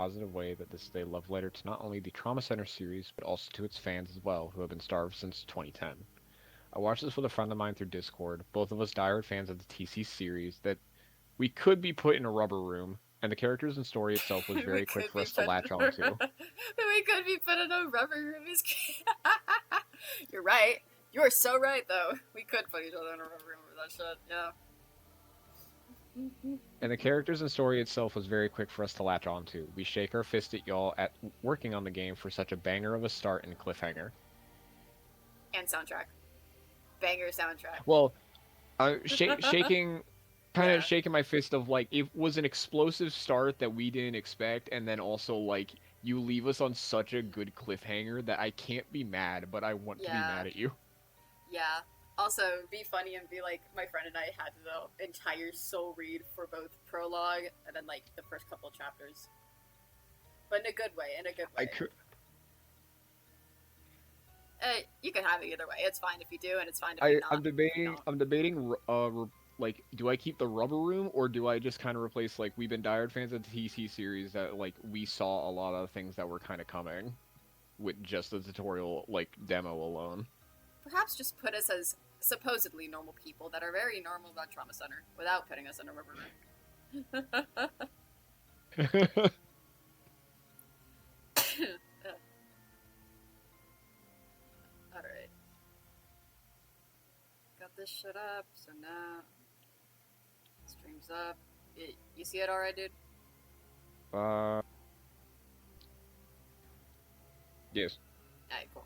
positive way that this is a love letter to not only the Trauma Center series, but also to its fans as well, who have been starved since 2010. I watched this with a friend of mine through Discord, both of us diehard fans of the TC series, that we could be put in a rubber room, and the characters and story itself was we very quick could for be us to put in latch a on to. we could be put in a rubber room. You're right. You are so right, though. We could put each other in a rubber room for that shit. Yeah. And the characters and story itself was very quick for us to latch on to. We shake our fist at y'all at working on the game for such a banger of a start and cliffhanger. And soundtrack. Banger soundtrack. Well, shaking, kind of Yeah. shaking my fist of like it was an explosive start that we didn't expect, and then also like you leave us on such a good cliffhanger that I can't be mad, but I want to be Yeah. mad at you. Yeah. Also, be funny and be like, my friend and I had the entire soul read for both prologue and then like the first couple chapters, but in a good way. In a good I way. could. You can have it either way. It's fine if you do, and it's fine if you I'm not. If you debating. don't. I'm debating. Like, do I keep the rubber room or do I just kind of replace like we've been diehard fans of the TC series that like we saw a lot of things that were kind of coming with just the tutorial like demo alone. Perhaps just put us as supposedly normal people that are very normal about trauma center without putting us in a rubber room. Alright. Got this shit up, so now stream's up. You see it alright, dude? uh, yes. Alright, cool.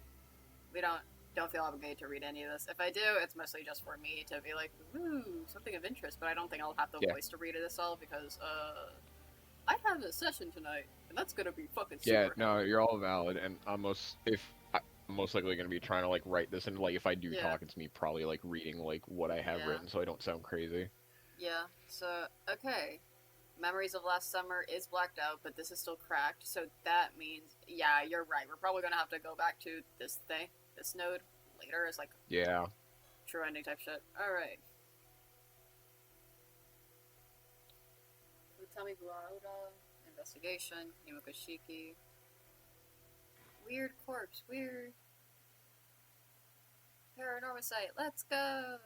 We don't feel obligated to read any of this. If I do, it's mostly just for me to be like, ooh, something of interest, but I don't think I'll have the Yeah. voice to read this all because I have a session tonight, and that's gonna be fucking Yeah. super No, heavy. you're all valid, and I'm most likely gonna be trying to like write this, and like if I do Yeah, talk, it's me probably like reading like what I have yeah, written, so I don't sound crazy. yeah. So, okay. Memories of Last Summer is blacked out, but this is still cracked, so that means, yeah, you're right. We're probably gonna have to go back to this thing, this node, later as like Yeah. true ending type shit. Alright. Utami Guarda, Investigation, Nimakoshiki. Weird corpse, weird. Paranormasight, let's go!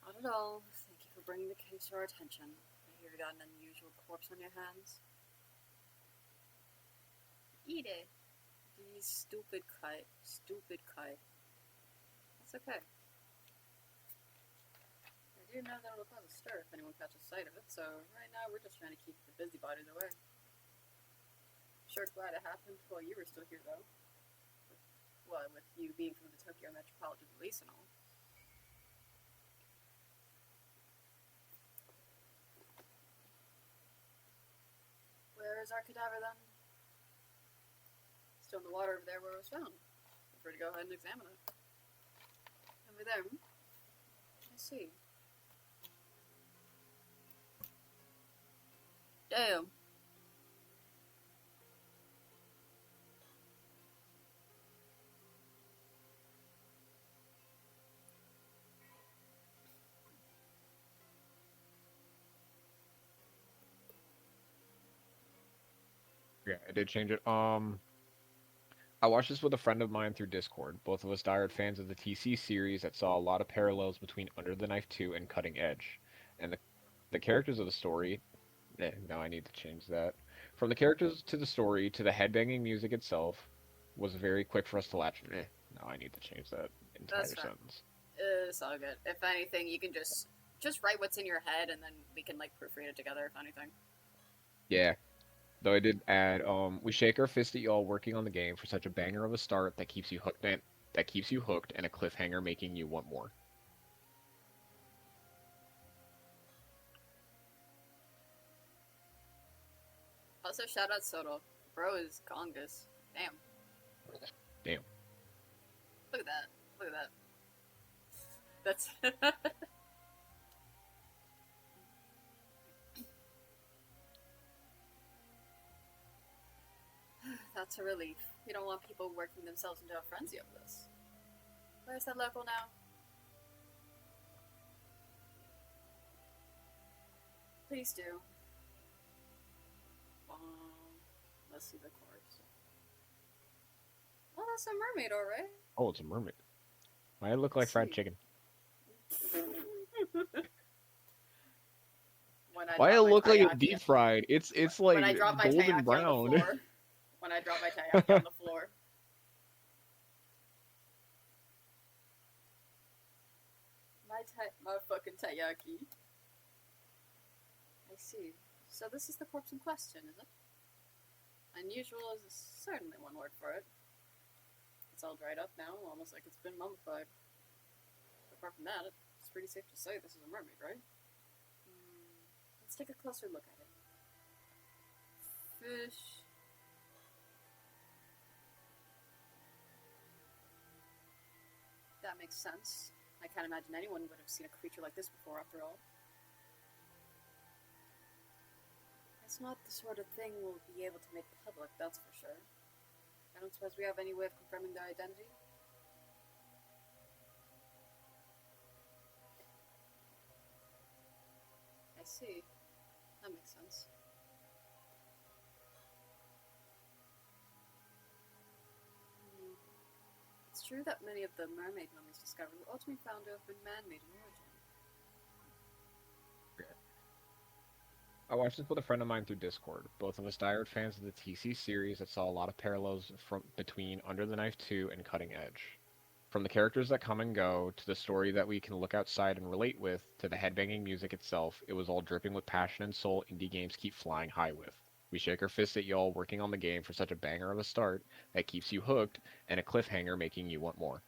Not at all. Thank you for bringing the case to our attention. I hear you got an unusual corpse on your hands. Eat it. You stupid cut. Stupid cut. That's okay. I do know that it'll cause a stir if anyone catches sight of it, so right now we're just trying to keep the busybodies away. Sure glad it happened while you were still here, though. Well, with you being from the Tokyo Metropolitan Police and all. Where is our cadaver then? Still in the water over there where it was found. Feel free to go ahead and examine it. Over there. I see. Damn. Yeah, I did change it. I watched this with a friend of mine through Discord. Both of us diehard fans of the TC series that saw a lot of parallels between Under the Knife 2 and Cutting Edge. And the characters of the story. No, I need to change that. From the characters to the story to the headbanging music itself was very quick for us to latch. No, I need to change that That's entire fine. sentence. It's all good. If anything, you can just write what's in your head, and then we can like proofread it together. If anything. Yeah, though I did add, we shake our fist at y'all working on the game for such a banger of a start that keeps you hooked and a cliffhanger making you want more. Also, shout out Soto. Bro is Gongus. Damn. Damn. Look at that. Look at that. That's. That's a relief. We don't want people working themselves into a frenzy of this. Where's that local now? Please do. Let's see the course. Oh, that's a mermaid, alright. Oh, it's a mermaid. Why it look like Let's fried see. chicken? When I Why it drop my look like it taiyaki, deep fried? It's when I like drop my golden taiyaki on the brown. floor, when I drop my taiyaki on the floor. My fucking taiyaki. I see. So this is the corpse in question, is it? Unusual is certainly one word for it. It's all dried up now, almost like it's been mummified. Apart from that, it's pretty safe to say this is a mermaid, right? Let's take a closer look at it. Fish. That makes sense. I can't imagine anyone would have seen a creature like this before, after all. It's not the sort of thing we'll be able to make public, that's for sure. I don't suppose we have any way of confirming their identity? I see. That makes sense. It's true that many of the mermaid mummies discovered were ultimately found to have been man-made in origin. I watched this with a friend of mine through Discord. Both of us diehard fans of the TC series that saw a lot of parallels from between Under the Knife 2 and Cutting Edge. From the characters that come and go, to the story that we can look outside and relate with, to the headbanging music itself, it was all dripping with passion and soul indie games keep flying high with. We shake our fists at y'all working on the game for such a banger of a start that keeps you hooked, and a cliffhanger making you want more.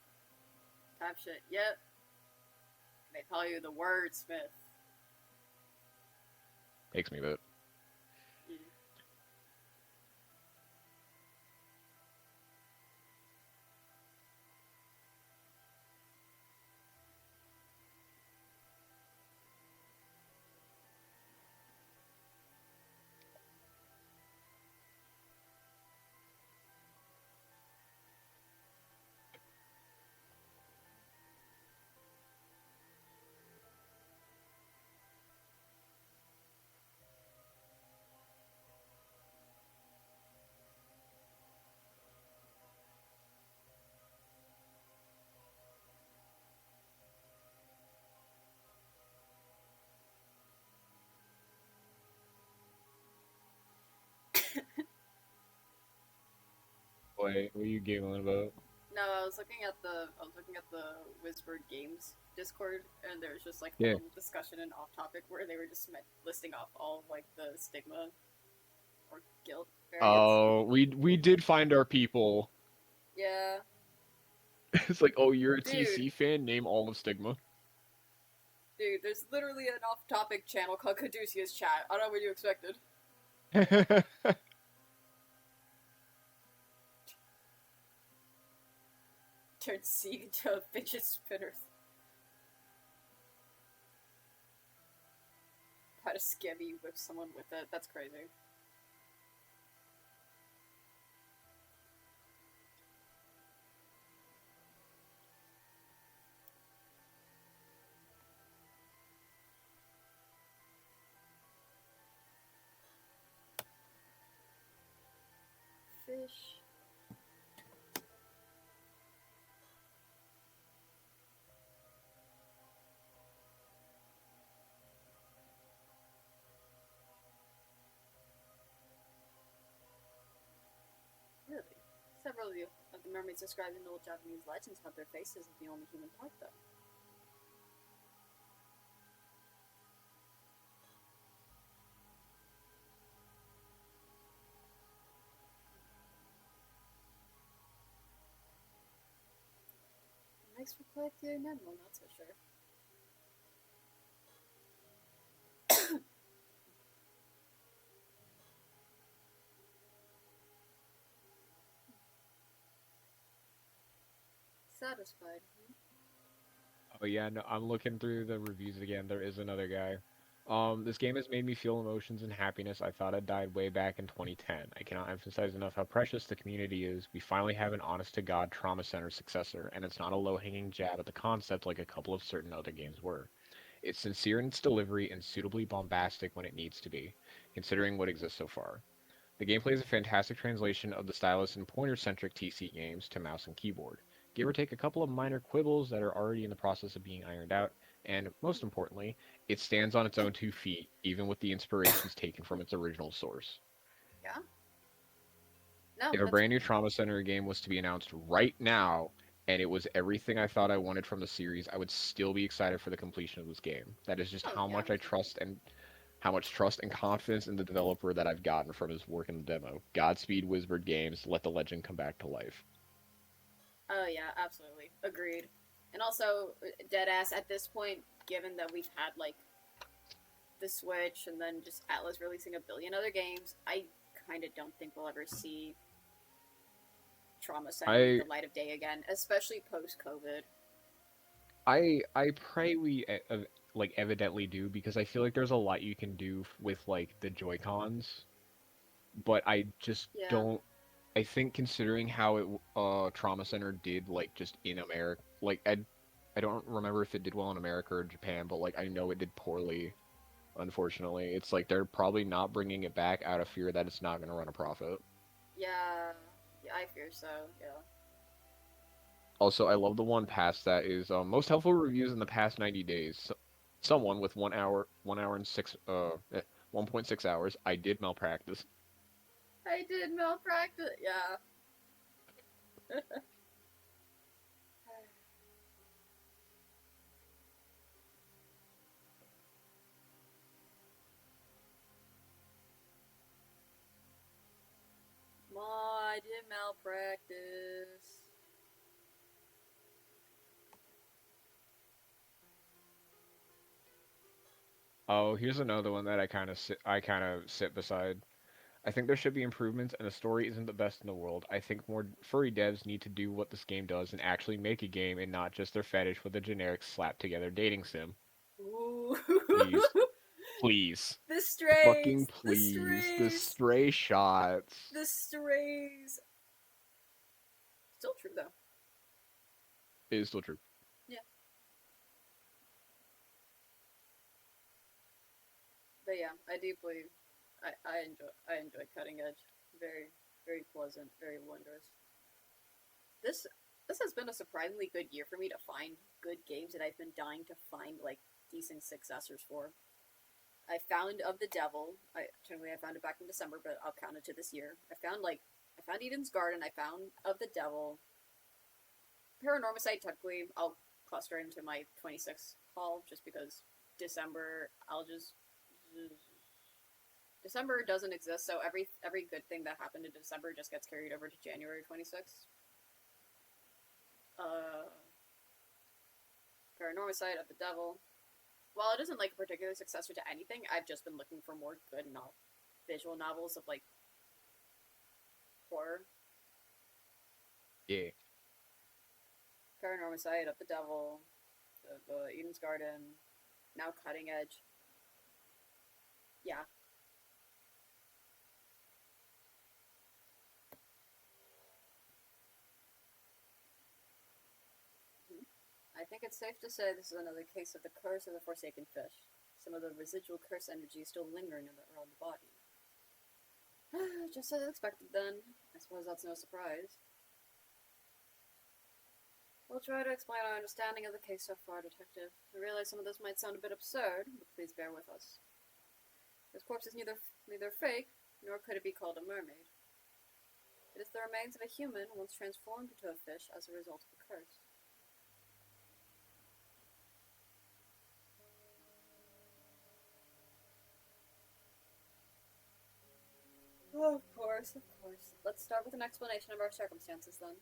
Type shit. Yep. They call you the wordsmith. Takes me a bit. Yeah. Wait, what are you giggling about? No, I was looking at the Whispered Games Discord, and there was just like a Yeah. little discussion and off topic where they were just listing off all of like the stigma or guilt variants. Oh, we did find our people. Yeah, It's like, oh, you're a dude, TC fan? Name all of Stigma. there's literally an off topic channel called Caduceus Chat. I don't know what you expected. Turned Sieg into a fidget spinner. How to scammy whip someone with it. That's crazy. Fish. Really? Several of the mermaids described in old Japanese legends have their faces as the only human part, though. It makes for quite the animal, that's for sure. Satisfied. Oh yeah, no, I'm looking through the reviews again. There is another guy. This game has made me feel emotions and happiness I thought had died way back in 2010. I cannot emphasize enough how precious the community is. We finally have an honest-to-God trauma center successor, and it's not a low-hanging jab at the concept like a couple of certain other games were. It's sincere in its delivery and suitably bombastic when it needs to be, considering what exists so far. The gameplay is a fantastic translation of the stylus and pointer-centric TC games to mouse and keyboard. Give or take a couple of minor quibbles that are already in the process of being ironed out, and most importantly, it stands on its own 2 feet, even with the inspirations taken from its original source. Yeah. No, If a that's brand new Trauma Center game was to be announced right now, and it was everything I thought I wanted from the series, I would still be excited for the completion of this game. That is just oh how yeah, much me I too. trust and how much trust and confidence in the developer that I've gotten from his work in the demo. Godspeed, Wizard Games. Let the legend come back to life. Oh yeah, absolutely agreed. And also, dead ass at this point, given that we've had like the Switch and then just Atlas releasing a billion other games, I kind of don't think we'll ever see Trauma Center meet I the light of day again, especially post COVID. I pray we like evidently do because I feel like there's a lot you can do with like the Joy Cons, but I just Yeah, don't. I think considering how it Trauma Center did like just in America, like I don't remember if it did well in America or Japan, but like I know it did poorly. Unfortunately, it's like they're probably not bringing it back out of fear that it's not going to run a profit. yeah, yeah. I fear so. Yeah. Also, I love the one past that is most helpful reviews in the past 90 days. Someone with 1 hour and 1.6 hours. I did malpractice. I did malpractice. Yeah. Ma, I did malpractice. Oh, here's another one that I kind of sit beside. I think there should be improvements, and the story isn't the best in the world. I think more furry devs need to do what this game does and actually make a game and not just their fetish with a generic slap together dating sim. Ooh. Please, please, the fucking strays. The please. The strays. stray shots The strays. Still true though. is still true. Yeah. But yeah, I enjoy cutting edge. Very very pleasant, very wondrous. This this has been a surprisingly good year for me to find good games that I've been dying to find like decent successors for. I found Of the Devil. I found it back in December, but I'll count it to this year. I found Eden's Garden. I found Of the Devil. Paranormasight technically I'll cluster into my 26th haul just because December I'll just December doesn't exist, so every good thing that happened in December just gets carried over to January 26th. Uh, Paranormasight Of the Devil. While it isn't like a particular successor to anything, I've just been looking for more good visual novels of like horror. Yeah. Paranormasight Of the Devil, the Eden's Garden, now Cutting Edge. Yeah. Mm-hmm. I think it's safe to say this is another case of the curse of the Forsaken Fish. Some of the residual curse energy is still lingering around the body. Just as expected, then. I suppose that's no surprise. We'll try to explain our understanding of the case so far, Detective. I realize some of this might sound a bit absurd, but please bear with us. This corpse is neither fake, nor could it be called a mermaid. It is the remains of a human once transformed into a fish as a result of a curse. Oh, of course, of course. Let's start with an explanation of our circumstances, then.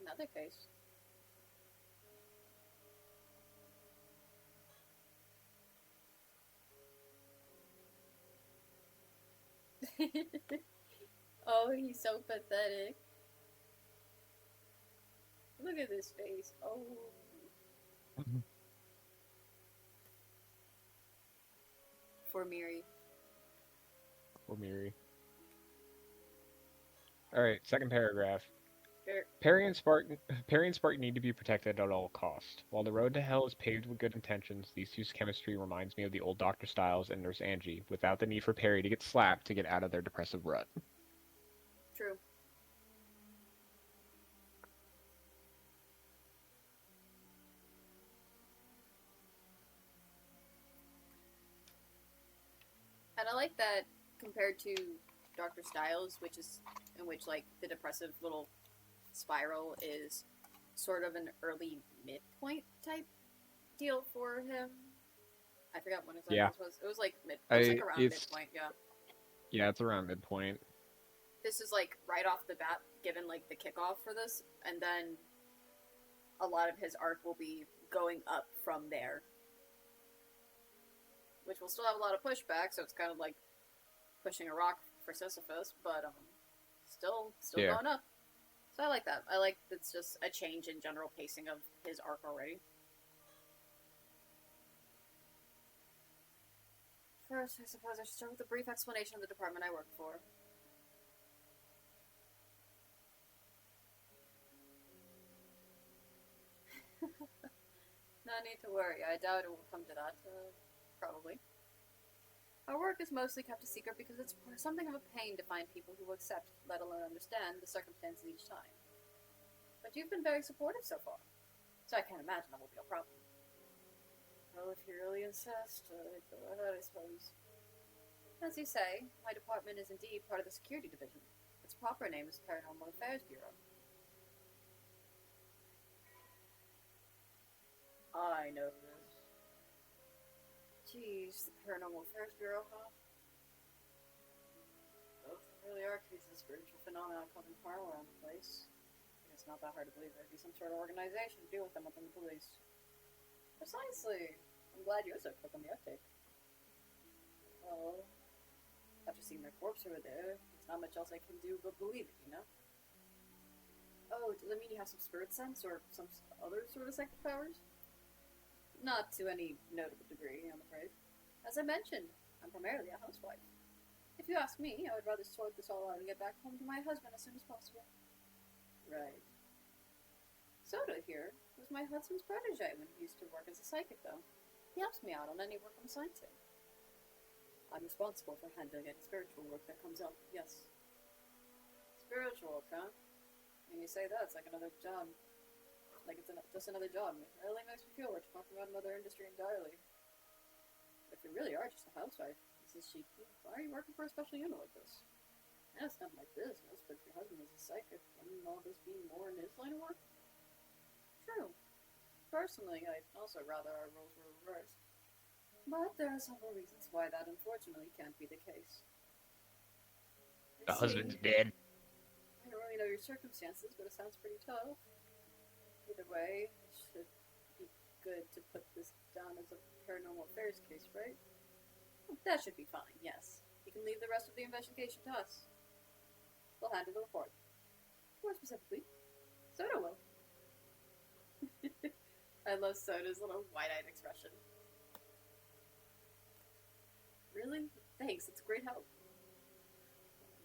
Another case. Oh, he's so pathetic. Look at this face. Oh. For Miri. Or Miri. All right, second paragraph. Er, Perry and Spark need to be protected at all costs. While the road to hell is paved with good intentions, these two's chemistry reminds me of the old Dr. Stiles and Nurse Angie, without the need for Perry to get slapped to get out of their depressive rut. true. And I like that compared to Dr. Stiles, which is in which like the depressive little spiral is sort of an early midpoint type deal for him. I forgot when exactly Yeah, this was. It was like It was like I around it's midpoint. Yeah. yeah, it's around midpoint. This is like right off the bat, given like the kickoff for this, and then a lot of his arc will be going up from there, which will still have a lot of pushback. So it's kind of like pushing a rock for Sisyphus, but still Yeah. going up. So I like that. I like it's just a change in general pacing of his arc already. First, I suppose I should start with a brief explanation of the department I work for. No need to worry. I doubt it will come to that. Probably. Our work is mostly kept a secret because it's something of a pain to find people who will accept, let alone understand, the circumstances each time. But you've been very supportive so far, so I can't imagine that will be a problem. Well, if you really insist, go ahead, I suppose. As you say, my department is indeed part of the security division. Its proper name is Paranormal Affairs Bureau. I know this. Geez, the Paranormal Affairs Bureau, huh? Well, there really are cases of spiritual phenomena coming from all around the place. It's not that hard to believe there'd be some sort of organization to deal with them within the police. Precisely. I'm glad you're so quick on the uptake. Well, after seeing their corpse over there, there's not much else I can do but believe it, you know? Oh, does that mean you have some spirit sense or some other sort of psychic powers? Not to any notable degree, I'm afraid. As I mentioned, I'm primarily a housewife. If you ask me, I would rather sort this all out and get back home to my husband as soon as possible. Right. Soda here was my husband's protege when he used to work as a psychic, though. He helps me out on any work I'm assigned to. I'm responsible for handling any spiritual work that comes up, yes. Spiritual work, huh? When you say that, it's like another job. Like it's just another job. It really makes me feel we're talking about another industry entirely. But if you really are just a housewife, this is cheeky. Why are you working for a special unit like this? And it's not my business, but if your husband is a psychic, wouldn't all this be more in his line of work? True. Personally, I'd also rather our roles were reversed. But there are several reasons why that unfortunately can't be the case. The I see. husband's dead. I don't really know your circumstances, but it sounds pretty tough. Either way, it should be good to put this down as a paranormal affairs case, right? That should be fine, yes. You can leave the rest of the investigation to us. We'll handle the report. More specifically, Soda will. I love Soda's little wide-eyed expression. Really? Thanks, it's a great help.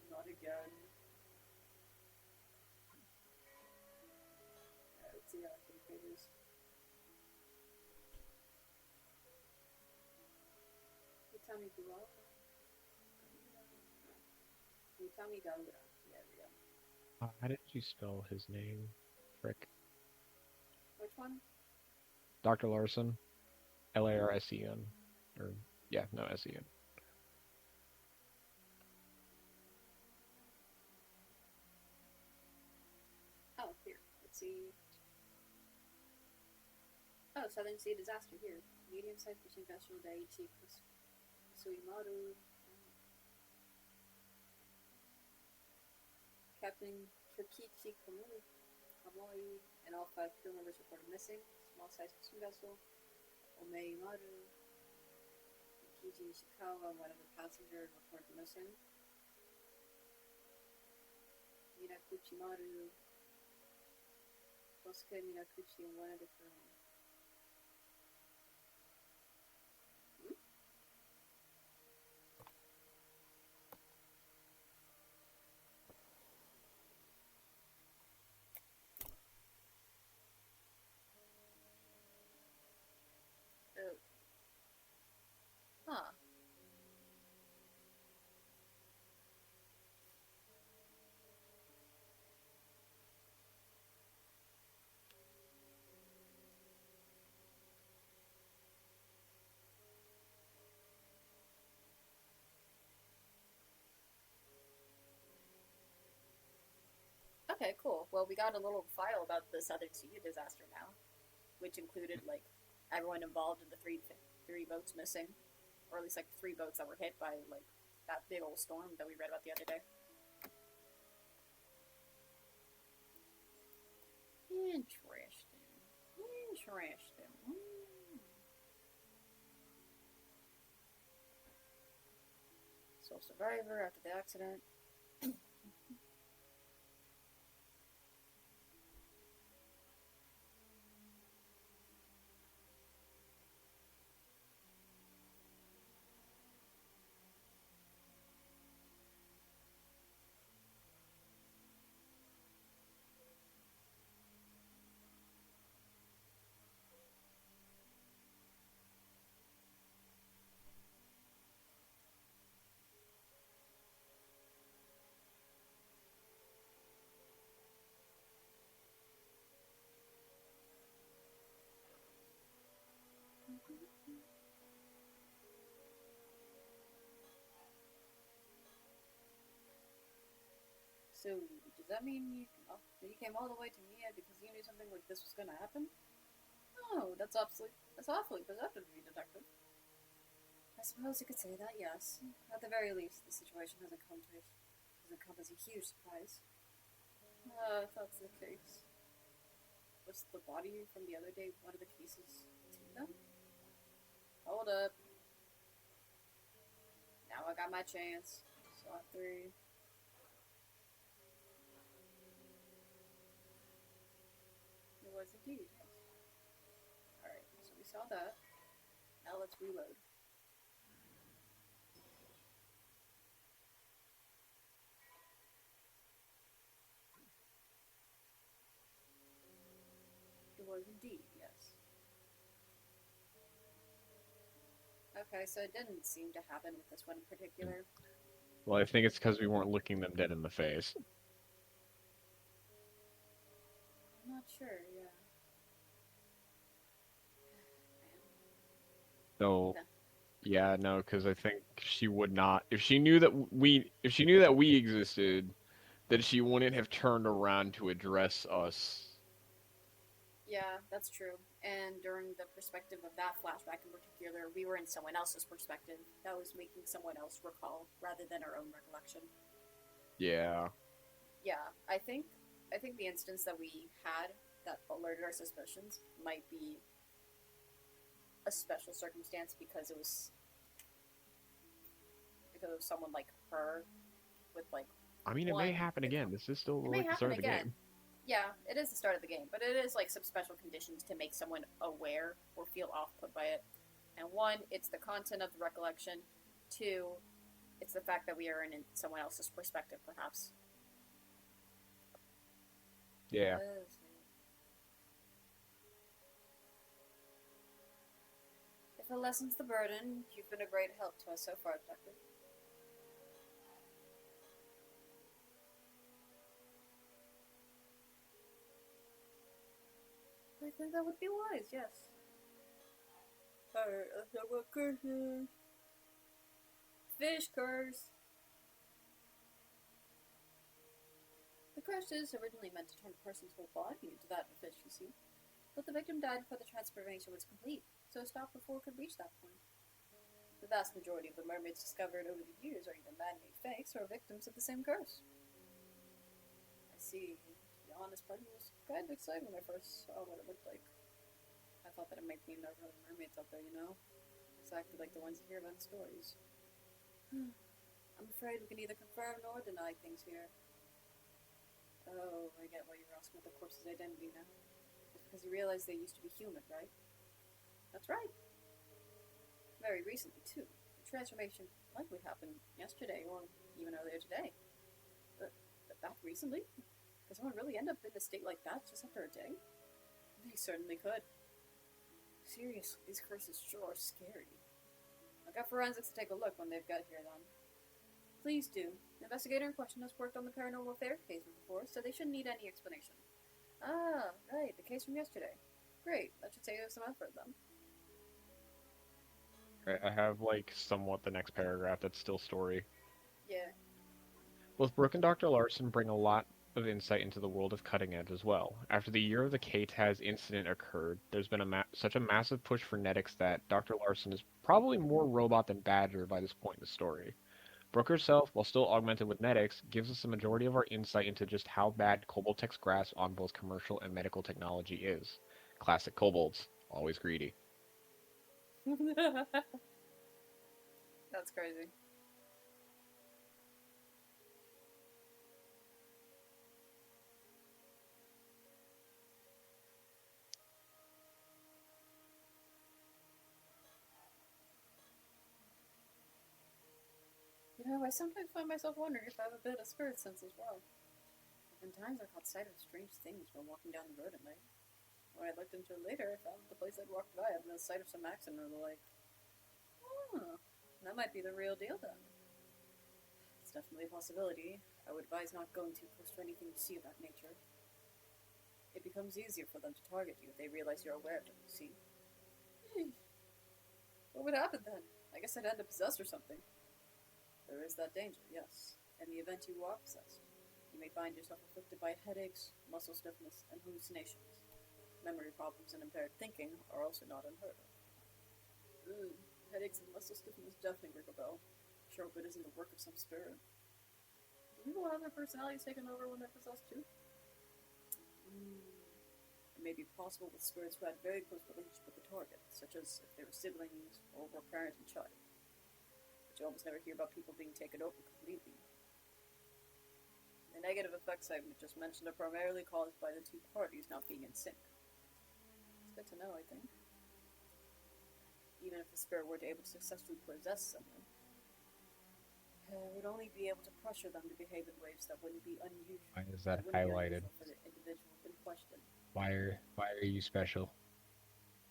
Not again. Let's see how I can pages. Utami Dua. Utami Daura. Yeah, we go. How did you spell his name? Frick. Which one? Dr. Larson. Larsen. Or, yeah, no, Sen. Oh, here. Let's see. Oh, Southern Sea disaster here. Medium-sized fishing vessel Daiichi Suimaru. Captain Kirkichi Kamoi and all 5 crew members reported missing. Small-sized fishing vessel Omeimaru. Kiji Ishikawa and one other passenger reported missing. Mirakuchimaru. Bosque Minakuchi and one other firm. Oh. Huh. Okay, cool. Well, we got a little file about the Southern Sea disaster now, which included like everyone involved in the three boats missing, or at least like three boats that were hit by like that big old storm that we read about the other day. Interesting. Interesting. Sole survivor after the accident. So, does that mean you came all the way to Mia because you knew something like this was going to happen? Oh, that's awfully perceptive of you, Detective. I suppose you could say that, yes. At the very least, the situation hasn't come as a huge surprise. If that's the case. Was the body from the other day one of the cases to them? Hold up. Now I got my chance. Slot 3. It was indeed, yes. Alright, so we saw that. Now let's reload. It was indeed, yes. Okay, so it didn't seem to happen with this one in particular. Well, I think it's because we weren't looking them dead in the face. I'm not sure, yeah. So, Yeah. yeah, no, because I think she would not. If she knew that we existed, then she wouldn't have turned around to address us. Yeah, that's true. And during the perspective of that flashback in particular, we were in someone else's perspective that was making someone else recall rather than our own recollection. Yeah. Yeah, I think the instance that we had that alerted our suspicions might be a special circumstance because of someone like her with like I mean, it may one happen it, again. This is still it may like the happen start of the again. game. Yeah, it is the start of the game, but it is like some special conditions to make someone aware or feel off put by it. And one, it's the content of the recollection. Two, it's the fact that we are in someone else's perspective, perhaps. Yeah. If it lessens the burden, you've been a great help to us so far, Doctor. I think that would be wise, yes. Alright, let's have a curse. Fish curse. The curse is originally meant to turn a person's whole body into that of a fish, you see. But the victim died before the transformation was complete, so it stopped before it could reach that point. The vast majority of the mermaids discovered over the years are either man-made fakes or victims of the same curse. I see. To be honest, part of me was kind of excited when I first saw what it looked like. I thought that it might be no real mermaids out there, you know? Exactly like the ones you hear about in stories. I'm afraid we can neither confirm nor deny things here. Oh, I get why you're asking about the corpse's identity now. because you realize they used to be human, right? That's right. Very recently, too. The transformation likely happened yesterday or even earlier today. But, that recently? Could someone really end up in a state like that just after a day? They certainly could. Seriously, these curses sure are scary. I'll get forensics to take a look when they've got here then. Please do. The investigator in question has worked on the paranormal affairs case before, so they shouldn't need any explanation. Ah, right, the case from yesterday. Great, that should save us some effort then. I have like somewhat the next paragraph that's still story. Yeah. Both Brooke and Dr. Larson bring a lot of insight into the world of cutting edge as well. After the year of the K-Taz incident occurred, there's been such a massive push for genetics that Dr. Larson is probably more robot than Badger by this point in the story. Brooke herself, while still augmented with genetics, gives us the majority of our insight into just how bad Koboldtek's grasp on both commercial and medical technology is. Classic kobolds, always greedy. That's crazy. You know, I sometimes find myself wondering if I have a bit of spirit sense as well. There have been times I caught sight of strange things when walking down the road at night. When I looked into it later, I found the place I'd walked by had been the site of some accident or the like. Oh, that might be the real deal then. It's definitely a possibility. I would advise not going too close to anything you see of that nature. It becomes easier for them to target you if they realize you're aware of them, you see? What would happen then? I guess I'd end up possessed or something. There is that danger, yes. In the event you are possessed, you may find yourself afflicted by headaches, muscle stiffness, and hallucinations. Memory problems and impaired thinking are also not unheard of. Headaches and muscle stiffness definitely ring a bell. Sure hope it isn't the work of some spirit. Do people have their personalities taken over when they're possessed too? It may be possible with spirits who had very close relationship with the target, such as if they were siblings or were parent and child. But you almost never hear about people being taken over completely. The negative effects I just mentioned are primarily caused by the two parties not being in sync. It's good to know, I think. Even if the spirit were to able to successfully possess someone, it would only be able to pressure them to behave in ways that wouldn't be unusual. Why is that highlighted? For the individual in question. Why are you special?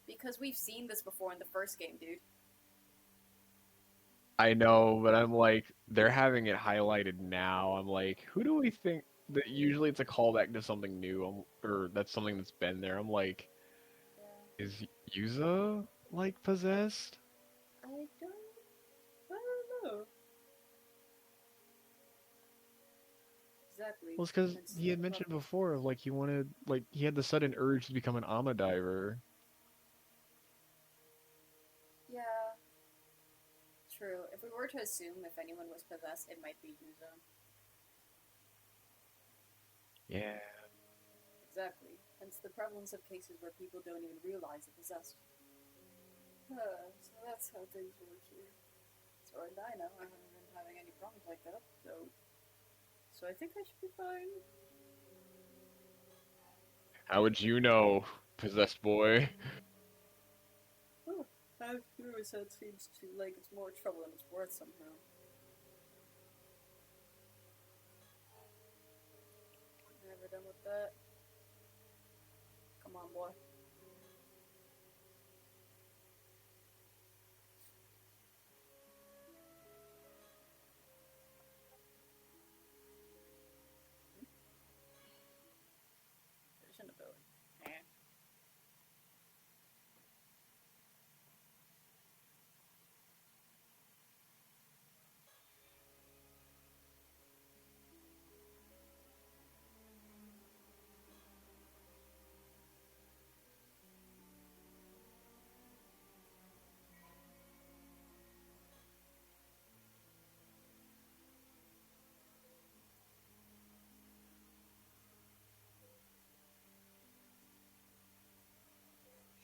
Because we've seen this before in the first game, dude. I know, but I'm like, they're having it highlighted now. I'm like, who do we think that usually it's a callback to something new, or that's something that's been there. I'm like, Yeah. is Yuza like possessed? I don't know. Exactly. Well, it's because Hence he the had mentioned problem. before of like he wanted, like he had the sudden urge to become an Ama diver. Yeah, true. If we were to assume if anyone was possessed, it might be Yuzo. Yeah. Exactly. Hence the prevalence of cases where people don't even realize they're possessed. So that's how things work here. As far as I know, I haven't been having any problems like that, so I think I should be fine. How would you know, possessed boy? Oh, having through his head seems to like it's more trouble than it's worth somehow. Never done with that. Come on, boy. Vision ability. Eh.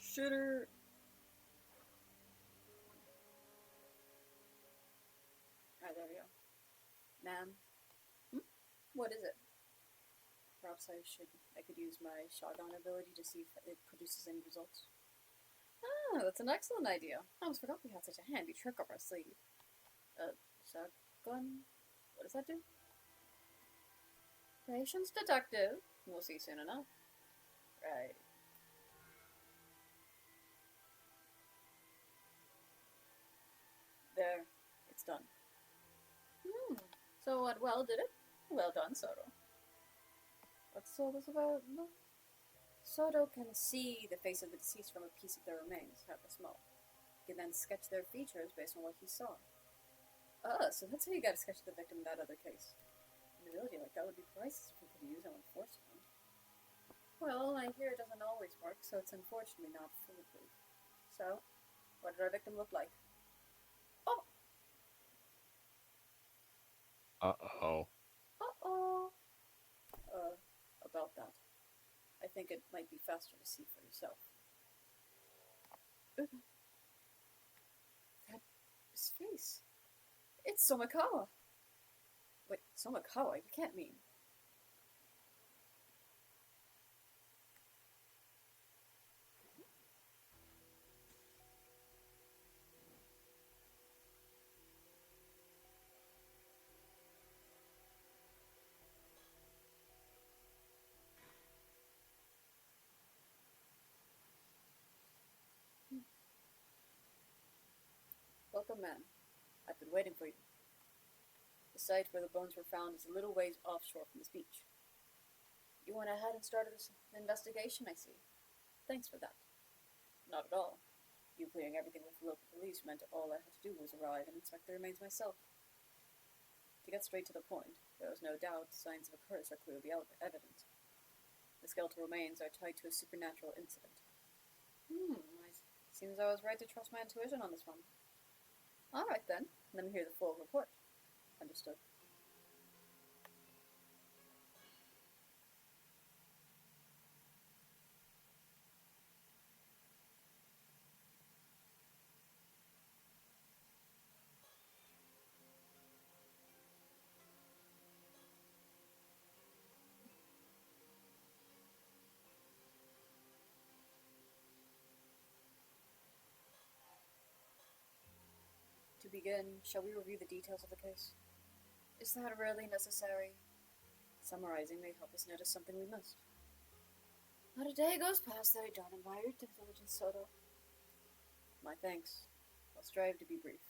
Shitter. Alright, there we go. Ma'am. Hmm? What is it? Perhaps perhaps I could use my shotgun ability to see if it produces any results. Ah, that's an excellent idea. I almost forgot we had such a handy trick up our sleeve. Shotgun? What does that do? Patience detective. We'll see soon enough. Right. There. It's done. So what well did it? Well done, Soto. What's all this about? No. Soto can see the face of the deceased from a piece of their remains, however small. He can then sketch their features based on what he saw. So that's how you got to sketch the victim in that other case. An ability like that would be priceless if we could use it on force found. Well, I hear it doesn't always work, so it's unfortunately not foolproof. So, what did our victim look like? Oh! Uh-oh. Uh-oh! About that. I think it might be faster to see for yourself. His face. It's Somikawa! Wait, Somikawa? You can't mean... Welcome, man. I've been waiting for you. The site where the bones were found is a little ways offshore from this beach. You went ahead and started an investigation, I see. Thanks for that. Not at all. You clearing everything with the local police meant all I had to do was arrive and inspect the remains myself. To get straight to the point, there was no doubt signs of a curse are clearly evident. The skeletal remains are tied to a supernatural incident. Seems I was right to trust my intuition on this one. Alright then, let me hear the full report. Understood. To begin, shall we review the details of the case? Is that really necessary? Summarizing may help us notice something we missed. Not a day goes past that I don't admire your diligence, Soto. My thanks. I'll strive to be brief.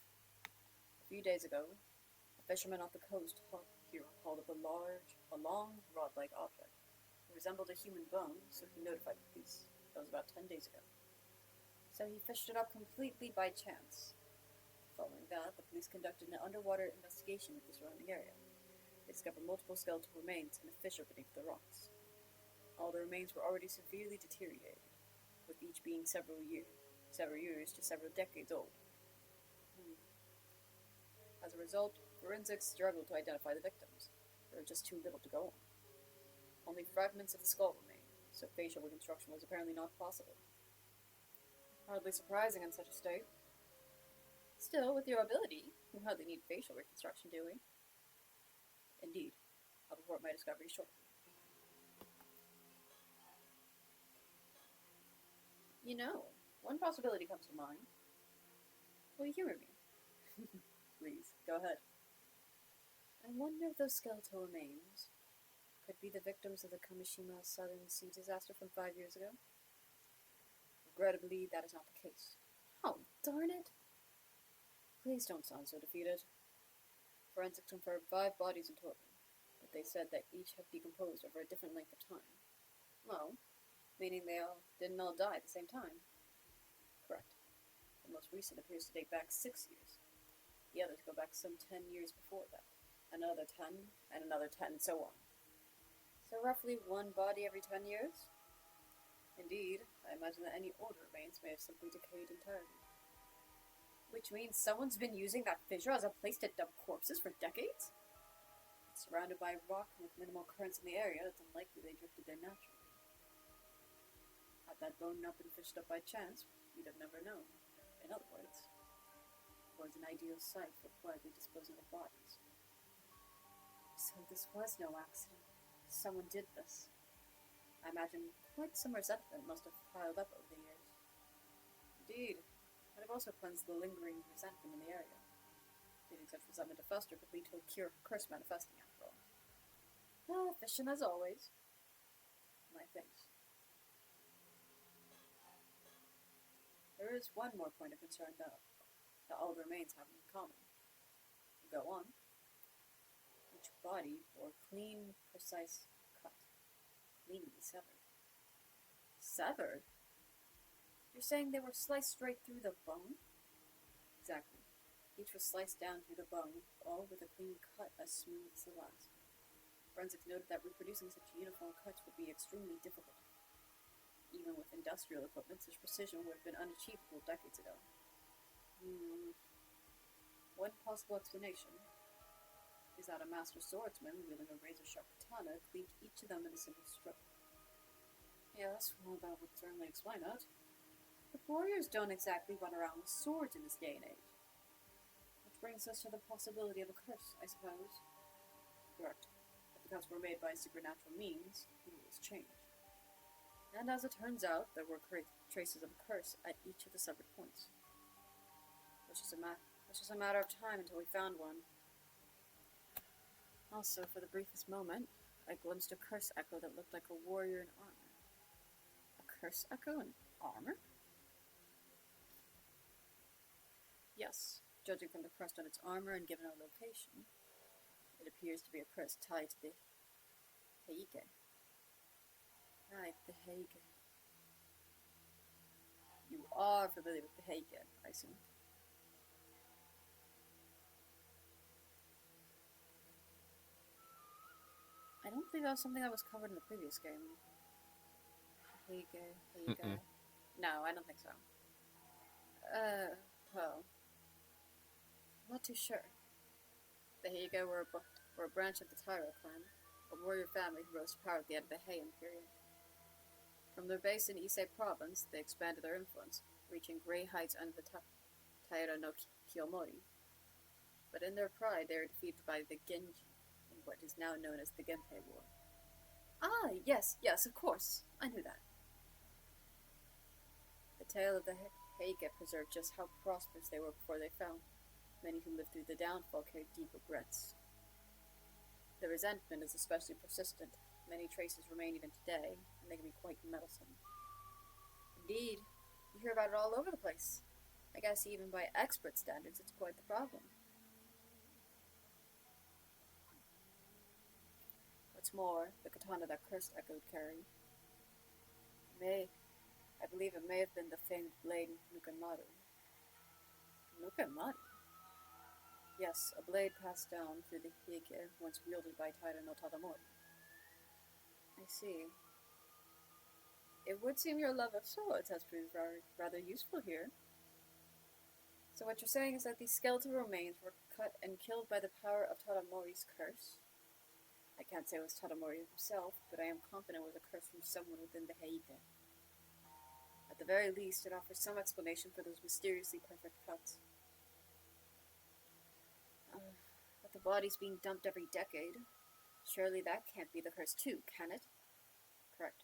A few days ago, a fisherman off the coast here hauled up a long, rod-like object. It resembled a human bone, so he notified the police. That was about 10 days ago. So he fished it up completely by chance. Following that, the police conducted an underwater investigation of the surrounding area. They discovered multiple skeletal remains and a fissure beneath the rocks. All the remains were already severely deteriorated, with each being several years to several decades old. As a result, forensics struggled to identify the victims. There was just too little to go on. Only fragments of the skull remained, so facial reconstruction was apparently not possible. Hardly surprising in such a state. Still, with your ability, you hardly need facial reconstruction, do we? Indeed. I'll report my discovery shortly. You know, one possibility comes to mind. Will you humor me? Please, go ahead. I wonder if those skeletal remains could be the victims of the Kamishima Southern Sea disaster from 5 years ago. Regrettably, that is not the case. Oh, darn it! Please don't sound so defeated. Forensics confirmed 5 bodies in total, but they said that each had decomposed over a different length of time. Well, meaning they all didn't all die at the same time. Correct. The most recent appears to date back 6 years. The others go back some 10 years before that. Another 10, and another 10, and so on. So roughly 1 body every 10 years? Indeed, I imagine that any older remains may have simply decayed entirely. Which means someone's been using that fissure as a place to dump corpses for decades? It's surrounded by rock with minimal currents in the area, it's unlikely they drifted there naturally. Had that bone not been fished up by chance, we'd have never known. In other words, it was an ideal site for quietly disposing of bodies. So this was no accident. Someone did this. I imagine quite some resentment must have piled up over the years. Indeed, might have also cleansed the lingering resentment in the area. Leaving such resentment to fester could lead to a curse manifesting after all. Ah, efficient as always. My thanks. There is one more point of concern that all the remains have in common. Go on. Each body bore clean, precise cut, cleanly severed. Severed? You're saying they were sliced straight through the bone? Exactly. Each was sliced down through the bone, all with a clean cut as smooth as the last. Forensics noted that reproducing such uniform cuts would be extremely difficult. Even with industrial equipment, such precision would have been unachievable decades ago. One possible explanation is that a master swordsman wielding a razor-sharp katana cleaved each of them in a single stroke. Yes, well, that would certainly explain it. But warriors don't exactly run around with swords in this day and age. Which brings us to the possibility of a curse, I suppose. Correct. If the cuts were made by supernatural means, the rules change. And as it turns out, there were traces of a curse at each of the severed points. Which is a matter of time until we found one. Also, for the briefest moment, I glimpsed a curse echo that looked like a warrior in armor. A curse echo in armor? Yes, judging from the crest on its armor and given our location, it appears to be a curse tied to the Heike. Right, the Heike. You are familiar with the Heike, I assume. I don't think that was something that was covered in the previous game. Heike. No, I don't think so. Well, I'm not too sure. The Heike were a branch of the Tyro clan, a warrior family who rose to power at the end of the Heian period. From their base in Ise province, they expanded their influence, reaching great heights under the Taira no Kiyomori. But in their pride, they were defeated by the Genji in what is now known as the Genpei War. Ah, yes, of course. I knew that. The tale of the Heike preserved just how prosperous they were before they fell. Many who lived through the downfall carried deep regrets. The resentment is especially persistent. Many traces remain even today, and they can be quite meddlesome. Indeed, you hear about it all over the place. I guess even by expert standards, it's quite the problem. What's more, the katana that cursed Echo carried I believe it may have been the famed blade Nukamaru. Nukamaru? Yes, a blade passed down through the Heike, once wielded by Taira no Tadamori. I see. It would seem your love of swords has proved rather useful here. So what you're saying is that these skeletal remains were cut and killed by the power of Tadamori's curse? I can't say it was Tadamori himself, but I am confident it was a curse from someone within the Heike. At the very least, it offers some explanation for those mysteriously perfect cuts. But the bodies being dumped every decade, surely that can't be the curse too, can it? Correct.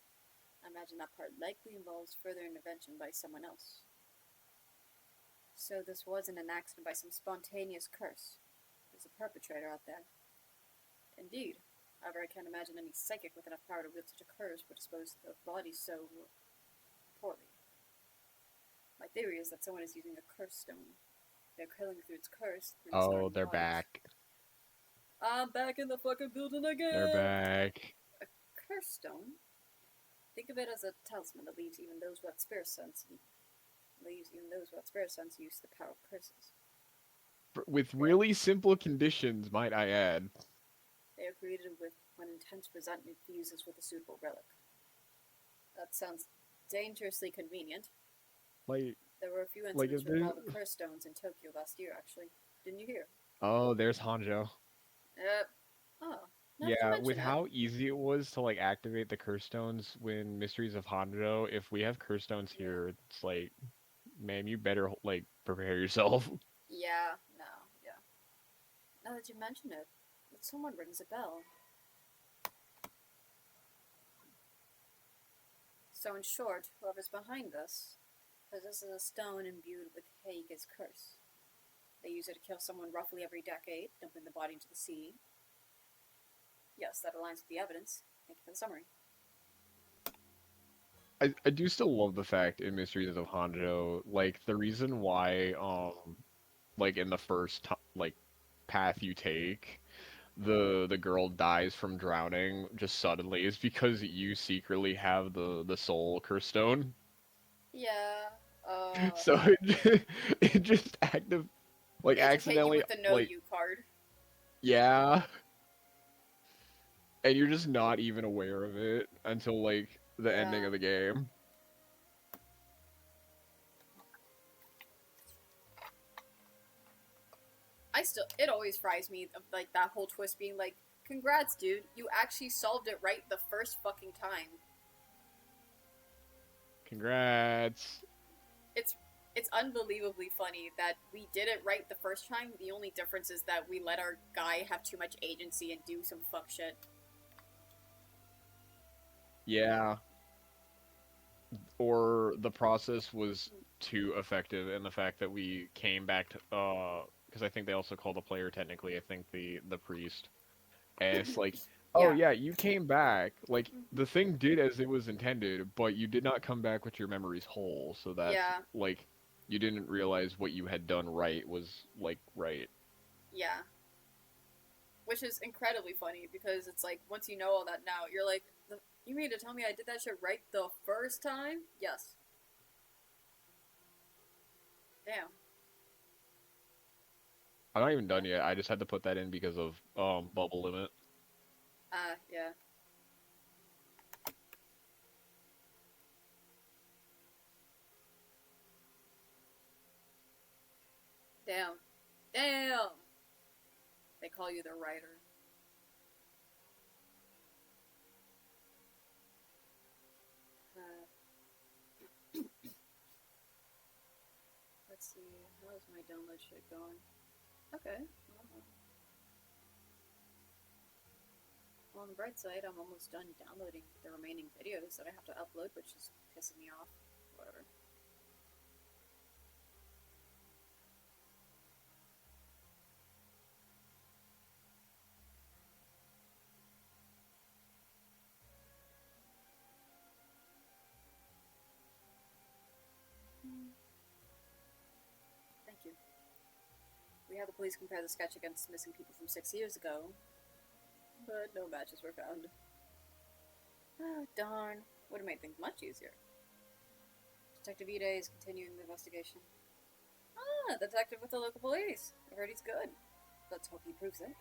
I imagine that part likely involves further intervention by someone else. So this wasn't an accident by some spontaneous curse. There's a perpetrator out there. Indeed. However, I can't imagine any psychic with enough power to wield such a curse would dispose of bodies so poorly. My theory is that someone is using a curse stone. They're killing through its curse, through Oh, discarding they're bodies. back. I'm back in the fucking building again! They're back. A curse stone? Think of it as a talisman that leaves even those without spirit sense use the power of curses. With really simple conditions, might I add. They are created when intense resentment fuses with a suitable relic. That sounds dangerously convenient. Like, There were a few like incidents if there. involving curse stones in Tokyo last year, actually. Didn't you hear? Oh, there's Hanjo. Oh, now that you Yeah, with mention it. how easy it was to like activate the curse stones when Mysteries of Hanjo, if we have curse stones Yeah. here, it's like, man, you better like prepare yourself. Yeah, no, yeah. Now that you mention it, someone rings a bell. So, in short, whoever's behind this possesses a stone imbued with Hage's curse. They use it to kill someone roughly every decade, dumping the body into the sea. Yes, that aligns with the evidence. Thank you for the summary. I do still love the fact in Mysteries of Hanjo, like the reason why like in the like path you take, the girl dies from drowning just suddenly is because you secretly have the soul curse stone. Yeah, So it just like they just hit you accidentally with the no like you card. yeah, and you're just not even aware of it until like the ending Yeah. of the game. It always fries me, of, like, that whole twist being like, congrats, dude, you actually solved it right the first fucking time. Congrats. It's it's unbelievably funny that we did it right the first time. The only difference is that we let our guy have too much agency and do some fuck shit. Yeah, or the process was too effective in the fact that we came back to because I think they also call the player technically I think the priest, and it's like, oh Yeah. yeah, you came back, like the thing did as it was intended, but you did not come back with your memories whole, so that's Yeah. like you didn't realize what you had done right was like right. Yeah. Which is incredibly funny because it's like once you know all that now, you're like, you mean to tell me I did that shit right the first time? Yes. Damn. I'm not even done yet. I just had to put that in because of bubble limit. Yeah. Damn. Damn. They call you the writer. Uh, let's see. How's my download shit going? Okay. Well, on the bright side, I'm almost done downloading the remaining videos that I have to upload, which is pissing me off. Whatever. Thank you. We had the police compare the sketch against missing people from 6 years ago, but no matches were found. Ah, darn. Would have made things much easier. Detective Ide is continuing the investigation. Ah, detective with the local police. I heard he's good. Let's hope he proves it.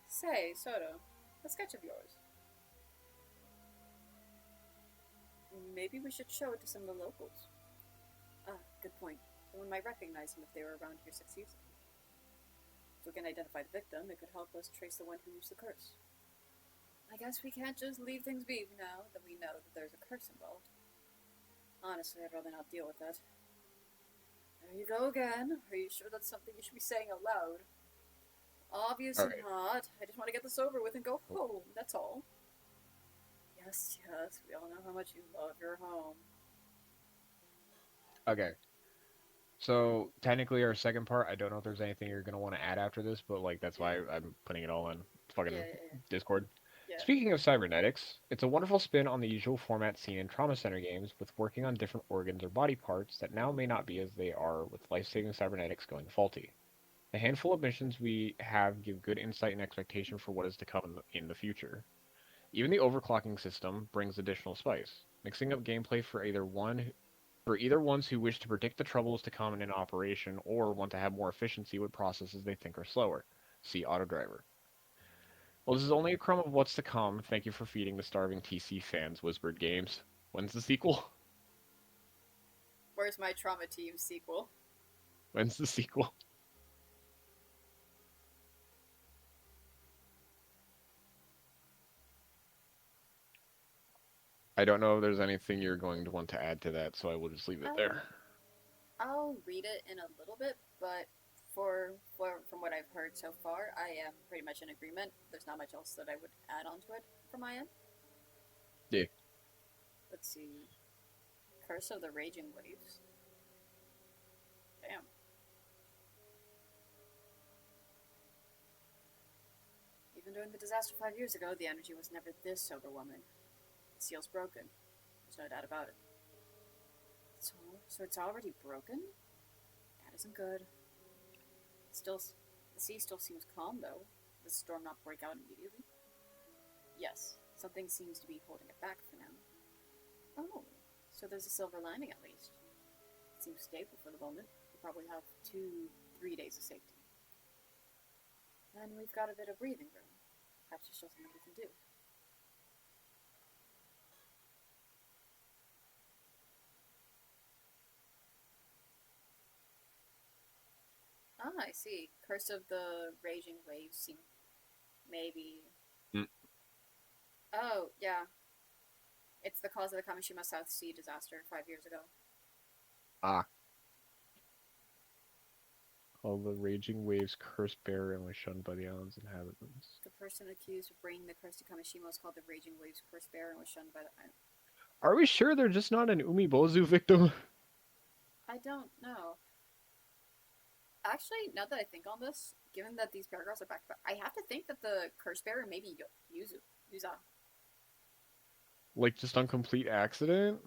Say, Soto, a sketch of yours. Maybe we should show it to some of the locals. Ah, good point. Someone might recognize him if they were around here 6 years ago. If we can identify the victim, it could help us trace the one who used the curse. I guess we can't just leave things be now that we know that there's a curse involved. Honestly, I'd rather not deal with that. There you go again. Are you sure that's something you should be saying out loud? All Obviously right. not. I just want to get this over with and go home, that's all. Yes, yes, we all know how much you love your home. Okay. So technically, our second part, I don't know if there's anything you're gonna want to add after this, but like that's why Yeah, I'm putting it all in yeah, fucking yeah, Discord. yeah. Speaking of cybernetics, it's a wonderful spin on the usual format seen in trauma center games, with working on different organs or body parts that now may not be as they are, with life-saving cybernetics going faulty. The handful of missions we have give good insight and expectation for what is to come in the future. Even the overclocking system brings additional spice, mixing up gameplay for either ones who wish to predict the troubles to come in an operation or want to have more efficiency with processes they think are slower. See Autodriver. Well, this is only a crumb of what's to come. Thank you for feeding the starving TC fans, Whispered Games. When's the sequel? Where's my Trauma Team sequel? When's the sequel? I don't know if there's anything you're going to want to add to that, so I will just leave it Um, there. I'll read it in a little bit, but from what I've heard, heard so far, I am pretty much in agreement. There's not much else that I would add onto it from my end. Yeah. Let's see. Curse of the Raging Waves. Damn. Even during the disaster 5 years ago, the energy was never this overwhelming. The seal's broken. There's no doubt about it. So it's already broken? That isn't good. Still, the sea still seems calm, though. The storm not break out immediately? Yes, something seems to be holding it back for now. Oh, so there's a silver lining at least. It seems stable for the moment. We'll probably have 2-3 days of safety. Then we've got a bit of breathing room. Perhaps there's something that we can do. Ah, I see. Curse of the Raging Waves seem maybe. Mm. Oh, yeah. It's the cause of the Kamishima South Sea disaster 5 years ago. Ah. All the raging waves cursed Bear and was shunned by the island's inhabitants. The person accused of bringing the curse to Kamishima was called the Raging Waves Curse Bear and was shunned by the island. Are we sure they're just not an Umibozu victim? I don't know. Actually, now that I think on this, given that these paragraphs are back to back, I have to think that the curse bearer may be Yuza. Like, just on complete accident?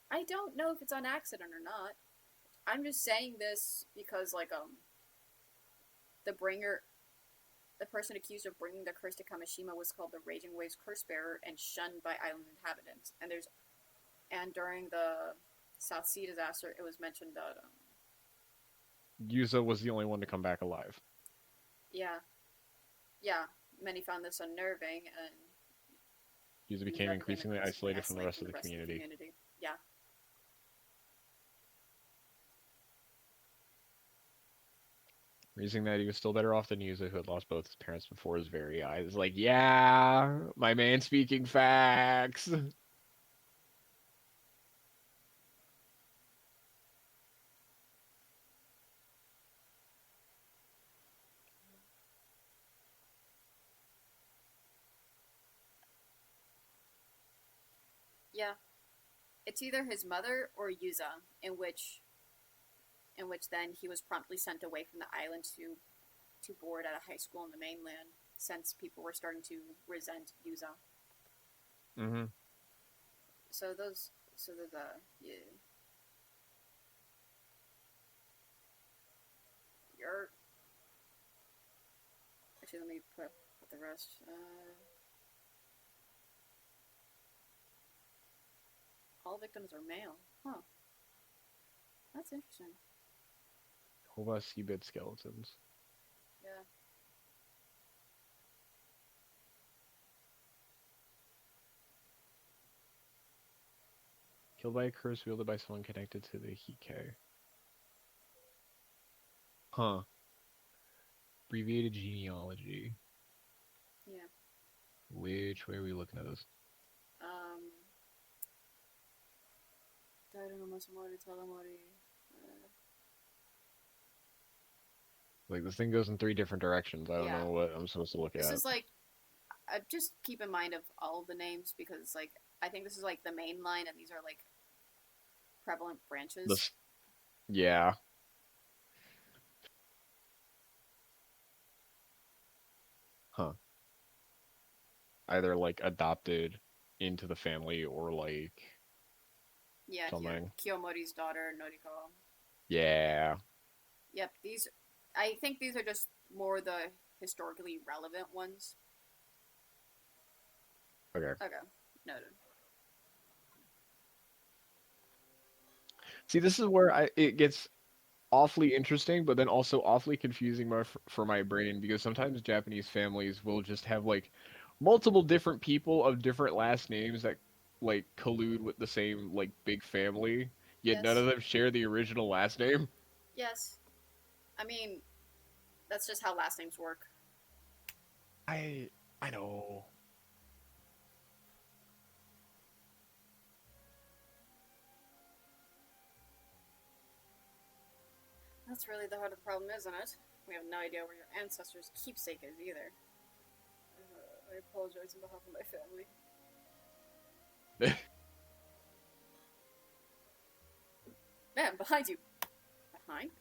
I don't know if it's on accident or not. I'm just saying this because, like, the bringer, the person accused of bringing the curse to Kamishima was called the Raging Waves Curse Bearer and shunned by island inhabitants. And during the South Sea disaster, it was mentioned that, Yuza was the only one to come back alive. yeah, many found this unnerving, and Yuza became increasingly isolated from the rest of the community. Yeah. Reasoning that he was still better off than Yuza, who had lost both his parents before his very eyes. Like, yeah, my man speaking facts. Yeah. It's either his mother or Yuza, in which then he was promptly sent away from the island to board at a high school in the mainland, since people were starting to resent Yuza. Mm-hmm. So yeah. You're actually let me put the rest. All victims are male. Huh. That's interesting. Hova seabed skeletons. Yeah. Killed by a curse wielded by someone connected to the Hike. Huh. Abbreviated genealogy. Yeah. Which way are we looking at this? Paranormasight, Talamori. Like, this thing goes in 3 different directions. I don't know what I'm supposed to look at. This is like, just keep in mind of all of the names because, like, I think this is like the main line, and these are like prevalent branches. Yeah. Huh. Either like adopted into the family or like something. Kiyomori's daughter, Noriko. Yeah. Yep, I think these are just more the historically relevant ones. Okay. Okay, noted. See, this is where it gets awfully interesting, but then also awfully confusing for my brain because sometimes Japanese families will just have like multiple different people of different last names that like collude with the same like big family, yet none of them share the original last name. Yes. I mean, that's just how last names work. I know. That's really the heart of the problem, isn't it? We have no idea where your ancestors' keepsake is either. I apologize on behalf of my family. Man, behind you. Behind me?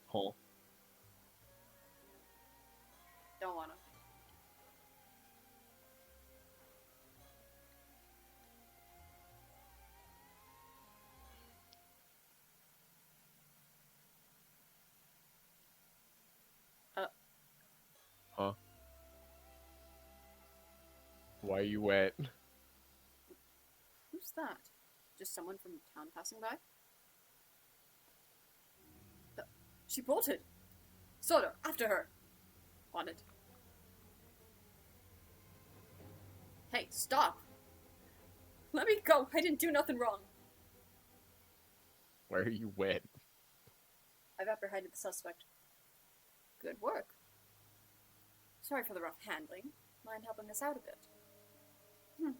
Huh? Don't wanna. Uh, Huh? Why are you wet? who's that? Just someone from town passing by? She bolted! Soda, after her! On it. Hey, stop! Let me go! I didn't do nothing wrong! Why are you wet? I've apprehended the suspect. Good work. Sorry for the rough handling. Mind helping us out a bit?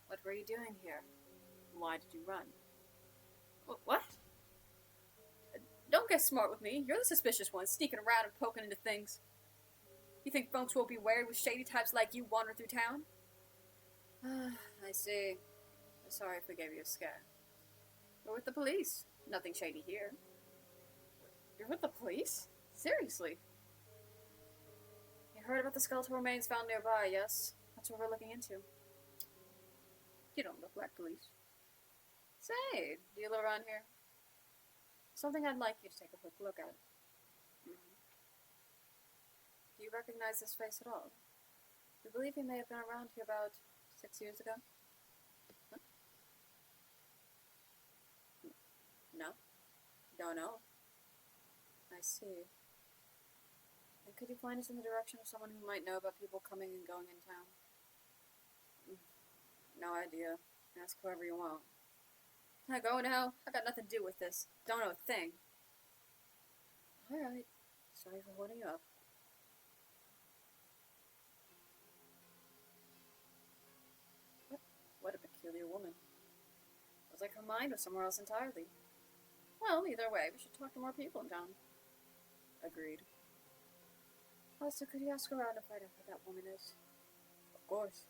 What were you doing here? Why did you run? What? Don't get smart with me. You're the suspicious one, sneaking around and poking into things. You think folks won't be wary with shady types like you wander through town? I see. I'm sorry if we gave you a scare. We're with the police. Nothing shady here. You're with the police? Seriously? You heard about the skeletal remains found nearby, yes? That's what we're looking into. You don't look like police. Say, do you live around here? Something I'd like you to take a quick look at. Do you recognize this face at all? We believe he may have been around here about 6 years ago. Huh? No? Don't know. I see. And could you point us in the direction of someone who might know about people coming and going in town? No idea. Ask whoever you want. Can I go now? I got nothing to do with this. Don't know a thing. Alright. Sorry for holding you up. What a peculiar woman. It was like her mind was somewhere else entirely. Well, either way, we should talk to more people in town. Agreed. Also, could you ask around to find out who that woman is? Of course.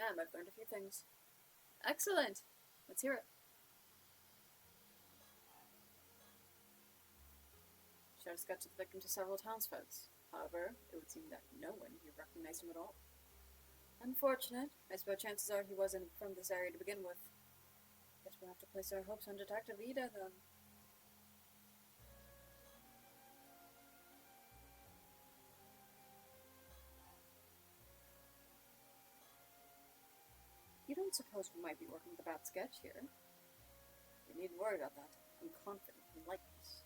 Man, I've learned a few things. Excellent! Let's hear it. Showed a sketch of the victim to several townsfolk. However, it would seem that no one here recognized him at all. Unfortunate. I suppose chances are he wasn't from this area to begin with. Guess we'll have to place our hopes on Detective Ida, then. You don't suppose we might be working with a bad sketch here? You needn't worry about that. I'm confident in likeness.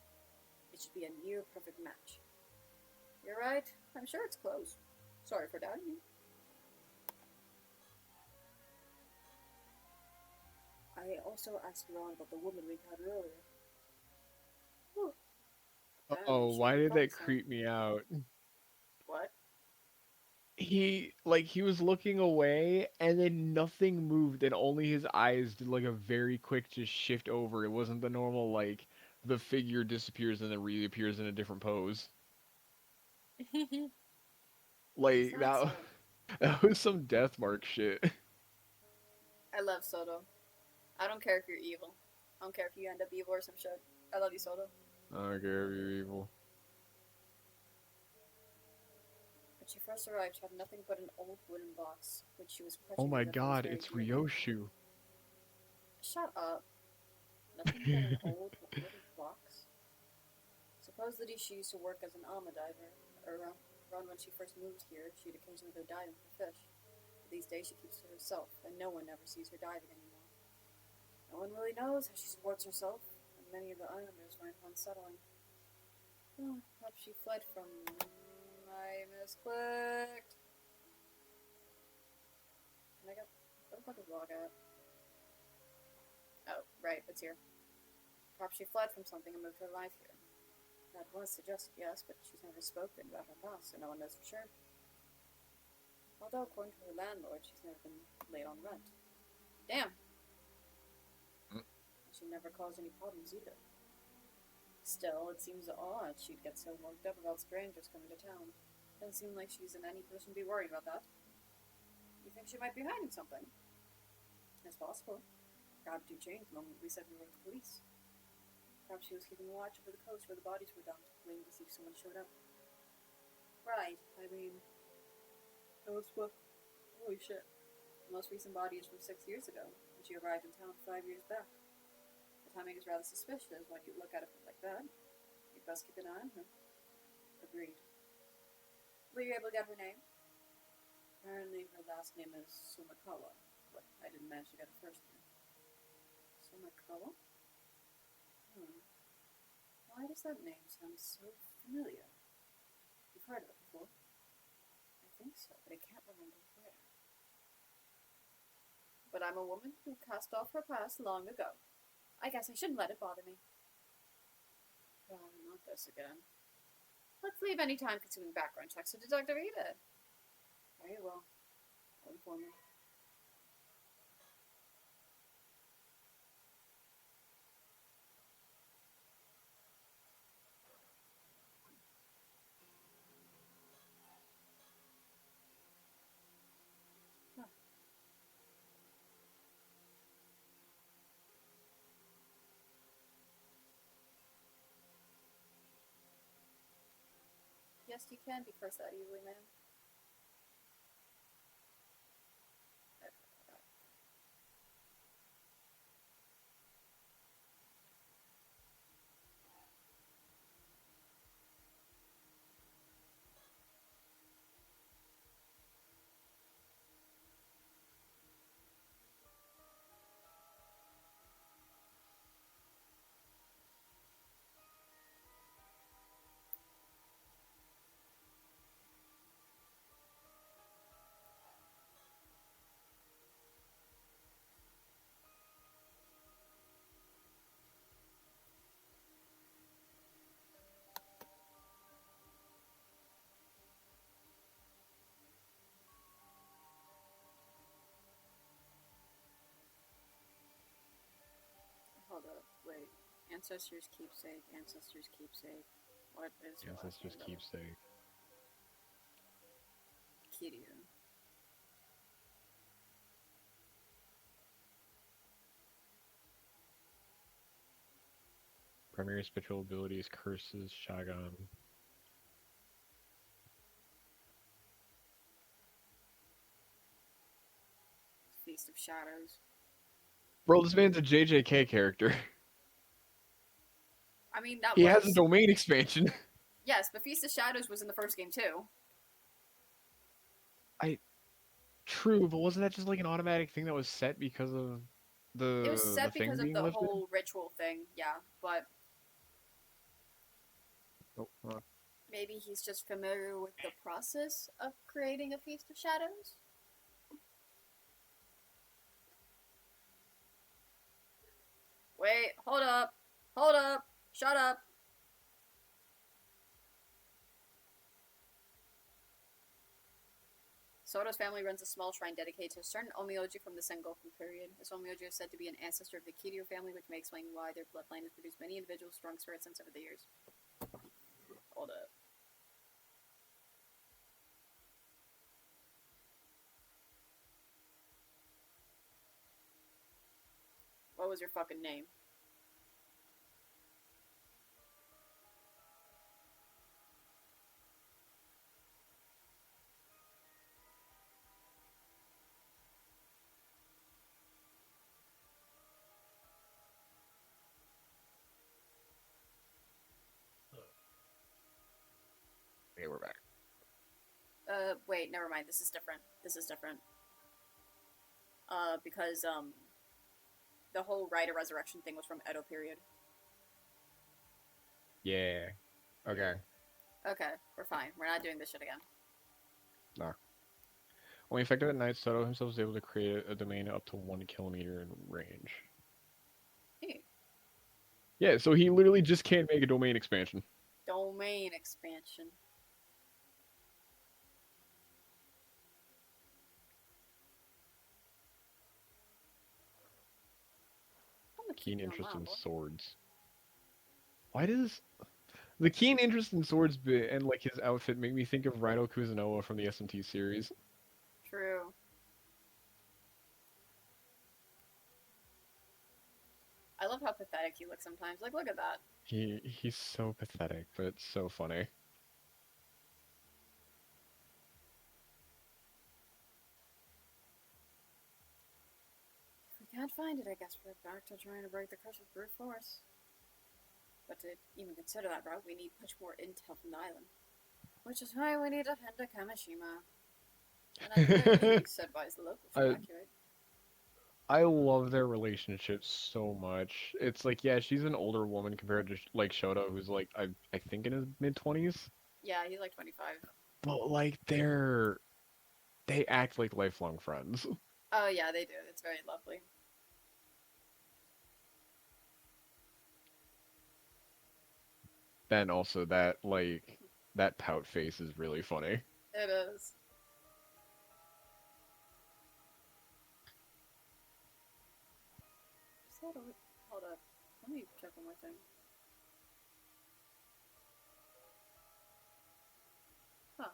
It should be a near-perfect match. You're right. I'm sure it's close. Sorry for doubting you. I also asked around about the woman we had earlier. Uh-oh, why did that creep me out? What? He was looking away and then nothing moved and only his eyes did like a very quick just shift over. It wasn't the normal like the figure disappears and then reappears in a different pose. Like that that was some death mark shit. I love Soto. I don't care if you're evil. I don't care if you end up evil or some shit. I love you, Soto. I don't care if you're evil. When she first arrived, she had nothing but an old wooden box, which she was Oh clutching my as if it was god, very it's dear. Ryoshu. Shut up. Nothing but an old wooden box? Supposedly she used to work as an alma diver. Around when she first moved here, she'd occasionally go diving for fish. But these days she keeps to herself, and no one ever sees her diving anymore. No one really knows how she supports herself, and many of the islanders find it unsettling. Oh, perhaps she fled from... I misclicked. Can I get... What the fuck is log at? Oh, right, it's here. Perhaps she fled from something and moved her life here. That was suggested, yes, but she's never spoken about her past, so no one knows for sure. Although, according to her landlord, she's never been late on rent. Damn. Mm. She never caused any problems either. Still, it seems odd she'd get so worked up about strangers coming to town. Doesn't seem like she's in any position to be worried about that. You think she might be hiding something? It's possible. Perhaps you changed the moment we said we were the police. Perhaps she was keeping watch over the coast where the bodies were dumped, waiting to see if someone showed up. Right, I mean, holy shit. The most recent body is from 6 years ago, and she arrived in town 5 years back. The timing is rather suspicious when you look at it like that. You'd best keep an eye on her. Agreed. Were you able to get her name? Apparently her last name is Sumikawa, but I didn't manage to get her first name. Sumikawa? Why does that name sound so familiar? You've heard of it before? I think so, but I can't remember where. But I'm a woman who cast off her past long ago. I guess I shouldn't let it bother me. Oh, not this again. Let's leave any time-consuming background checks to Detective Edith. Very well. I'll inform you. Huh. Yes, you can be cursed that easily, ma'am. Hold up, wait. Ancestors keepsake, ancestors keepsake. What is her last name Ancestors though? keepsake. Kiryu. Primary spiritual abilities, curses, Shagan. Feast of Shadows. Bro, this man's a JJK character. I mean, that He has a was. domain expansion. Yes, but Feast of Shadows was in the first game too. I True, but wasn't that just like an automatic thing that was set because of It was the set thing because of being the lifted? whole ritual thing, yeah, but Oh, maybe he's just familiar with the process of creating a Feast of Shadows? Wait, hold up. Hold up. Shut up. Soto's family runs a small shrine dedicated to a certain Omioji from the Sengoku period. This Omioji is said to be an ancestor of the Kiryu family, which may explain why their bloodline has produced many individuals with strong spirit sense over the years. Hold up. What was your fucking name? okay, we're back. Wait, never mind. This is different. This is different. Because, the whole Rite of Resurrection thing was from Edo period. Yeah. Okay. Okay, we're fine. We're not doing this shit again. Nah. When effective at night, Soto himself is able to create a domain up to 1 kilometer in range. Hey, Yeah, so he literally just can't make a domain expansion. domain expansion. keep keen you on interest in level. swords. Why does the keen interest in swords bit and like his outfit make me think of Rhino Kuzunoa from the SMT series? True. I love how pathetic he looks sometimes. Like, look at that. He's so pathetic, but it's so funny. If we can't find it, I guess we're back to trying to break the curse with brute force. But to even consider that route, we need much more intel from the island. Which is why we need to head to Kamishima. And at the very least, advise the locals to I evacuate. I love their relationship so much. It's like, yeah, she's an older woman compared to like Shota, who's like I think in his mid-20s, Yeah, he's like 25. but like they act like lifelong friends. Oh, yeah, they do. It's very lovely. Then also that pout face is really funny. It is. Is that a... Hold up. Let me check one more thing. Huh.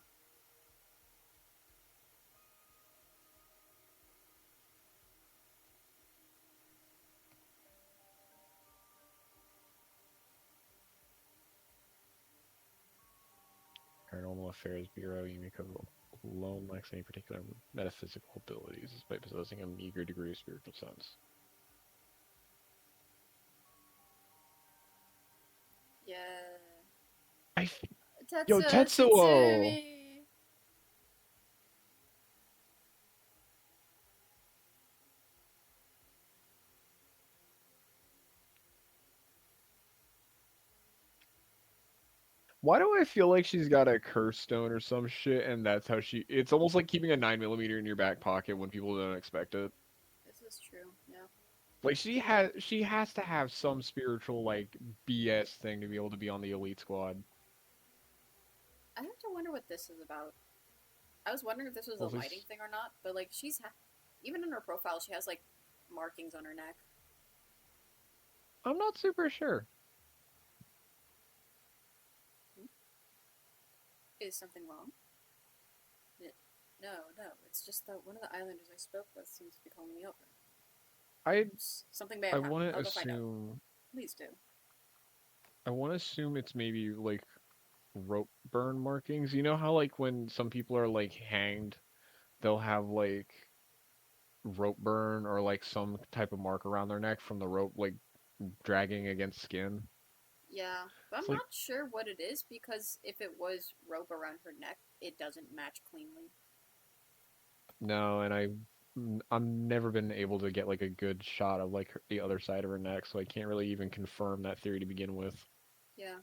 Paranormal Affairs Bureau, Yumiko alone lacks any particular metaphysical abilities, despite possessing a meager degree of spiritual sense. Yeah. I Yo, Tetsuo Tetsuo! Shitsumi! Why do I feel like she's got a curse stone or some shit, and that's how she? It's almost like keeping a 9mm in your back pocket when people don't expect it. This is true, yeah. Like she has to have some spiritual like BS thing to be able to be on the elite squad. I have to wonder what this is about. I was wondering if this was a Well, lighting this thing or not, but like even in her profile, she has like markings on her neck. I'm not super sure. Hmm? Is something wrong? It, no, no. It's just that one of the islanders I spoke with seems to be calling me over. I Something may I have happened. want to I'll go find out. assume Please do. it's maybe like rope burn markings. You know how like when some people are like hanged, they'll have like rope burn or like some type of mark around their neck from the rope like dragging against skin. Yeah, but I'm It's like not sure what it is because if it was rope around her neck, it doesn't match cleanly. no, and I'm never been able to get like a good shot of like the other side of her neck, so I can't really even confirm that theory to begin with. Yeah,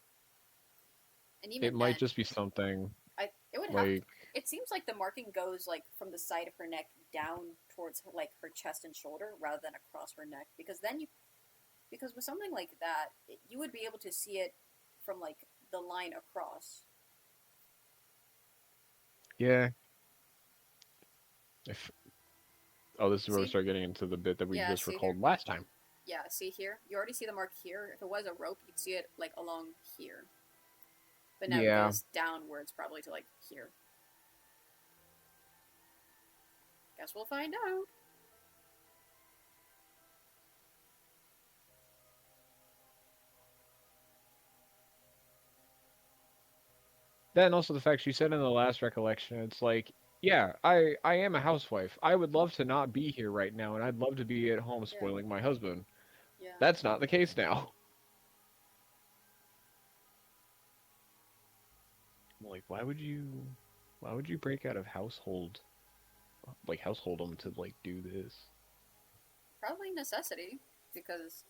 and It even might then, just be something I it would have to. like It seems like the marking goes like from the side of her neck down towards her, like her chest and shoulder rather than across her neck because with something like that, you would be able to see it from like the line across. yeah. If oh, this is where we See? start getting into the bit that we Yeah, just see here. recalled last time. Yeah, see here. You already see the mark here. If it was a rope, you'd see it like along here. But now it Yeah. goes downwards, probably to like here. Guess we'll find out. Then also the fact she said in the last recollection, it's like, yeah, I am a housewife. I would love to not be here right now, and I'd love to be at home Yeah, spoiling my husband. yeah. That's not the case now. Like, why would you break out of household them to like do this? Probably necessity because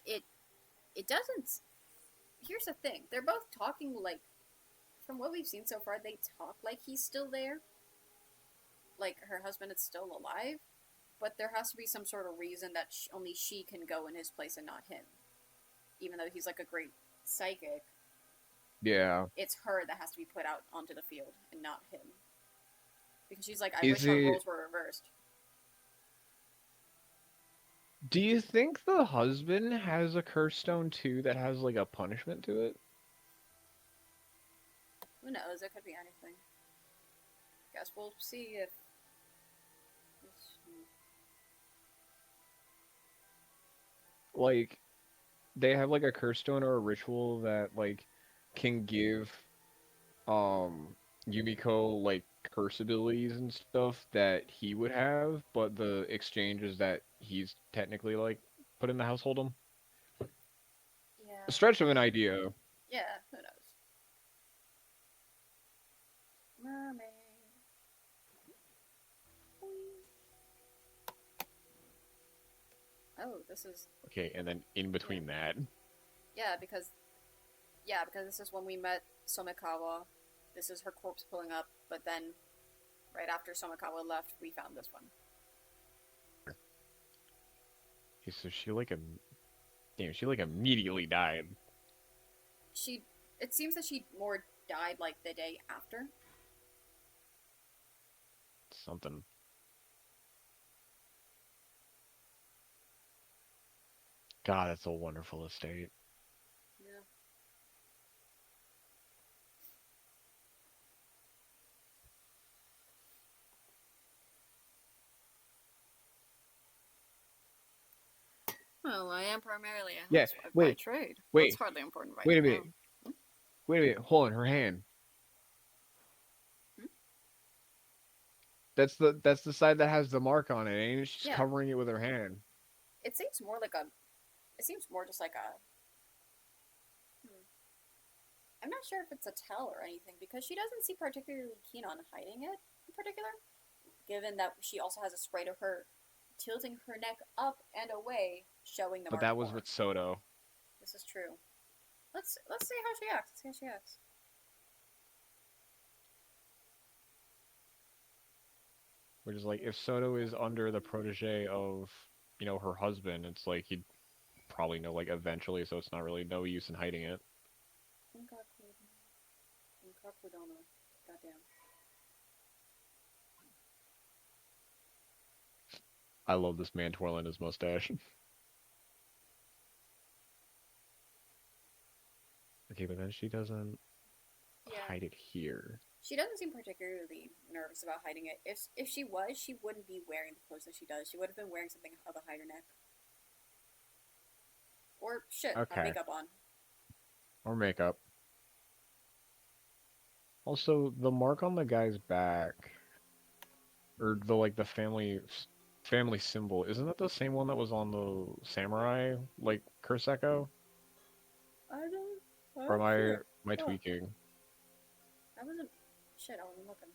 it it doesn't. Here's the thing: they're both talking like, from what we've seen so far, they talk like he's still there, like her husband is still alive. But there has to be some sort of reason that only she can go in his place and not him. Even though he's like a great psychic, Yeah. it's her that has to be put out onto the field and not him. Because she's like, I Is wish our it roles were reversed. Do you think the husband has a curse stone too that has like a punishment to it? Who knows? It could be anything. Guess we'll see if. Like they have like a curse stone or a ritual that like can give um Yumiko like curse abilities and stuff that he would have, but the exchange is that he's technically like put in the household him. A Yeah. stretch of an idea. Yeah. Who knows? Mermaid. Oh, this is. Okay, and then in Yeah. between that, Yeah, because. Yeah, because this is when we met Somikawa. This is her corpse pulling up, but then right after Somikawa left, we found this one. okay, so she like a damn, she like immediately died. She. It seems that she more died like the day after. Something. God, that's a wonderful estate. Yeah. Well, I am primarily a Yeah, housewife by wait, trade. That's wait, hardly important right wait a now. minute, wait a minute. Hold on, her hand. Hmm? That's the side that has the mark on it, ain't it? She's Yeah, covering it with her hand. it seems more like a. It seems more just like a. Hmm. I'm not sure if it's a tell or anything because she doesn't seem particularly keen on hiding it in particular. Given that she also has a sprite of her tilting her neck up and away, showing the But mark that was more. with Soto. This is true. Let's see how she acts. Let's see how she acts. Which is like if Soto is under the protege of, her husband, it's like he'd probably know like eventually, so it's not really no use in hiding it. Goddamn. I love this man twirling his mustache. Okay, but then she doesn't Yeah. hide it here. She doesn't seem particularly nervous about hiding it. If she was, she wouldn't be wearing the clothes that she does. She would have been wearing something behind her neck. Or shit, have Okay. makeup on. Or makeup. Also, the mark on the guy's back, or the like the family symbol, isn't that the same one that was on the samurai like curse echo? I don't. I'm Or not am I sure. am I Fuck. tweaking? I wasn't. Shit, I wasn't looking.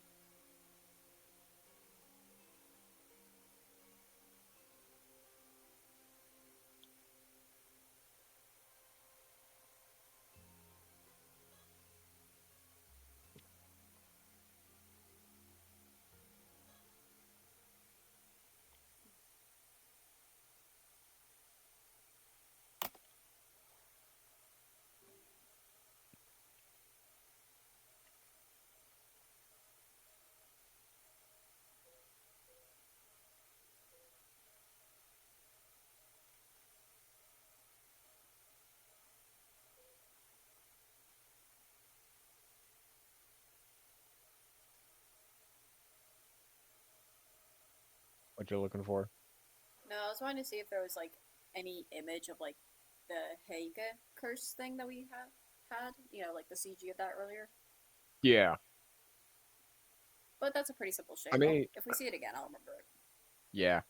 What you're looking for? No, I was wanting to see if there was like any image of like the Heike curse thing that we have had. You know, like the CG of that earlier. Yeah. But that's a pretty simple I shape. may If we see it again, I'll remember it. yeah.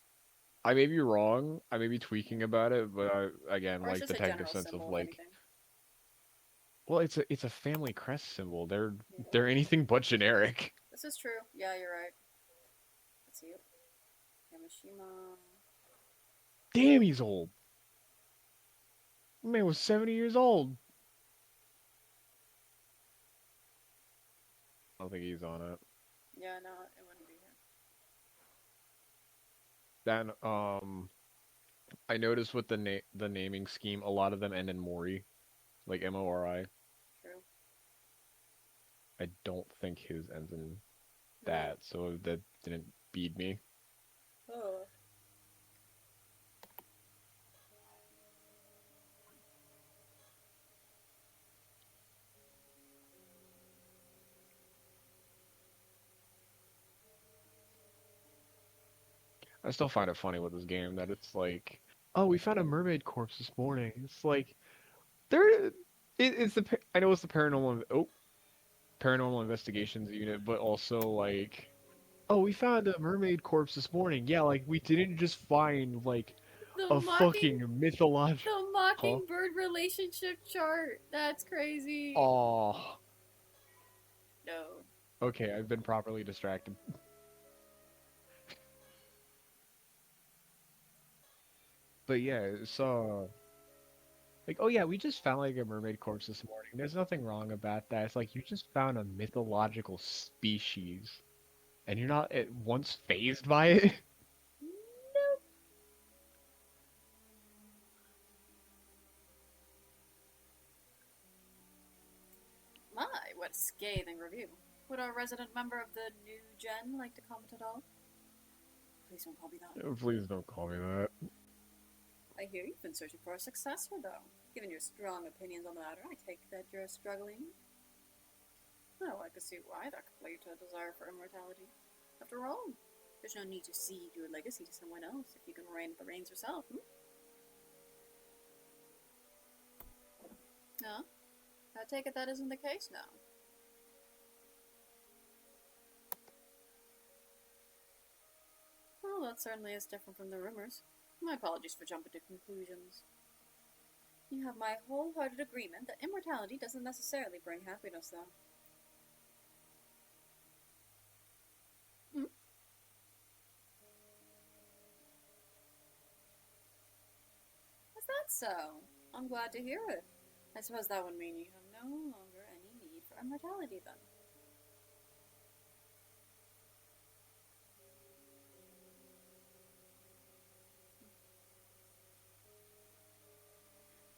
I may be wrong. I may be tweaking Yeah. about it, but again, Or it's like just the a technical general sense of symbol, if like, anything. well, it's a family crest symbol. They're Yeah. they're anything but generic. This is true. Yeah, you're right. Let's see. Yamashima. Damn, he's old. Man was 70 years old. I don't think he's on it. Yeah, no, it wouldn't be here. Then I noticed with the naming scheme, a lot of them end in Mori, like Mori. True. I don't think his ends in No. that, so that didn't beat me. Oh. I still find it funny with this game that it's like, oh, we found a mermaid corpse this morning. It's like there, it's I know it's the paranormal investigations unit, but also like, oh, we found a mermaid corpse this morning. Yeah, like we didn't just find like The a mocking, fucking mythological. the Huh? mockingbird relationship chart. That's crazy. Oh, No. okay, I've been properly distracted. But yeah, so like, oh yeah, we just found like a mermaid corpse this morning. There's nothing wrong about that. It's like you just found a mythological species, and you're not at once phased by it. Nope. My, what a scathing review. Would a resident member of the new gen like to comment at all? Please don't call me that. Please don't call me that. I hear you've been searching for a successor, though. Given your strong opinions on the matter, I take that you're struggling. Oh, I could see why that could lead to a desire for immortality. After all, there's no need to cede your legacy to someone else if you can reign the reins yourself, hmm? No? I take it that isn't the case now. Well, that certainly is different from the rumors. My apologies for jumping to conclusions. You have my wholehearted agreement that immortality doesn't necessarily bring happiness, though. Hmm? Is that so? I'm glad to hear it. I suppose that would mean you have no longer any need for immortality, then.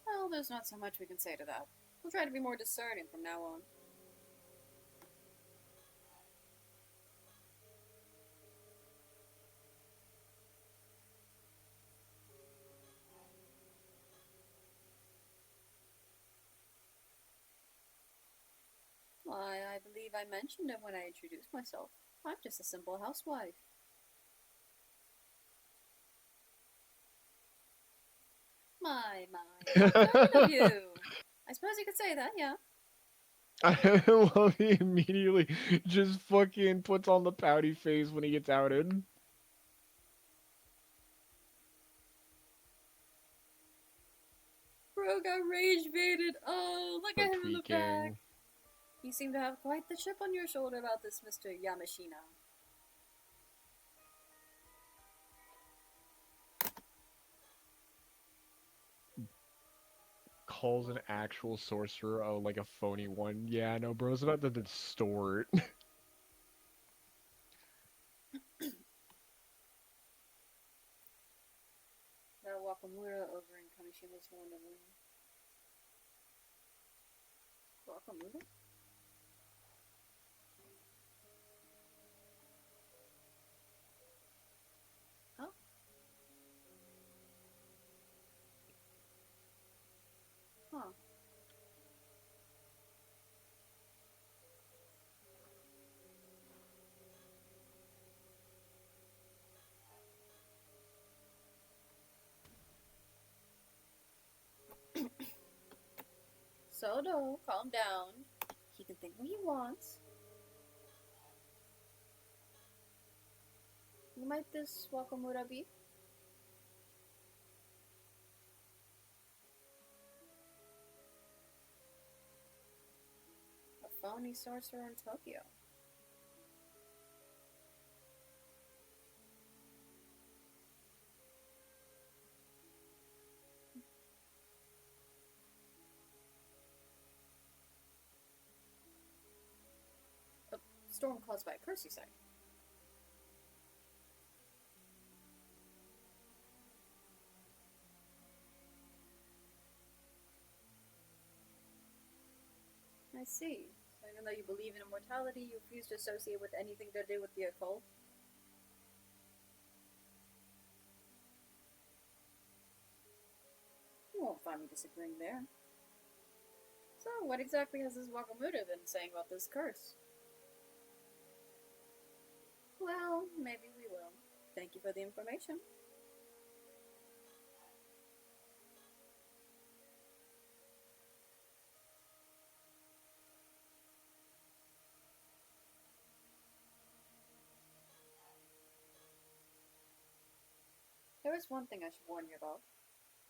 Well, there's not so much we can say to that. We'll try to be more discerning from now on. Why, I believe I mentioned it when I introduced myself. I'm just a simple housewife. How kind of you! I suppose you could say that, yeah. I love he immediately just fucking puts on the pouty face when he gets outed. Bro got rage baited. Oh, look The at him in the back. tweaking. You seem to have quite the chip on your shoulder about this, Mr. Yamashina. Calls an actual sorcerer like a phony one. Yeah, no, bro's about to distort. That Wakamura over in Kamishima's Wonderland. Wakamura? Huh? Huh. Sodo, calm down. He can think what he wants. Who might this Wakamura be? A phony sorcerer in Tokyo. A storm caused by a curse, you say? I see. So even though you believe in immortality, you refuse to associate with anything to do with the occult? You won't find me disagreeing there. So, what exactly has this Wakamura been saying about this curse? Well, maybe we will. Thank you for the information. There is one thing I should warn you about.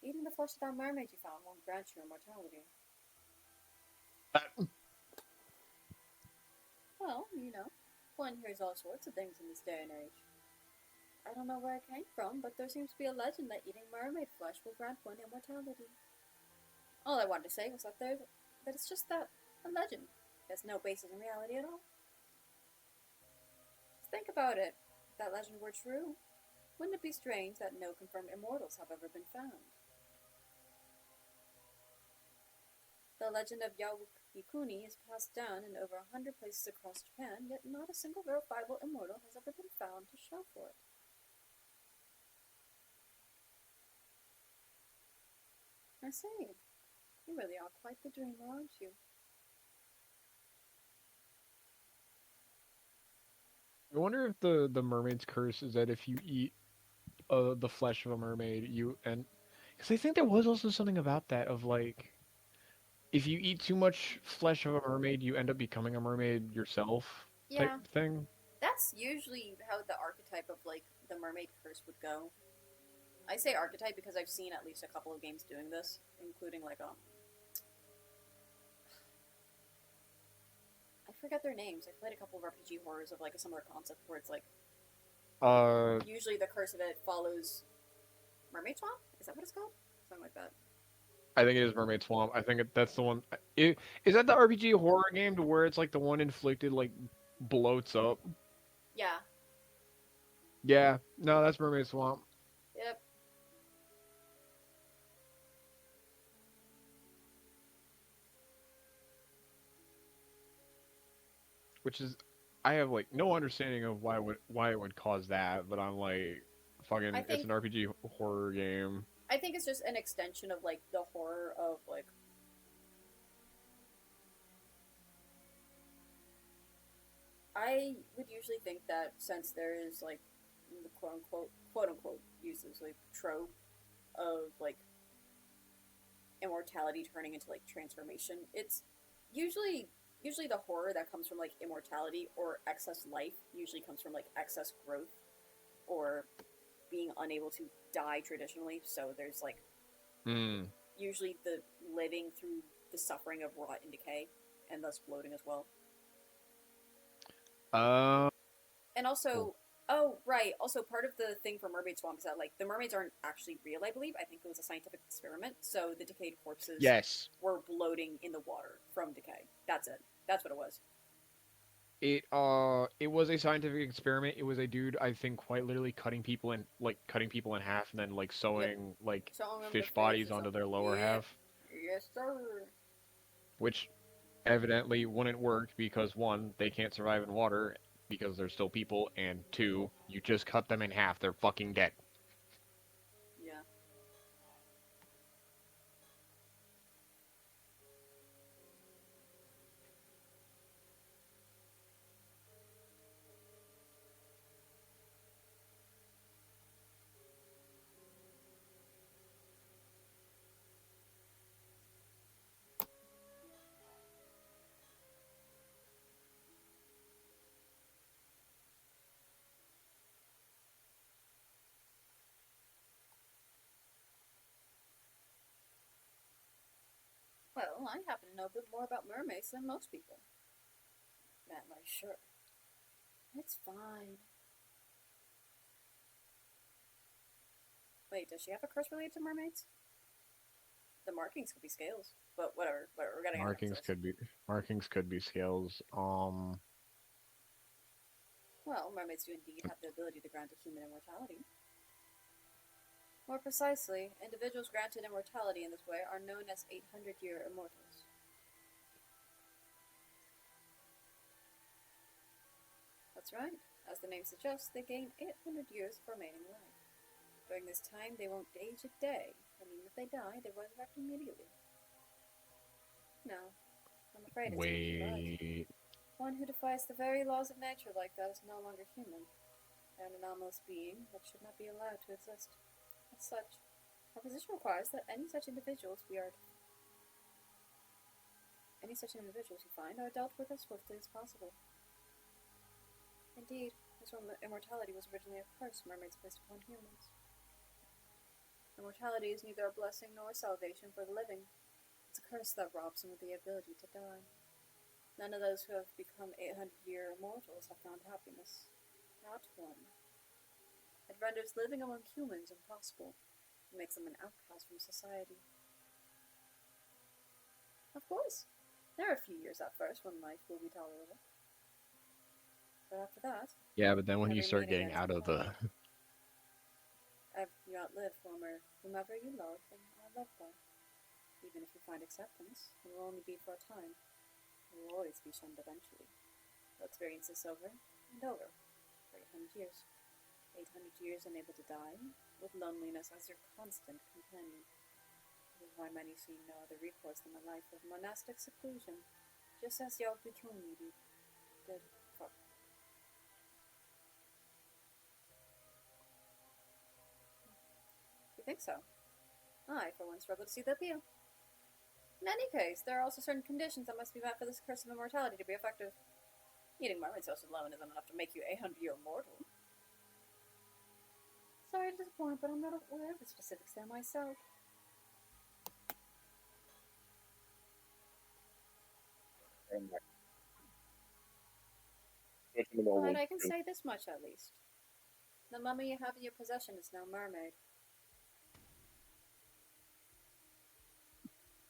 Eating the flesh of that mermaid you found won't grant you immortality. That, Well, one hears all sorts of things in this day and age. I don't know where it came from, but there seems to be a legend that eating mermaid flesh will grant one immortality. All I wanted to say was that it's just that a legend. There's no basis in reality at all. Just think about it. If that legend were true, wouldn't it be strange that no confirmed immortals have ever been found? The legend of Yukuni is passed down in over 100 places across Japan, yet not a single verifiable immortal has ever been found to show for it. I say, you really are quite the dreamer, aren't you? I wonder if the mermaid's curse is that if you eat the flesh of a mermaid, you and because I think there was also something about that of like if you eat too much flesh of a mermaid, you end up becoming a mermaid yourself type Yeah, thing. that's usually how the archetype of like the mermaid curse would go. I say archetype because I've seen at least a couple of games doing this, including like I forget their names. I played a couple of RPG horrors of like a similar concept where it's like Uh, usually the curse of it follows Mermaid Swamp. Is that what it's called? Something like that. I think it is Mermaid Swamp. I think that's the one. Is that the RPG horror game to where it's like the one inflicted like bloats up? Yeah. Yeah, no, that's Mermaid Swamp. Yep. Which is, I have like no understanding of why it would cause that, but I'm like, I fucking, it's think an RPG horror game. I think it's just an extension of like the horror of like I would usually think that since there is like the quote unquote uses like trope of like immortality turning into like transformation, it's usually usually the horror that comes from like immortality or excess life usually comes from like excess growth or being unable to die traditionally. So there's like Hmm. usually the living through the suffering of rot and decay and thus bloating as well. Uh. And also, oh right, also part of the thing for Mermaid Swamp is that like the mermaids aren't actually real. I believe. I think it was a scientific experiment. So the decayed corpses Yes. were bloating in the water from decay. That's it. That's what it was. It was a scientific experiment. It was a dude, I think, quite literally cutting people in half and then like Yep. sewing like Showing them the fish face bodies or onto something. their lower Yep. half, Yes, sir. which evidently wouldn't work because one, they can't survive in water because they're still people, and two, you just cut them in half, they're fucking dead. Yeah. Well, I happen to know a bit more about mermaids than most people. That much sure. It's fine. Wait, does she have a curse related to mermaids? The markings could be scales, but whatever. Whatever. We're getting ahead of Markings ourselves. could be markings could be scales. Well, mermaids do indeed have the ability to grant a human immortality. More precisely, individuals granted immortality in this way are known as 800-year immortals. That's right. As the name suggests, they gain 800 years of remaining life. During this time, they won't age a day, and even if they die, they resurrect immediately. No, I'm afraid it seems you're right. Wait. One who defies the very laws of nature like that is no longer human. They're an anomalous being that should not be allowed to exist. As such, our position requires that any such individuals who find are dealt with as swiftly as possible. Indeed, this immortality was originally a curse mermaids placed upon humans. Immortality is neither a blessing nor a salvation for the living. It's a curse that robs them of the ability to die. None of those who have become 800-year immortals have found happiness. Not one. It renders living among humans impossible. It makes them an outcast from society. Of course, there are a few years at first when life will be tolerable. But after that, Yeah, but then when you every start meaning getting ends out in of the decline. You outlive whomever you love and are loved by. Even if you find acceptance, it will only be for a time. You will always be shunned eventually. You'll experience this over and over for 800 years. 800 years unable to die, with loneliness as your constant companion. This is why many see no other recourse than a life of monastic seclusion, just as Yogyakarta did. Fuck. You think so? I, for one, struggle to see the appeal. In any case, there are also certain conditions that must be met for this curse of immortality to be effective. Eating mermaid sauce alone isn't enough to make you 800-year immortal. Sorry to disappoint, but I'm not aware of the specifics there myself. But I can say this much at least. The mummy you have in your possession is no mermaid.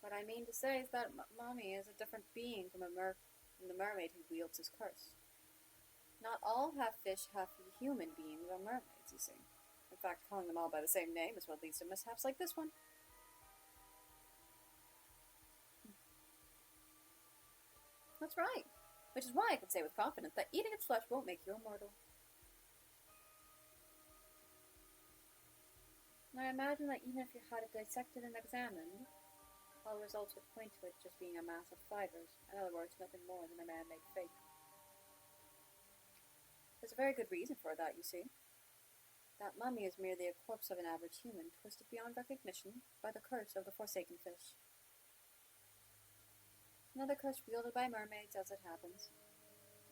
What I mean to say is that mummy is a different being from the mermaid who wields his curse. Not all half-fish, half-human beings are mermaids, you see. In fact, calling them all by the same name is what leads to mishaps like this one. That's right. Which is why I can say with confidence that eating its flesh won't make you immortal. I imagine that even if you had it dissected and examined, all results would point to it just being a mass of fibers. In other words, nothing more than a man-made fake. There's a very good reason for that, you see. That mummy is merely a corpse of an average human, twisted beyond recognition by the curse of the forsaken fish. Another curse wielded by mermaids, as it happens.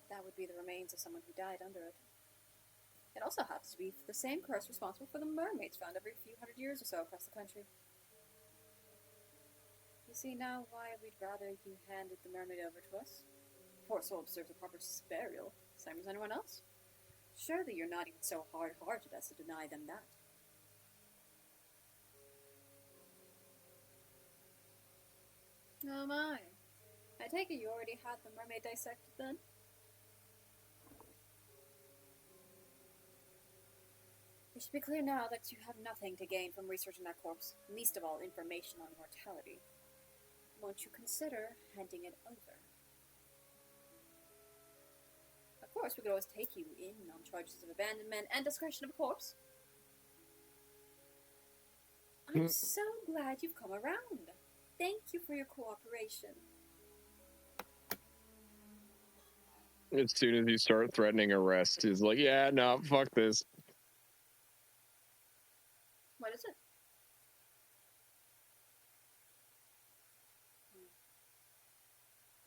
That would be the remains of someone who died under it. It also happens to be the same curse responsible for the mermaids found every few hundred years or so across the country. You see now why we'd rather you handed the mermaid over to us? The poor soul deserves a proper burial, same as anyone else. Surely you're not even so hard-hearted as to deny them that. Oh my. I take it you already had the mermaid dissected then? It should be clear now that you have nothing to gain from researching that corpse, least of all information on mortality. Won't you consider handing it over? Of course, we could always take you in on charges of abandonment and discretion of a corpse. I'm so glad you've come around. Thank you for your cooperation. as soon as you start threatening arrest, he's like, yeah, no, fuck this. What is it?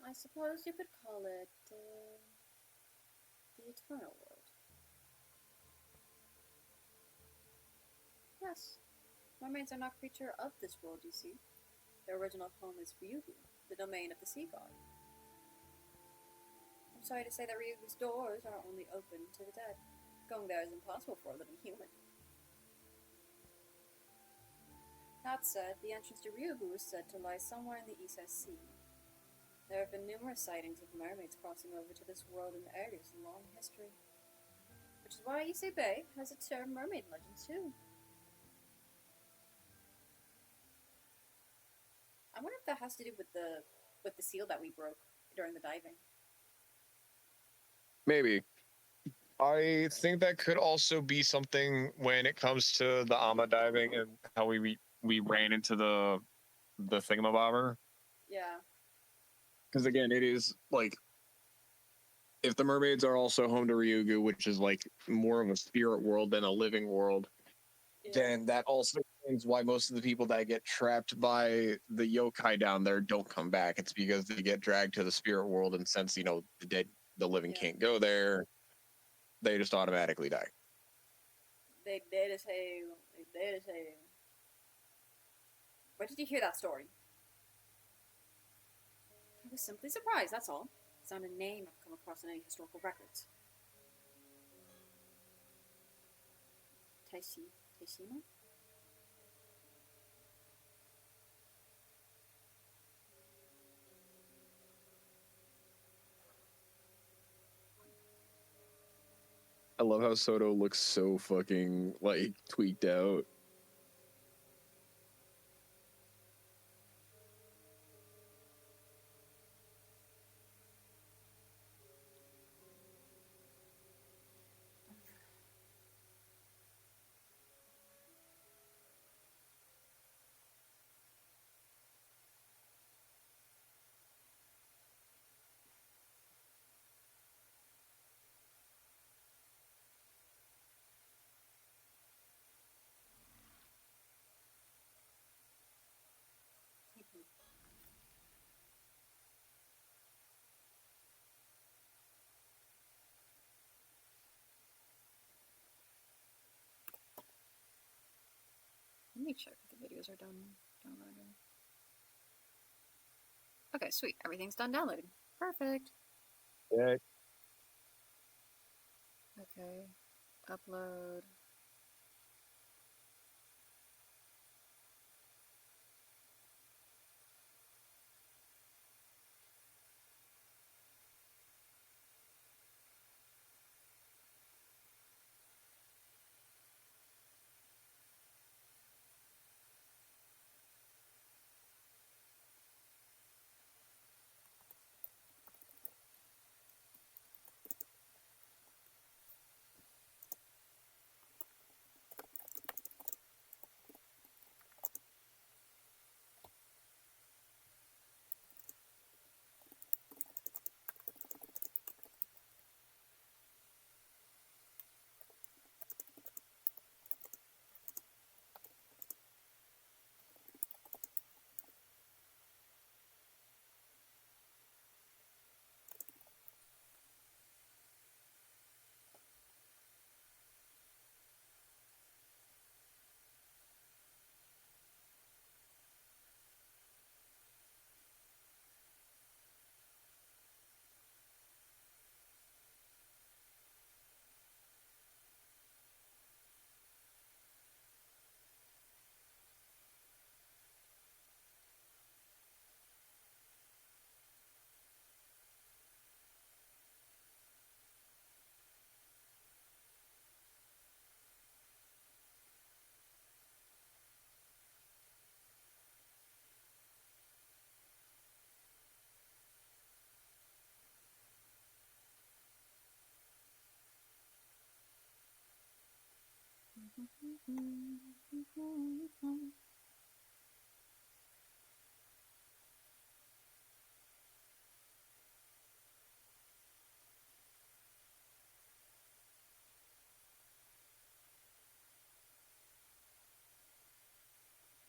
I suppose you could call it the Eternal World. Yes, mermaids are not creature of this world, you see. Their original home is Ryugu, the domain of the sea god. I'm sorry to say that Ryugu's doors are only open to the dead. Going there is impossible for a living human. That said, the entrance to Ryugu is said to lie somewhere in the Ise Sea. There have been numerous sightings of mermaids crossing over to this world in Aries in long history. Which is why Ise Bay has its share of mermaid legends too. I wonder if that has to do with the seal that we broke during the diving. Maybe. I think that could also be something when it comes to the Ama diving and how we ran into the thingamabobber. Yeah. Because again, it is like if the mermaids are also home to Ryugu, which is like more of a spirit world than a living world, then that also explains why most of the people that get trapped by the yokai down there don't come back. It's because they get dragged to the spirit world, and since the living can't go there, they just automatically die. They dead as hell. They dead as hell. Where did you hear that story? I was simply surprised, that's all. It's not a name I've come across in any historical records. Taishima? I love how Soto looks so fucking like tweaked out. Let me check if the videos are done downloading. Okay, sweet. Everything's done downloading. Perfect. Yeah. Okay. Upload.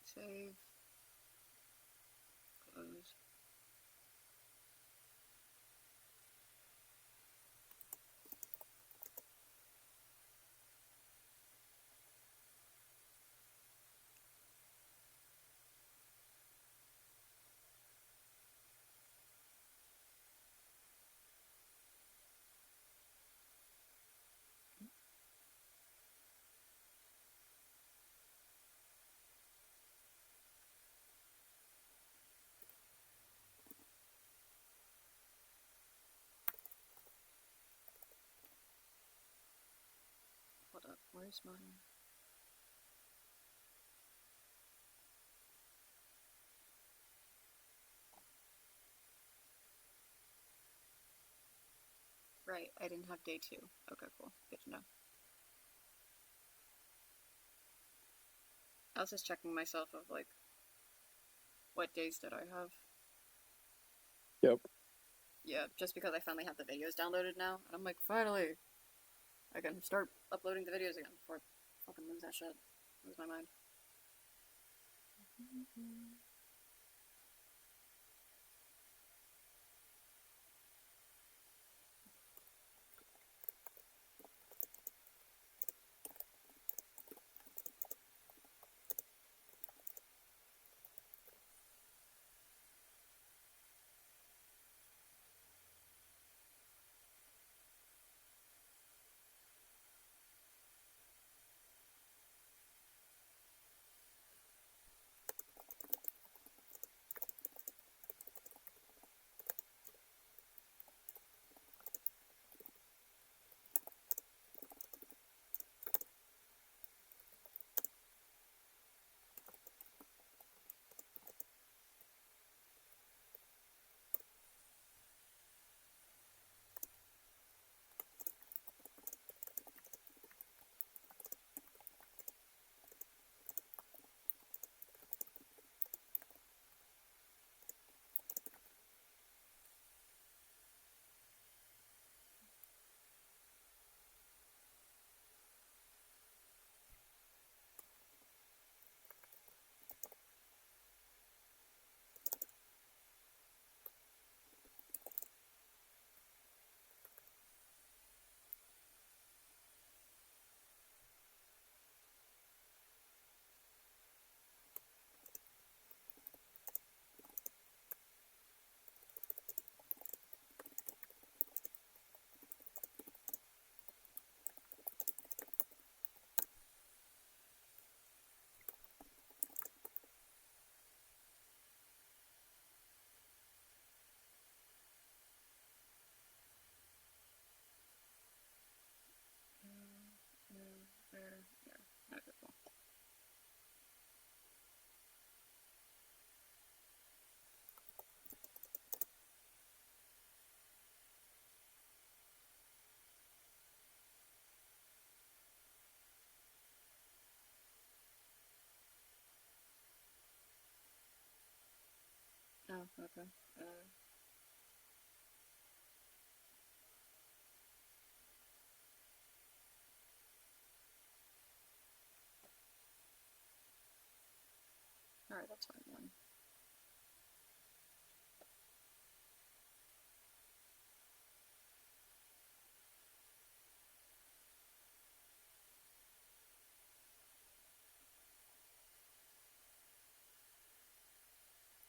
Save. Close. Hold up. Where's my... Right, I didn't have day 2. Okay, cool. Good to know. I was just checking myself of like, what days did I have? Yep. Yeah, just because I finally have the videos downloaded now, and I'm like, finally, I can start uploading the videos again before I fucking lose that shit. Lose my mind. Yeah. Okay, cool. Oh, okay. Alright, that's fine then.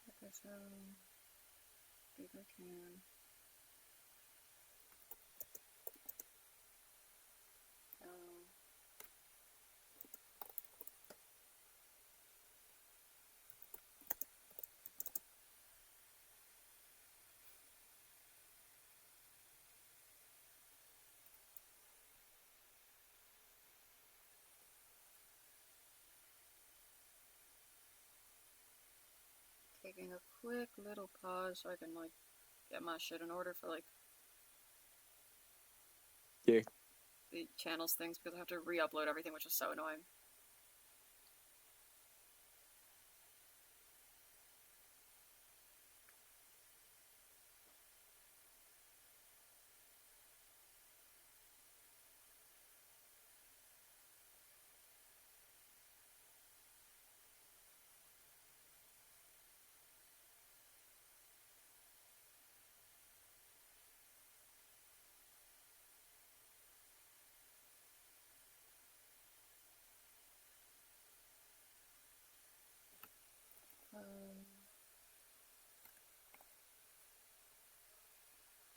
Okay, so bigger can. Taking a quick little pause so I can like get my shit in order for like Yeah. the channels things because I have to re-upload everything, which is so annoying. Um,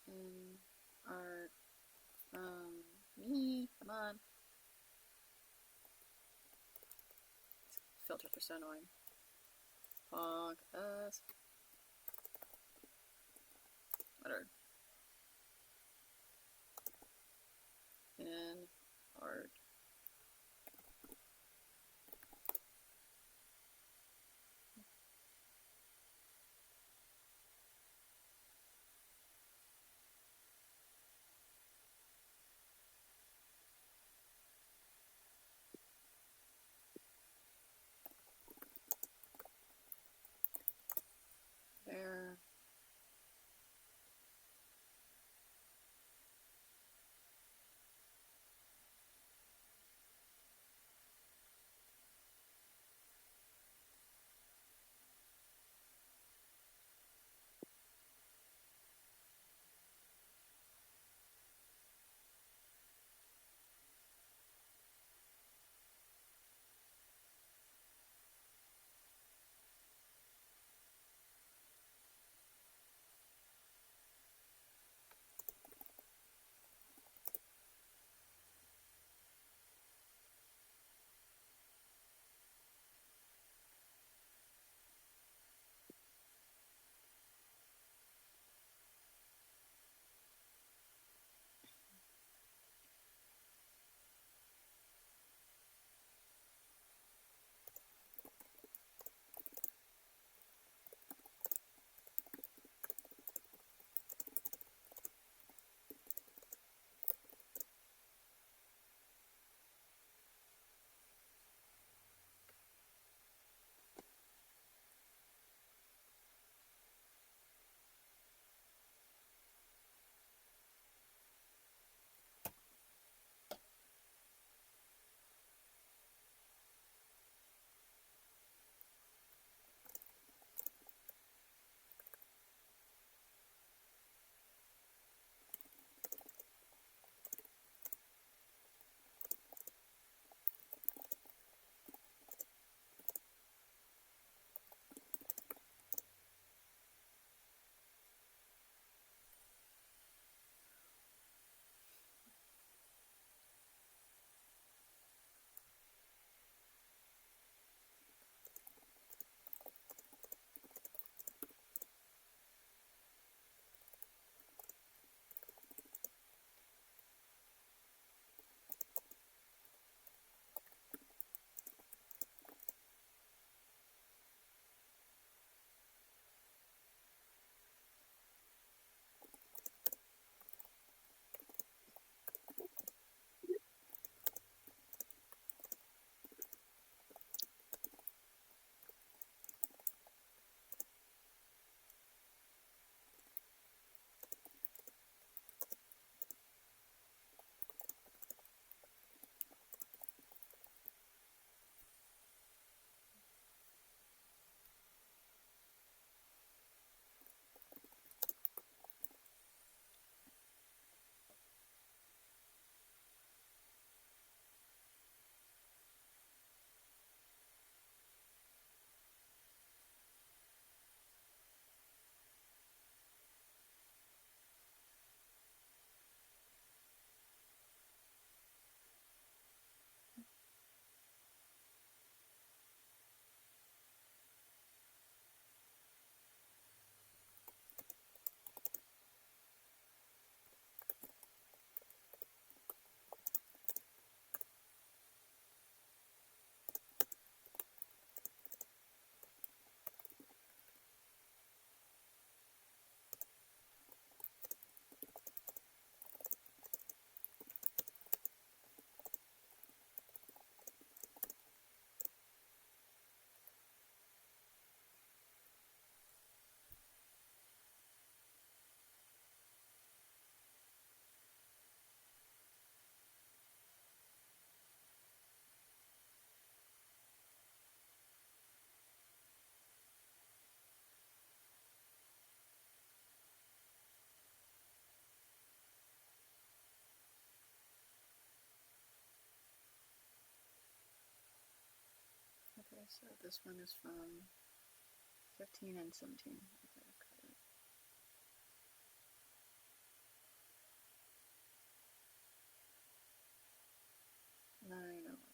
in art from me. Come on. Filters are so annoying. Punk us. Whatever. In art. There. Okay, so this one is from 15 and 17. Okay, cut it. 9, 11.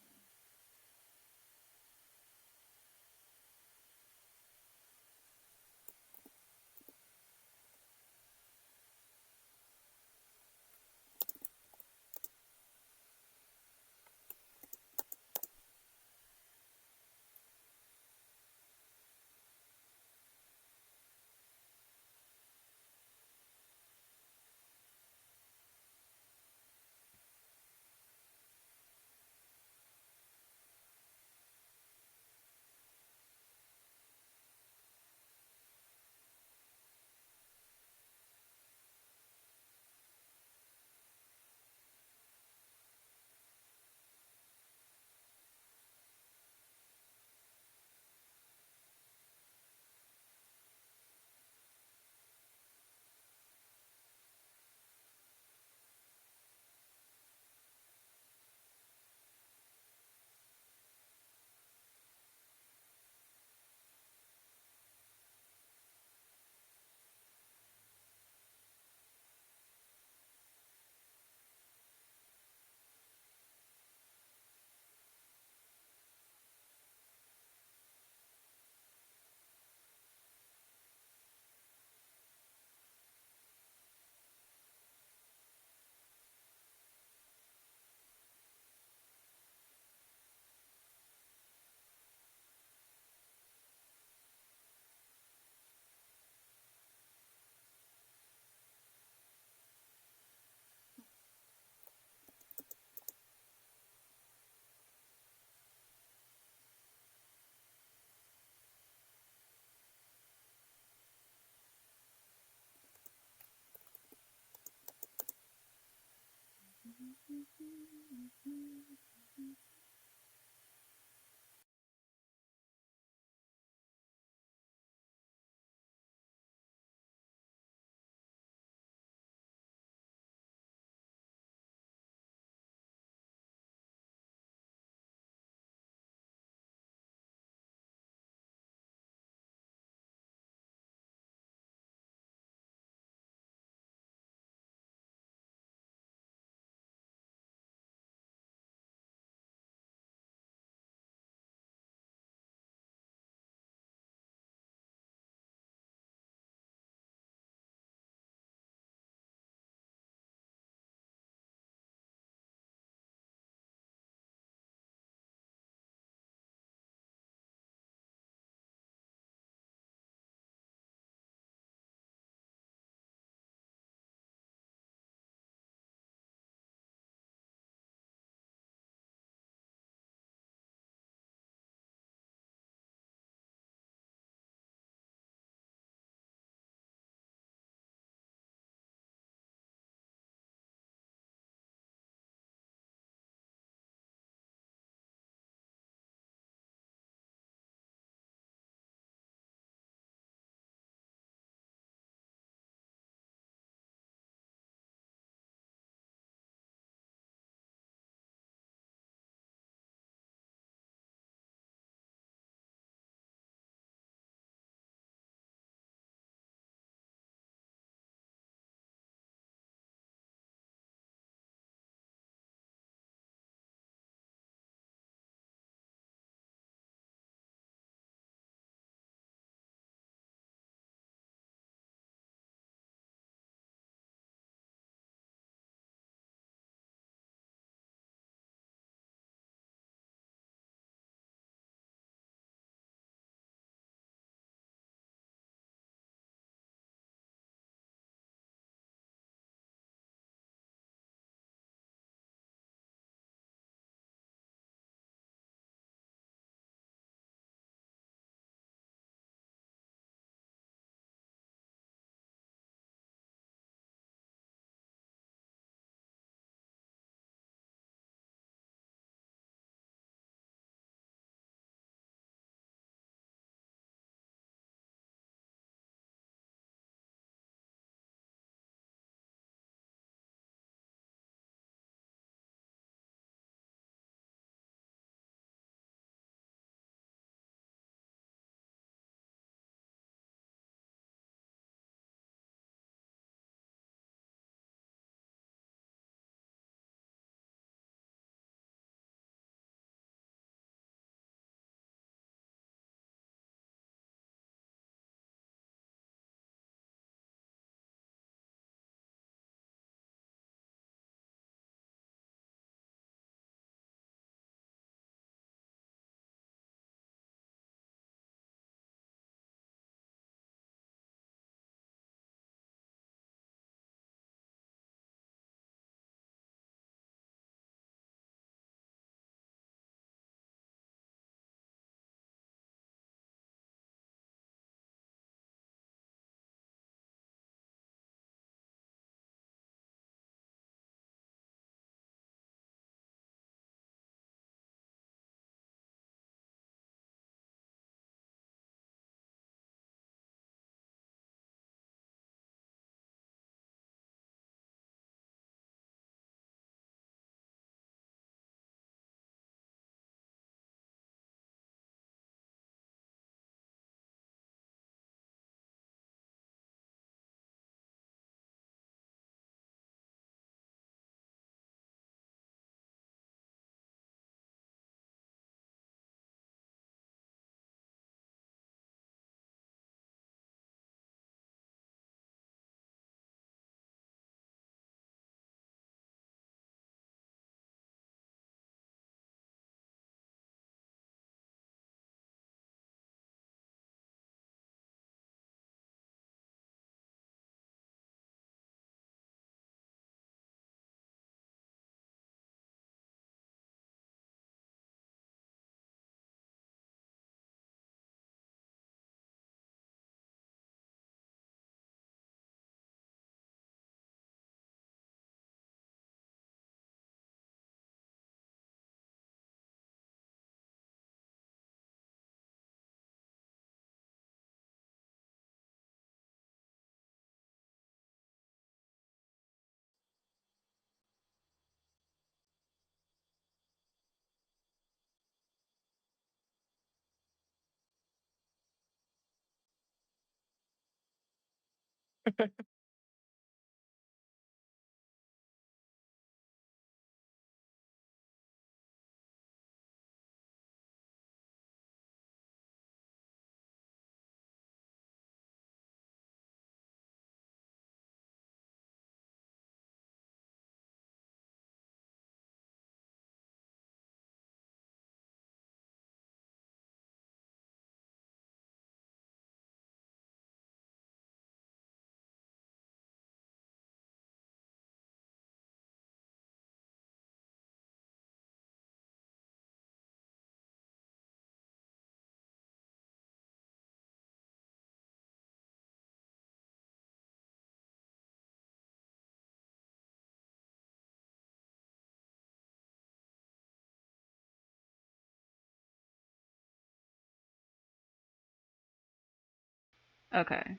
Okay.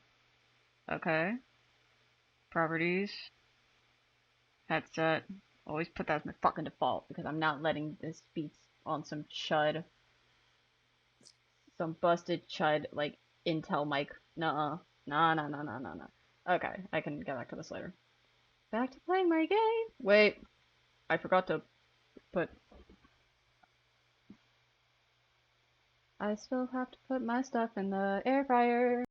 Okay. Properties. Headset. Always put that as my fucking default because I'm not letting this be on some chud. Some busted chud, like, Intel mic. Nuh-uh. Nah, nah, nah, nah, nah, nah. Okay, I can get back to this later. Back to playing my game! Wait, I forgot to put... I still have to put my stuff in the air fryer.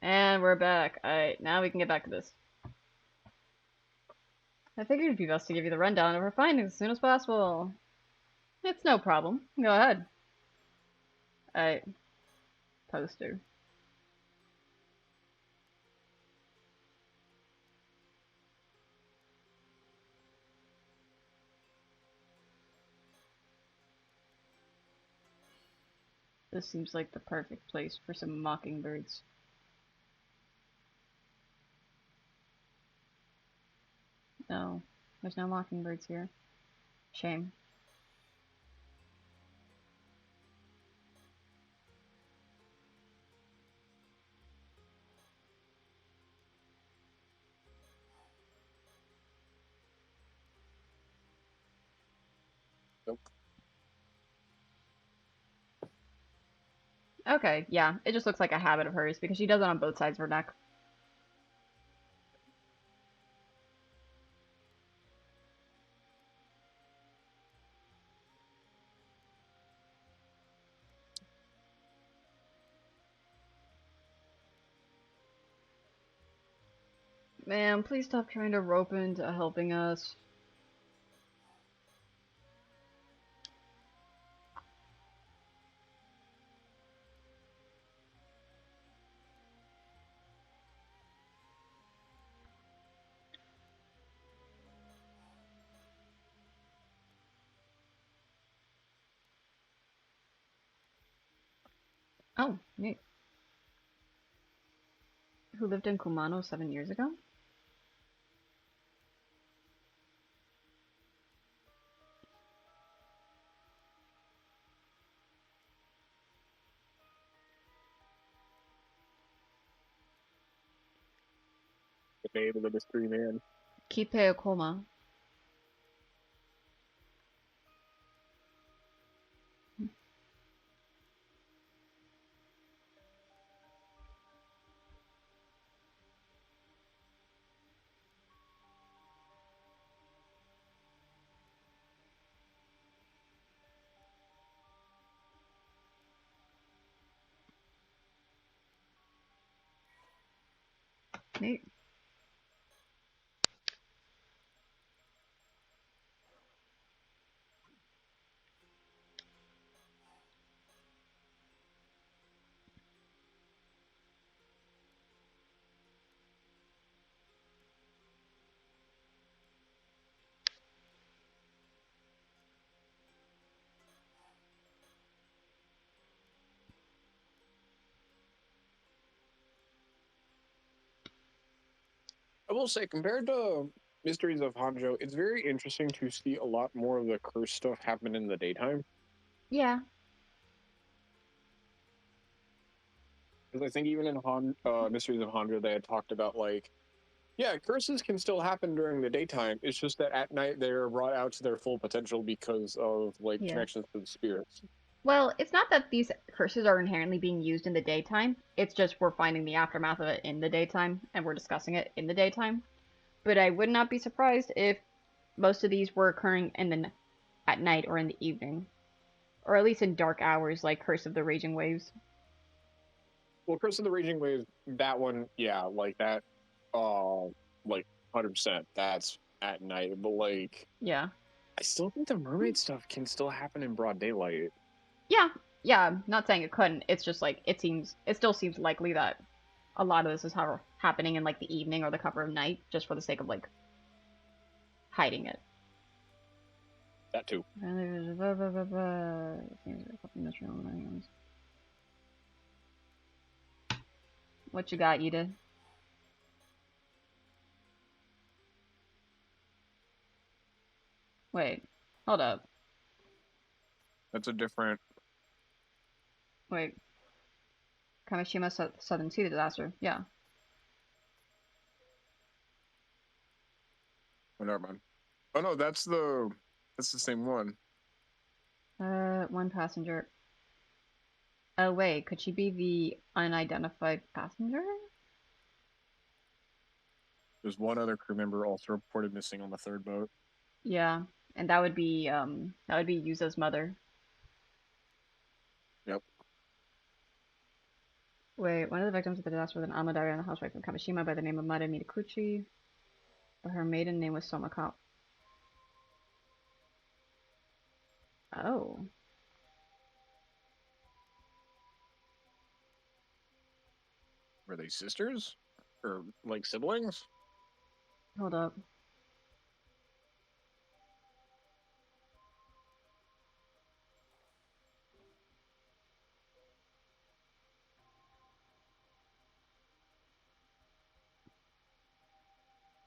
And we're back. Alright, now we can get back to this. I figured it'd be best to give you the rundown of our findings as soon as possible. It's no problem. Go ahead. Alright, poster. This seems like the perfect place for some mockingbirds. No, there's no mockingbirds here. Shame. Nope. Okay, yeah, it just looks like a habit of hers because she does it on both sides of her neck. Man, please stop trying to rope into helping us. Oh, neat. Who lived in Kumano 7 years ago? The name of the mystery man. Kipe Okoma. Neat. I will say, compared to Mysteries of Hanjo, it's very interesting to see a lot more of the curse stuff happen in the daytime. Yeah. Because I think even in Mysteries of Hanjo, they had talked about, like, yeah, curses can still happen during the daytime. It's just that at night they're brought out to their full potential because of, like, Yeah. connections to the spirits. Well, it's not that these curses are inherently being used in the daytime. It's just we're finding the aftermath of it in the daytime, and we're discussing it in the daytime. But I would not be surprised if most of these were occurring at night or in the evening, or at least in dark hours, like Curse of the Raging Waves. Well, Curse of the Raging Wave, that one, yeah, like that, uh, like 100%. That's at night, but like, Yeah. I still think the mermaid stuff can still happen in broad daylight. Yeah. Yeah. I'm not saying it couldn't. It's just like it still seems likely that a lot of this is happening in like the evening or the cover of night, just for the sake of like hiding it. That too. What you got, Edith? Wait, hold up. That's a different. Wait. Kamishima Southern Sea Disaster. Yeah. Oh, never mind. Oh no, that's the same one. One passenger. Oh wait, could she be the unidentified passenger? There's one other crew member also reported missing on the third boat. Yeah, and that would be Yuza's mother. Yep. Wait, one of the victims of the disaster was an alma diary on the housewife from Kamishima by the name of Mada Mitakuchi, but her maiden name was Somaka. Oh. Were they sisters? Or like siblings? Hold up.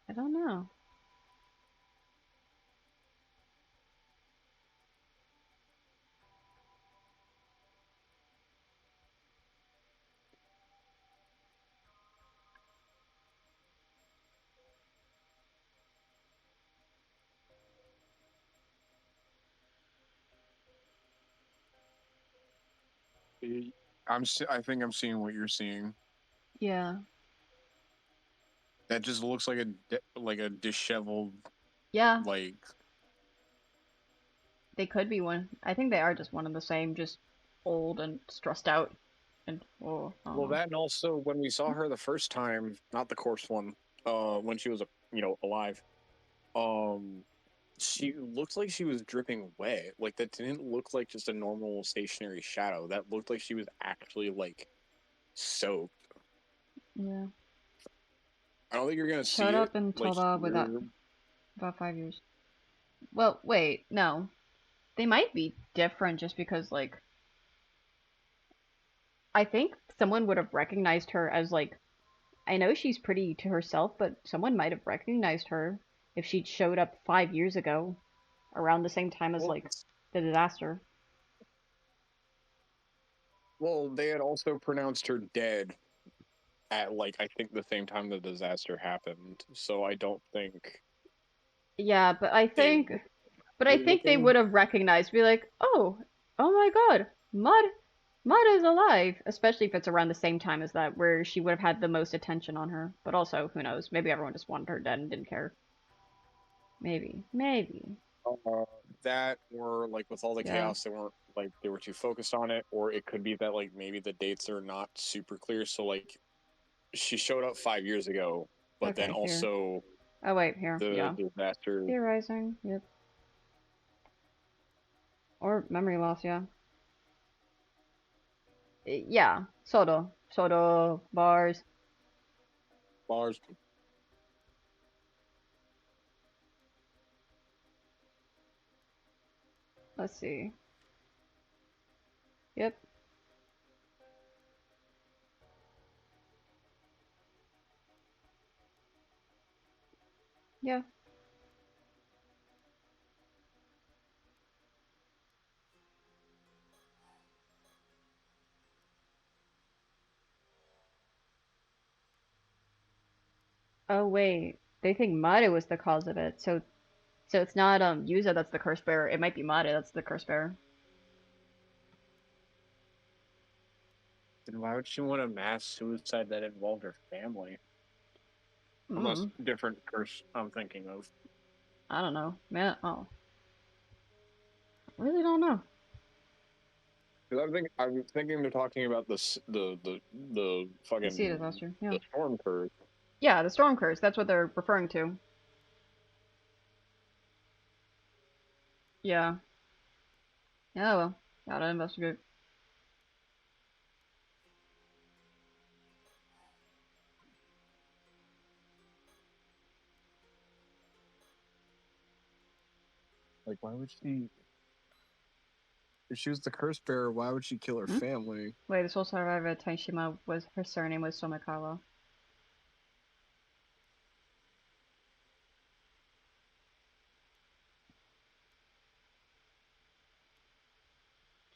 I don't know. I think I'm seeing what you're seeing. Yeah. That just looks like a disheveled Yeah, like. they could be one. I think they are just one and the same, just old and stressed out. And oh, I don't Well, know. that and also when we saw her the first time, not the corpse one, when she was alive, um, she looked like she was dripping wet. Like that didn't look like just a normal stationary shadow. That looked like she was actually like soaked. Yeah. I don't think you're gonna Showed see it up in like Toba with that here. about 5 years. Well, wait, no. They might be different just because, like, I think someone would have recognized her as, like, I know she's pretty to herself, but someone might have recognized her if she'd showed up 5 years ago, around the same time as, Well, like, the disaster. well, they had also pronounced her dead at like I think the same time the disaster happened. So I don't think Yeah, they but I were think they looking. would have recognized, be like, oh my god, Mud is alive, especially if it's around the same time as that, where she would have had the most attention on her. But also, who knows? Maybe everyone just wanted her dead and didn't care. Maybe. Uh, that or like with all the Yeah, chaos, they were too focused on it, or it could be that like maybe the dates are not super clear. So like she showed up 5 years ago, but Okay, then here. also Oh wait, here. the Yeah. disaster. Theorizing. Yep. Or memory loss. Yeah. Yeah. Soto. Soto bars. Bars. Let's see. Yep. Yeah. Oh wait. They think Mare was the cause of it. So it's not Yuza that's the curse bearer. It might be Mare that's the curse bearer. Then why would she want a mass suicide that involved her family? Unless Mm. different curse I'm thinking of. I don't know. Man, oh. Really don't know. Because I'm thinking they're talking about the The sea fucking disaster. Yeah. the storm curse. Yeah, the storm curse. That's what they're referring to. Yeah. Yeah, well. Gotta investigate. Like, why would she? If she was the curse bearer, why would she kill her Hmm? family? Wait, the sole survivor of Taishima was her surname was Somikawa.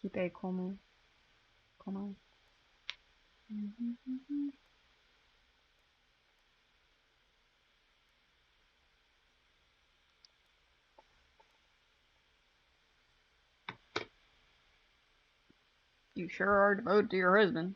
Kipe Komu. Komu. You sure are devoted to your husband.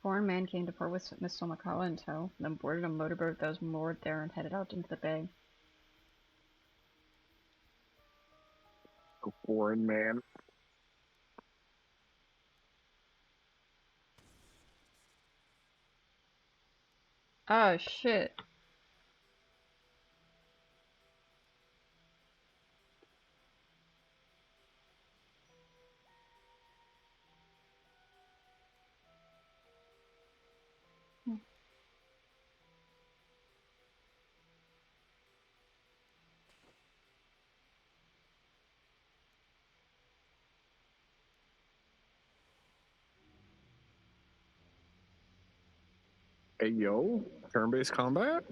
Foreign man came to port with Miss Somikawa in tow, then boarded a motorboat that was moored there and headed out into the bay. A foreign man. Oh shit. Hey yo, turn-based combat.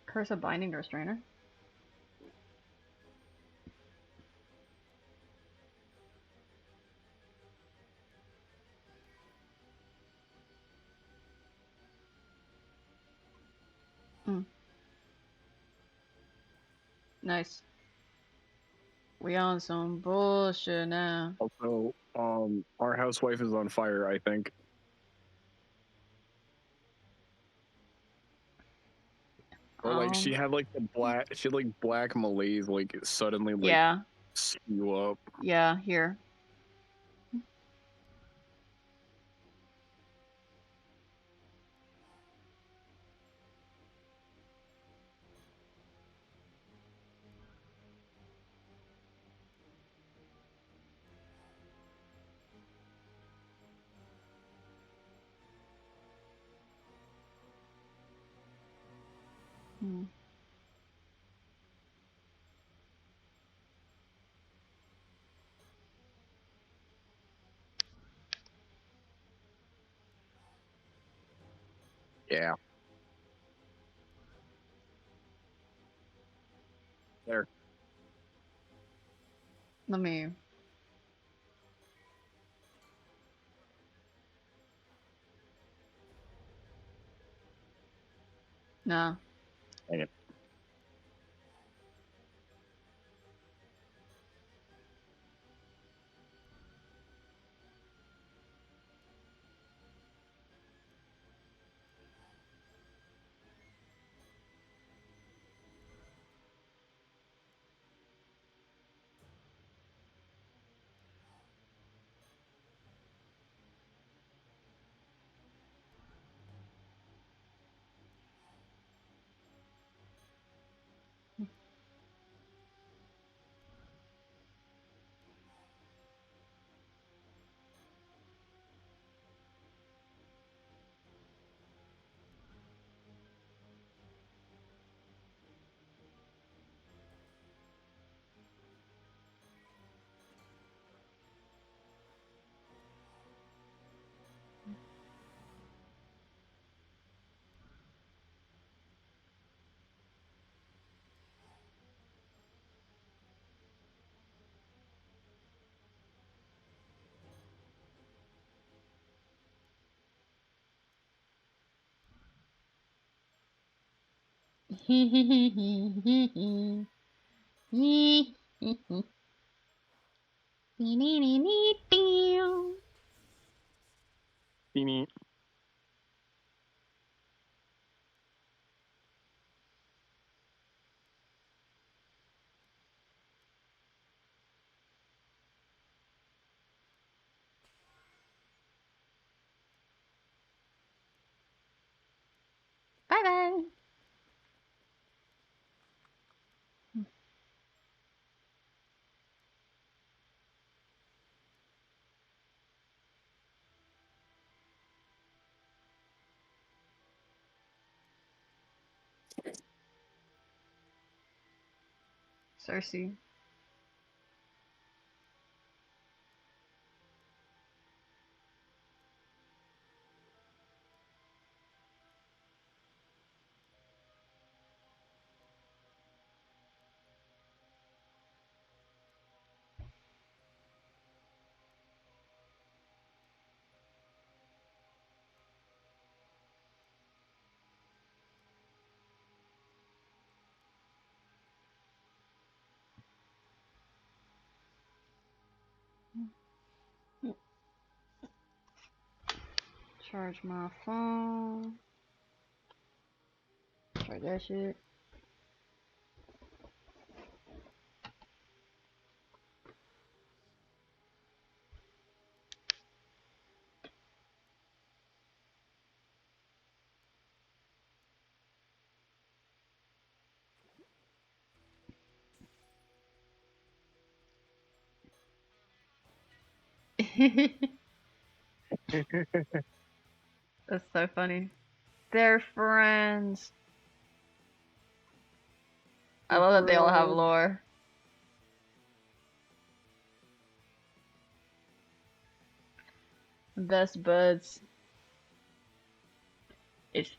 Curse of binding restrainer. Mm. Nice. We on some bullshit now. Also, our housewife is on fire. I think. Or like she had like she had like black malaise, like suddenly like Yeah. spew up. Yeah, here. Hmm. Yeah. There. Let me. No. Dang it. Beanie. Bye bye. Cersei. Charge my phone. Charge that shit. That's so funny. They're friends. I love that they all have lore. Best buds. It's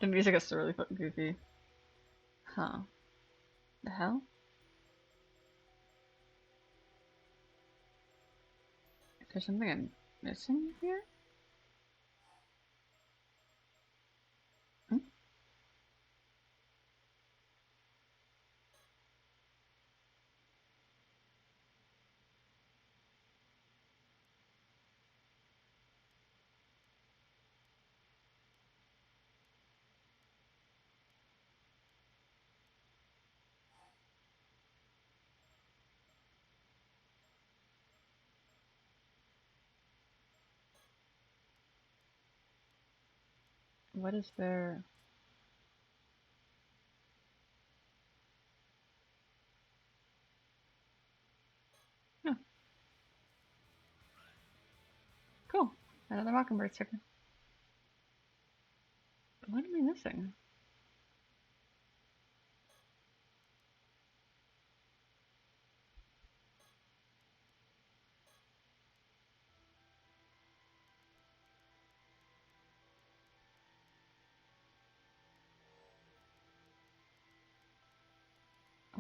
the music is really fucking goofy. Huh. The hell? Is there something I'm missing here? Hmm? What is there? Oh, cool. Another mockingbird sticker. What am I missing?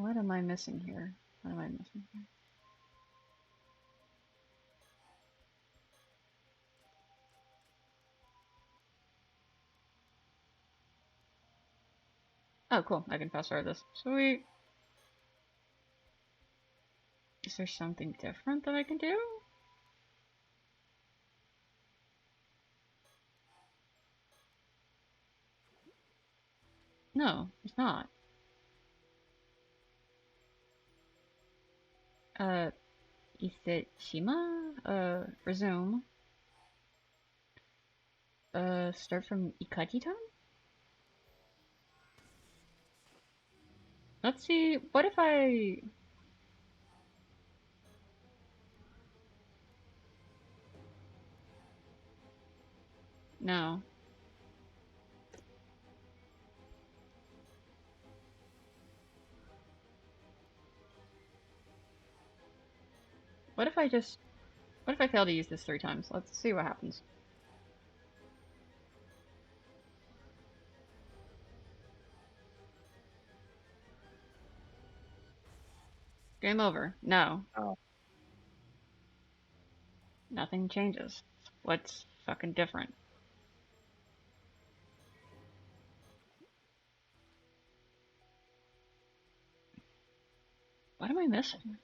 What am I missing here? What am I missing here? Oh, cool. I can fast forward this. Sweet. Is there something different that I can do? No, it's not. Is it Shima? Resume. Start from Ikaji-tan? Let's see, what if I... No. What if I just... What if I fail to use this 3 times? Let's see what happens. Game over. No. Oh. Nothing changes. What's fucking different? What am I missing?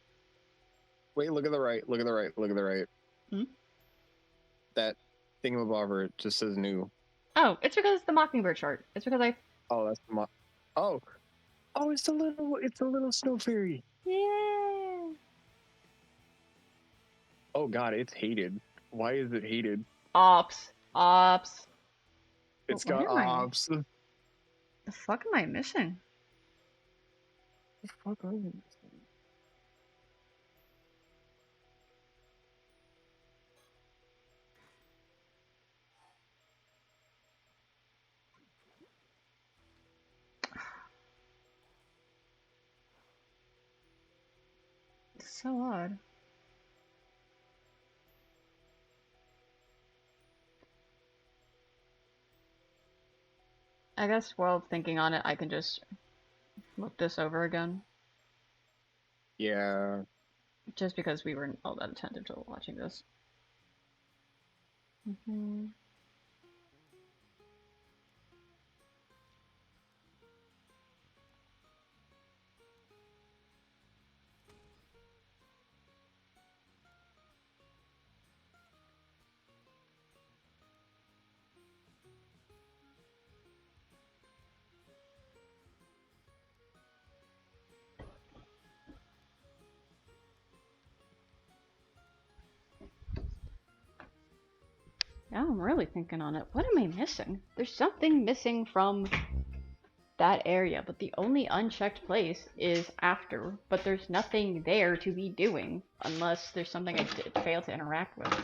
Wait, look at the right. Look at the right. Look at the right. Hmm? That thingamabobber, it just says new. Oh, it's because it's the Mockingbird chart. It's because I... Oh, that's the oh. Oh, it's a little snow fairy. Yeah. Oh god, it's hated. Why is it hated? Ops. Ops. It's What got am I- ops. The fuck am I missing? The fuck are you? It's so odd. I guess while thinking on it, I can just look this over again. Yeah. Just because we weren't all that attentive to watching this. Now I'm really thinking on it. What am I missing? There's something missing from that area, but the only unchecked place is after. But there's nothing there to be doing unless there's something I did fail to interact with.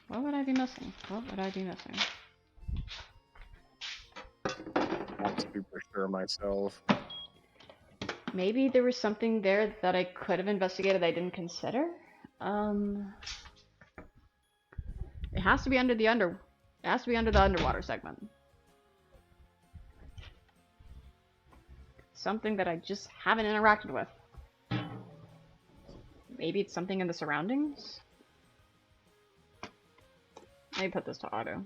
What would I be missing? What would I be missing? I'm super sure myself. Maybe there was something there that I could have investigated that I didn't consider. It has to be under the underwater segment. Something that I just haven't interacted with. Maybe it's something in the surroundings? Let me put this to auto.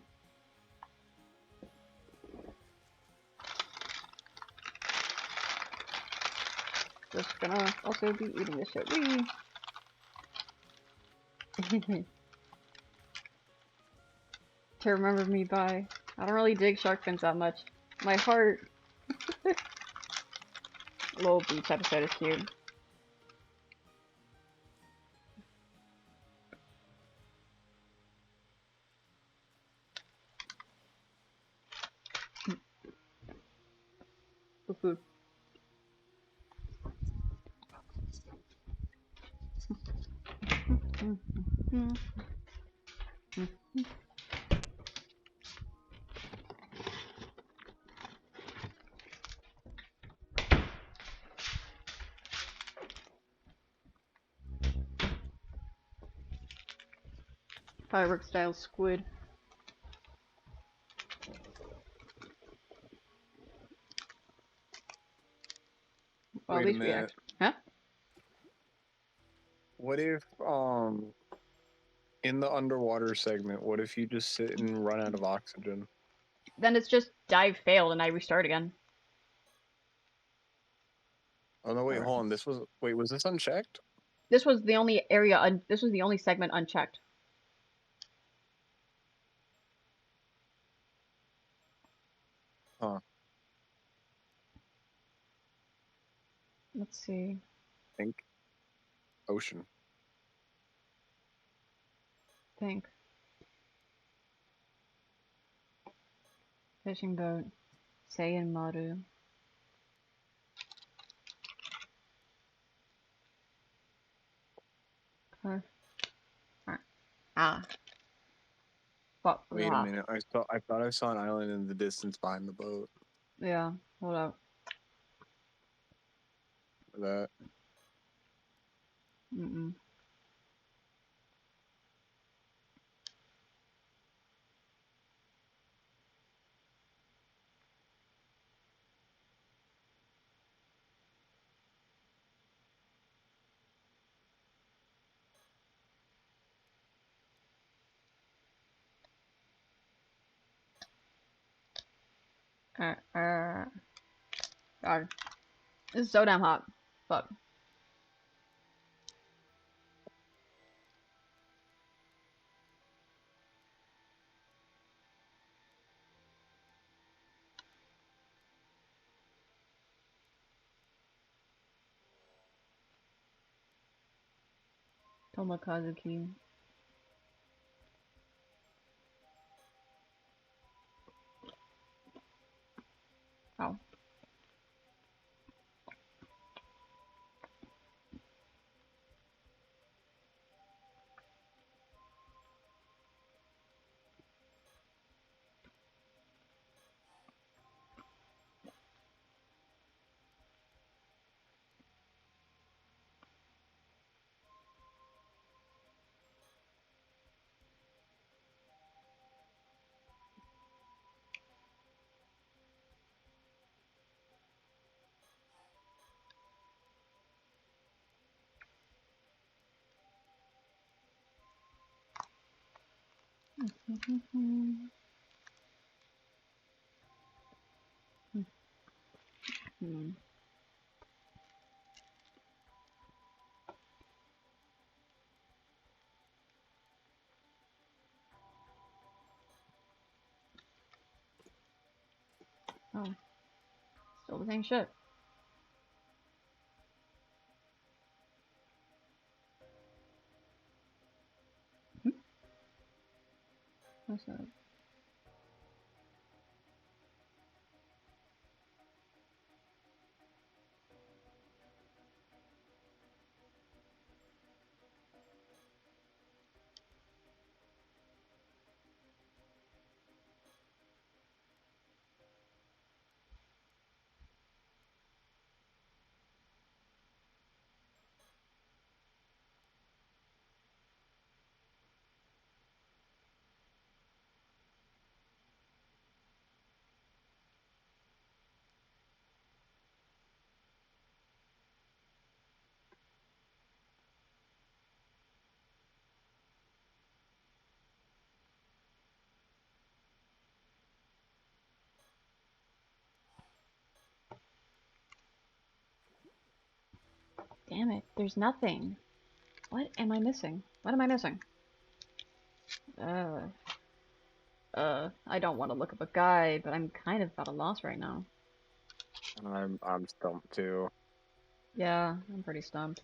Just gonna also be eating this shit. Wee! To remember me by. I don't really dig shark fins that much. My heart. Little beach episode is cute. The food. Fireworks style squid. Well, at Wait a least we minute. act. Huh? What if in the underwater segment, what if you just sit and run out of oxygen? Then it's just dive failed and I restart again. Oh no, wait, Alright. hold on. Was this unchecked? This was the only area. This was the only segment unchecked. Huh. Let's see. Think ocean. Think. Fishing boat. Seiyan Maru. Huh. Ah. Fuck. Wait a minute. I thought I saw an island in the distance behind the boat. Yeah. Hold up. That Mm-mm. God. This is so damn hot. Fuck. Tomakazuki. Oh. Hmm. Oh. Still the same shit. Hmm? What's that? Damn it. There's nothing. What am I missing? What am I missing? I don't want to look up a guide, but I'm kind of at a loss right now. I'm stumped too. Yeah, I'm pretty stumped.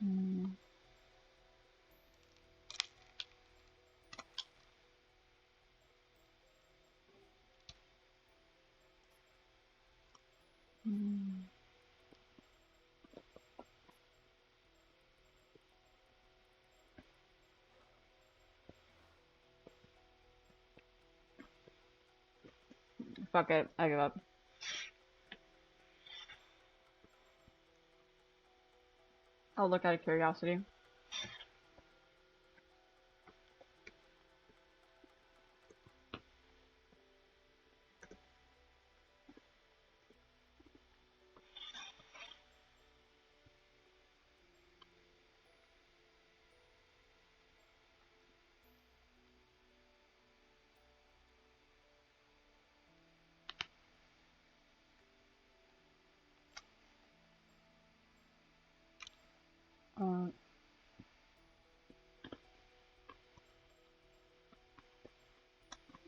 Hmm. Hmm. Fuck it. I give up. I'll look out of curiosity.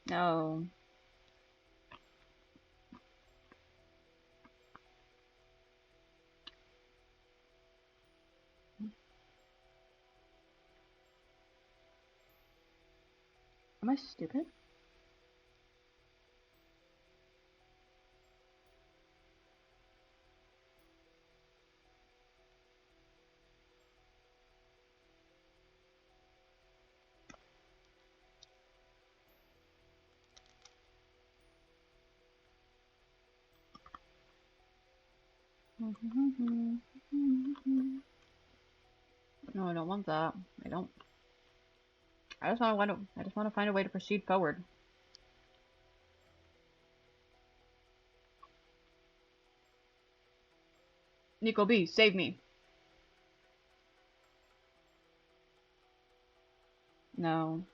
No. Am I stupid? No, I don't want that. I don't. I just want to. I just want to find a way to proceed forward. Nico B, save me. No.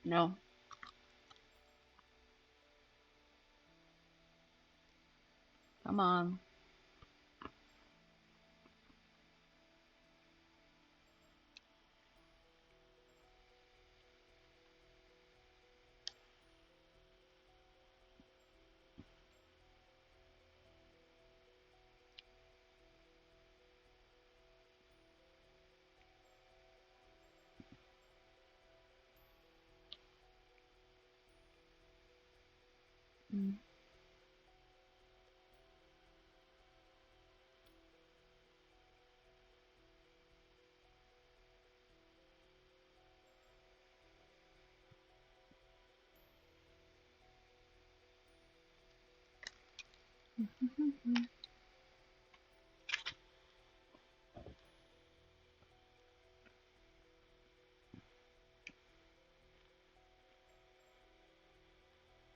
No. Come on. Mm.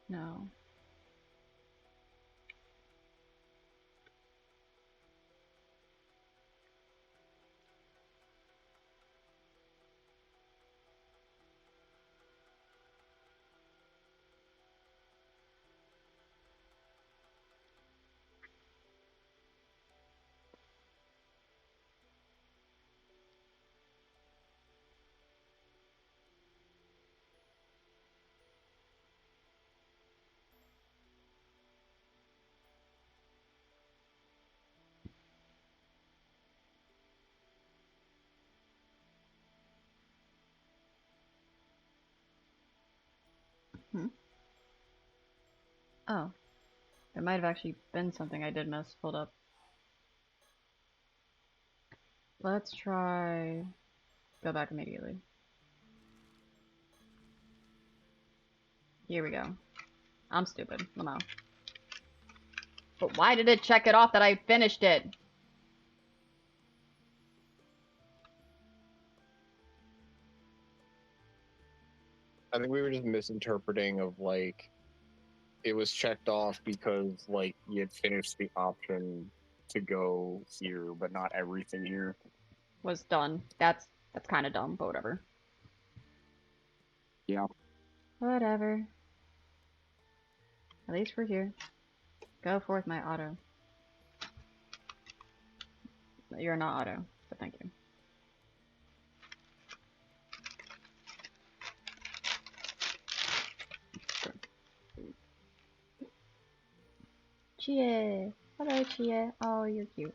No. Hmm. Oh. There might have actually been something I did miss. Hold up. Let's try. Go back immediately. Here we go. I'm stupid. Lamau. But why did it check it off that I finished it? I think we were just misinterpreting of like it was checked off because like you had finished the option to go here, but not everything here. Was done. That's kind of dumb, but whatever. Yeah. Whatever. At least we're here. Go forth, my auto. You're not auto, but thank you. Chie! Hello, Chie. Oh, you're cute.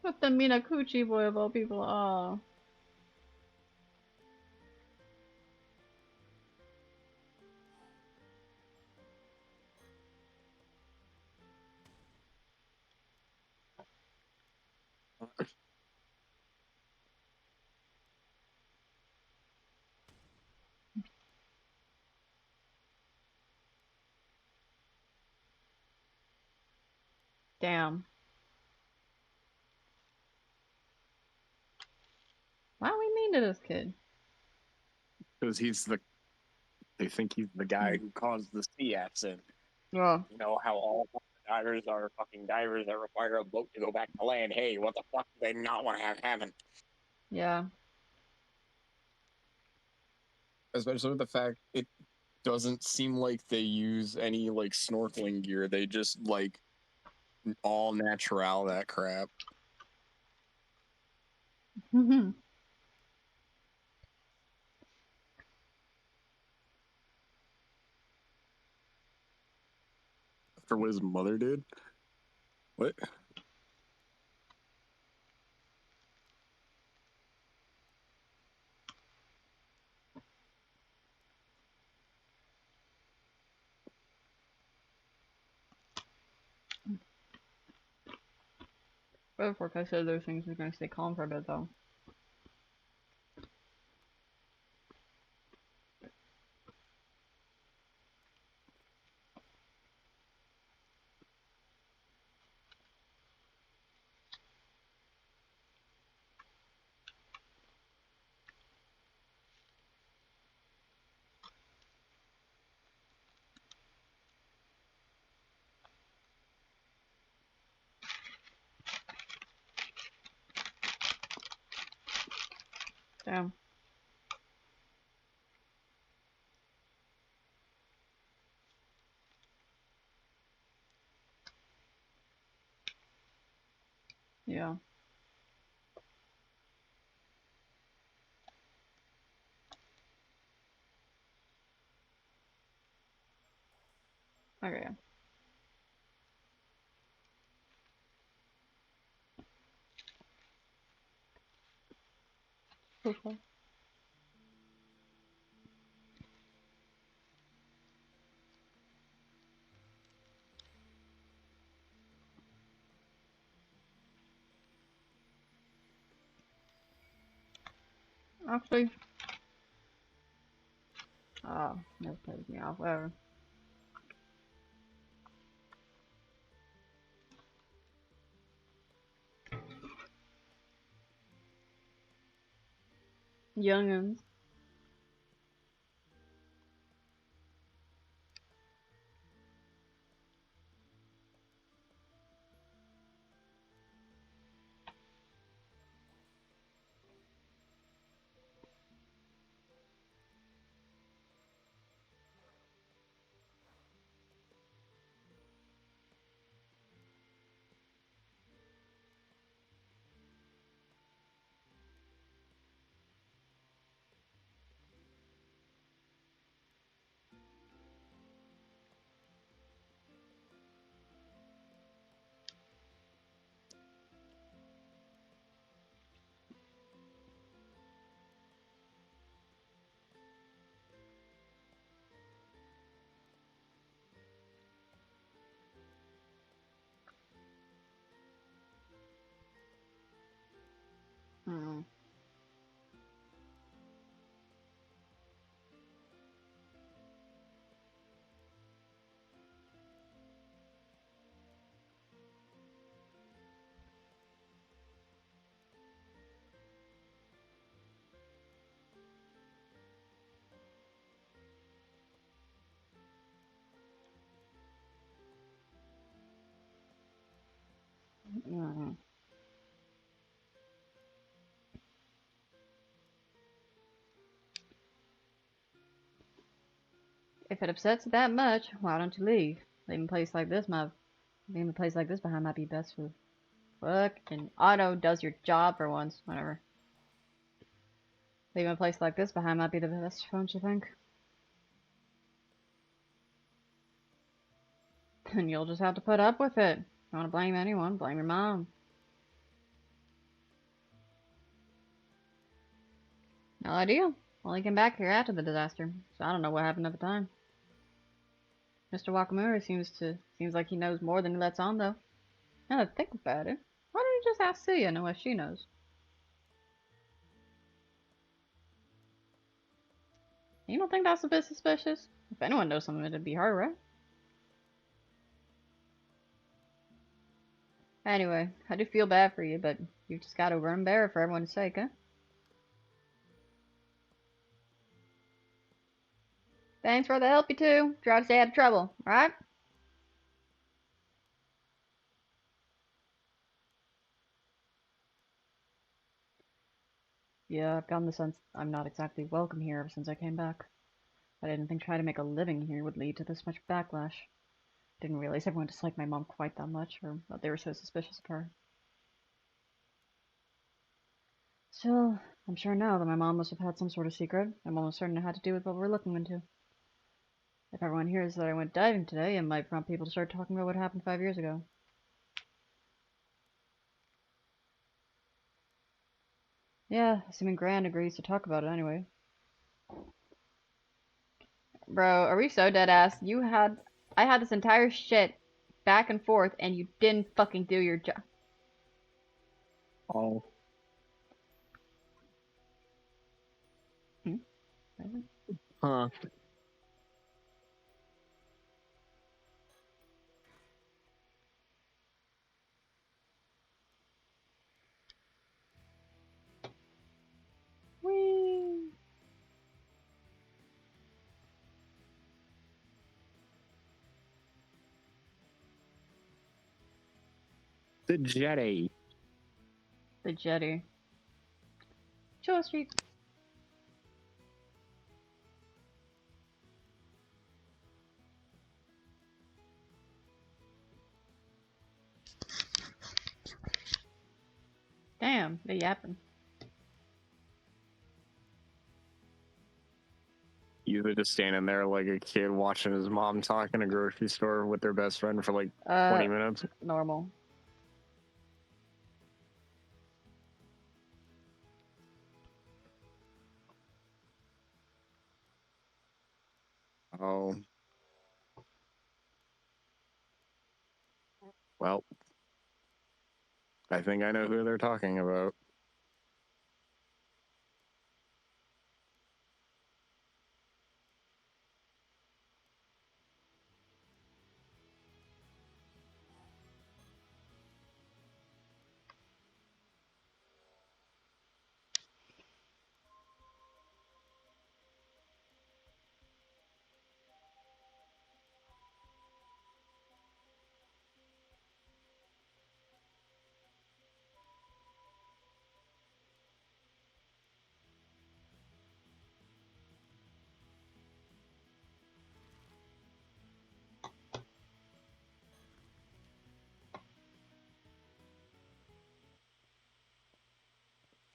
What the Minakuchi boy of all people? Oh. Damn. Why are we mean to this kid? Because they think he's the guy who caused the sea accident. Well, You know how all divers are fucking divers that require a boat to go back to land. Hey, what the fuck do they not want to have happen? yeah. Especially with the fact it doesn't seem like they use any like snorkeling gear. They just like all natural that crap. For what his mother did. What? But of course, I said those things were gonna stay calm for a bit, though. Damn. Yeah. Okay. Okay. Actually, that pisses me off. Whatever. Youngins. Mm. Mm. If it upsets you that much, why don't you leave? Leaving a place like this leaving a place like this behind might be best for fucking Otto does your job for once, whatever. Leaving a place like this behind might be the best, don't you think? And you'll just have to put up with it. Don't want to blame anyone, blame your mom. No idea. Only came back here after the disaster, so I don't know what happened at the time. Mr. Wakamura seems like he knows more than he lets on, though. Now that I think about it, why don't you just ask Sia and know what she knows? You don't think that's a bit suspicious? If anyone knows something, it'd be her, right? Anyway, I do feel bad for you, but you've just got to run bear it for everyone's sake, huh? Thanks for the help, you two. Try to stay out of trouble, alright? Yeah, I've gotten the sense I'm not exactly welcome here ever since I came back. I didn't think trying to make a living here would lead to this much backlash. Didn't realize everyone disliked my mom quite that much, or that they were so suspicious of her. Still, I'm sure now that my mom must have had some sort of secret. I'm almost certain it had to do with what we're looking into. If everyone hears that I went diving today, it might prompt people to start talking about what happened 5 years ago. Yeah, assuming Gran agrees to talk about it anyway. Bro, are we so dead ass? I had this entire shit back and forth, and you didn't fucking do your job. Oh. Huh. Whee! The jetty. The jetty. Chill Street. Damn, they yapping. Either just standing there like a kid watching his mom talk in a grocery store with their best friend for like 20 minutes. Normal. Oh. Well, I think I know who they're talking about.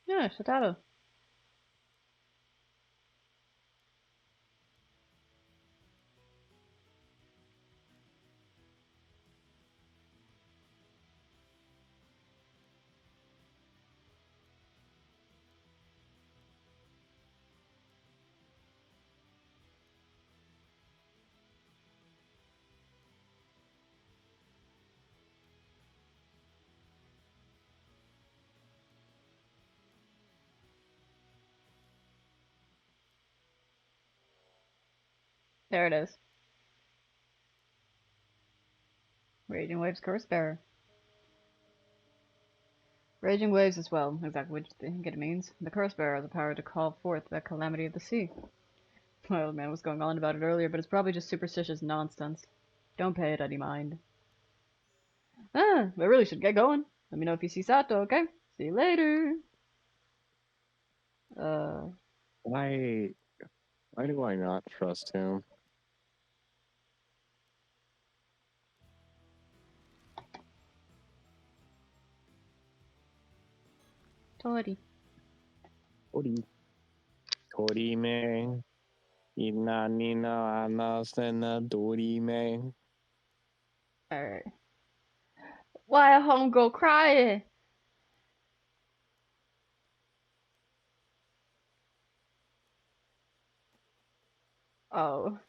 Yeah, Shitado. There it is. Raging Waves Curse Bearer. Raging Waves as well, exactly what you think it means. The Curse Bearer has the power to call forth the calamity of the sea. My old man was going on about it earlier, but it's probably just superstitious nonsense. Don't pay it any mind. Ah, I really should get going. Let me know if you see Sato, okay? See you later. Why do I not trust him? Tori. Tori me. Ina nina anasena Dori me. Alright. Why a homegirl crying? Oh.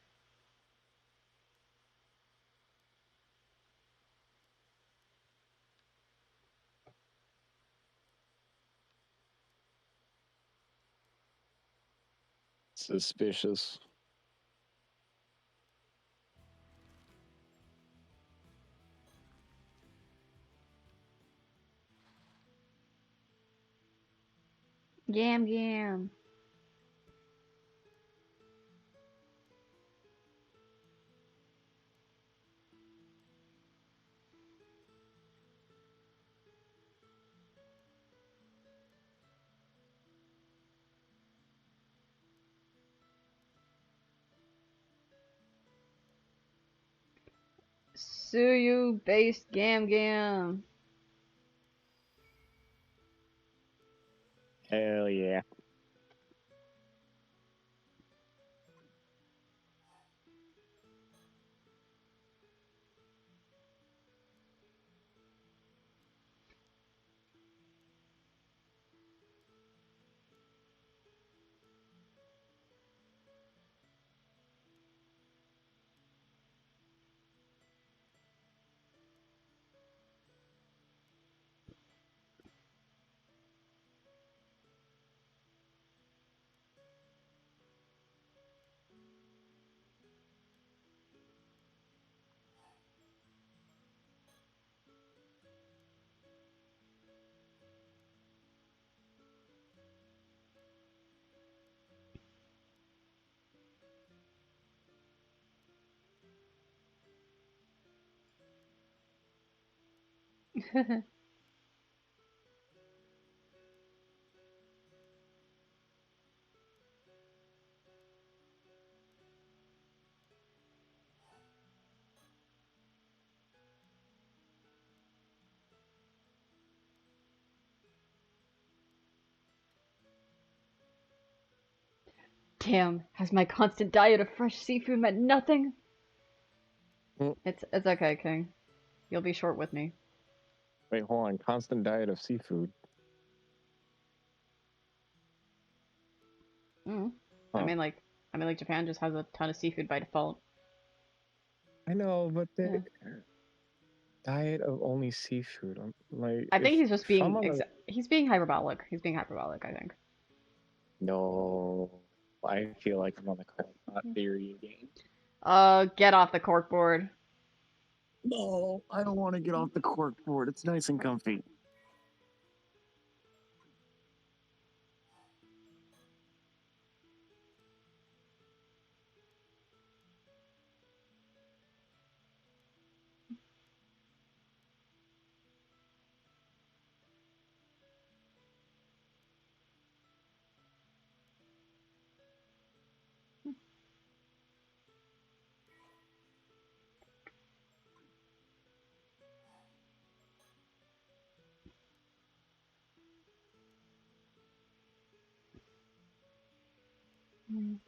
Suspicious. Gam gam. Suyu based gam gam. Hell yeah. Damn, has my constant diet of fresh seafood meant nothing? Mm. It's okay, King. You'll be short with me. Wait, hold on. Constant diet of seafood. Mm. I Huh. mean, like Japan just has a ton of seafood by default. I know, but the Yeah. diet of only seafood. I'm like, I think he's just if I'm being on the he's being hyperbolic. He's being hyperbolic, I think. no, I feel like I'm on the not theory game. Get off the corkboard. No, I don't want to get off the cork board. It's nice and comfy. Mm.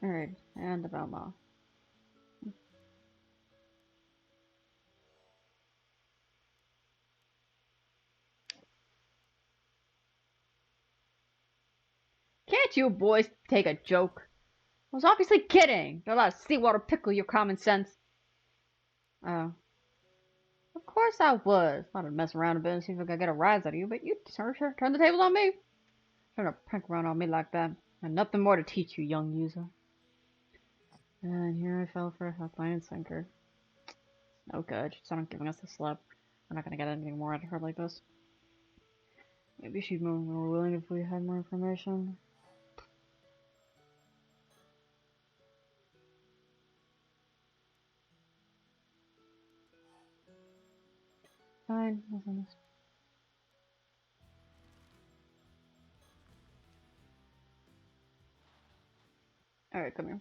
Alright, and about Ma. Can't you boys take a joke? I was obviously kidding. Don't let a seawater pickle your common sense. Oh. Of course I was. Thought I'd mess around a bit and see if I could get a rise out of you, but you turned the tables on me. Trying to prank around on me like that. And nothing more to teach you, young user. And here I fell for a hook, line, and sinker. Oh good, she's not giving us the slip. We're not gonna get anything more out of her like this. Maybe she'd be more willing if we had more information. Fine, nothing. Alright, come here.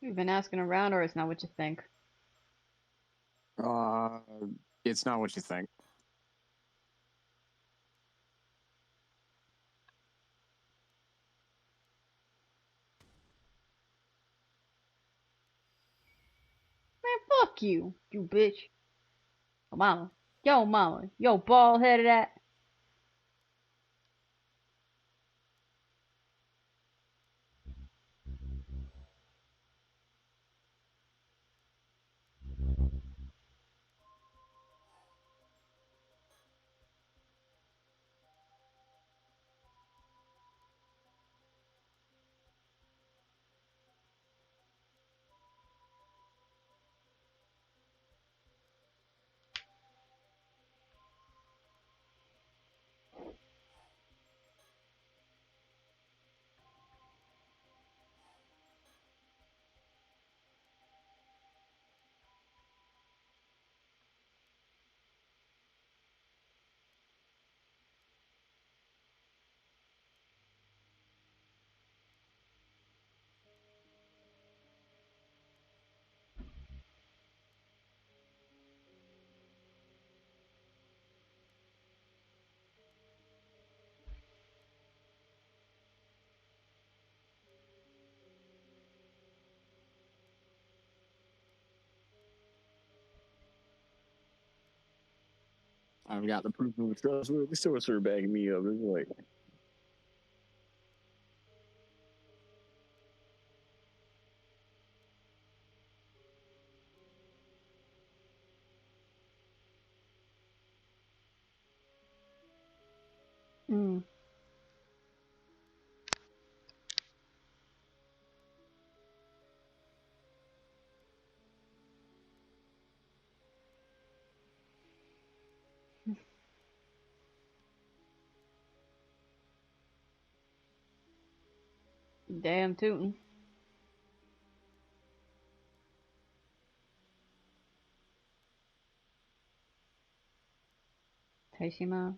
You've been asking around, or it's not what you think? It's not what you think. Man, fuck you, you bitch. Mama, yo, bald headed at. I've got the proof of the trust. They still sort of bagging me up. It's like, Mm. Damn tootin'. Tasty man.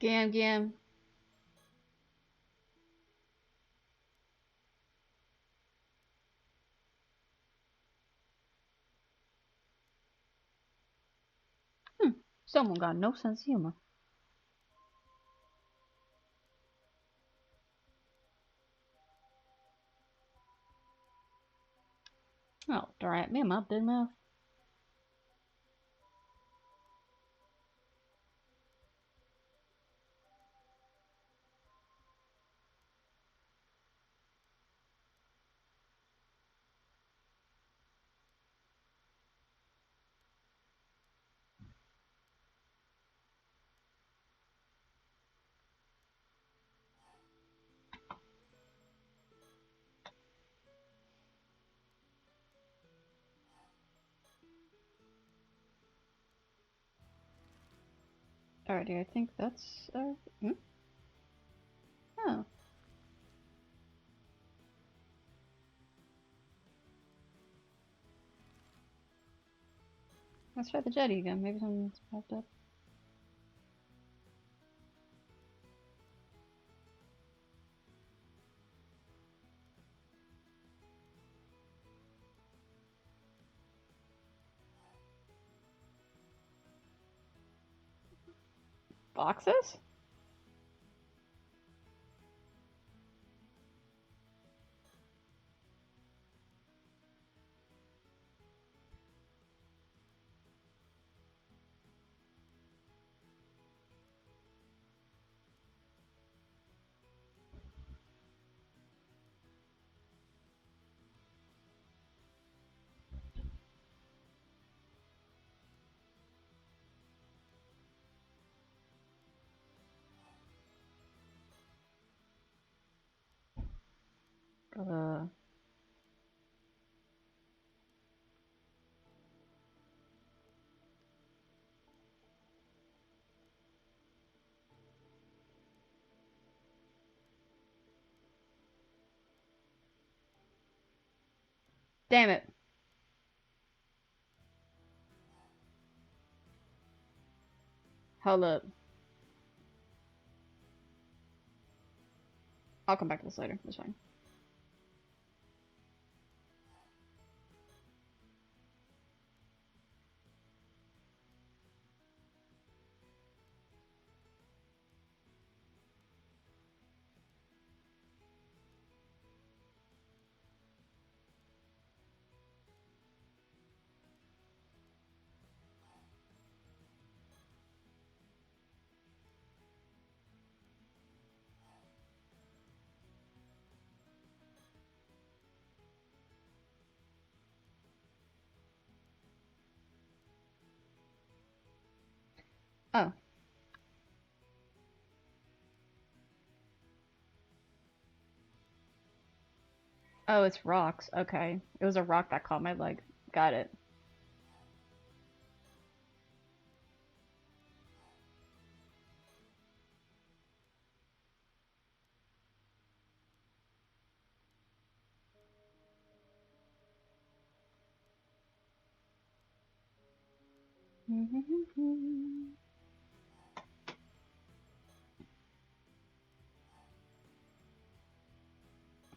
Gam gam. Someone got no sense of humor. Oh, drat me in my big mouth. Alrighty, I think that's Oh. Let's try the jetty again. Maybe something's popped up. Boxes? Uh, damn it. Hold up. I'll come back to this later. It's fine. Oh. Oh, it's rocks. Okay. It was a rock that caught my leg. Got it.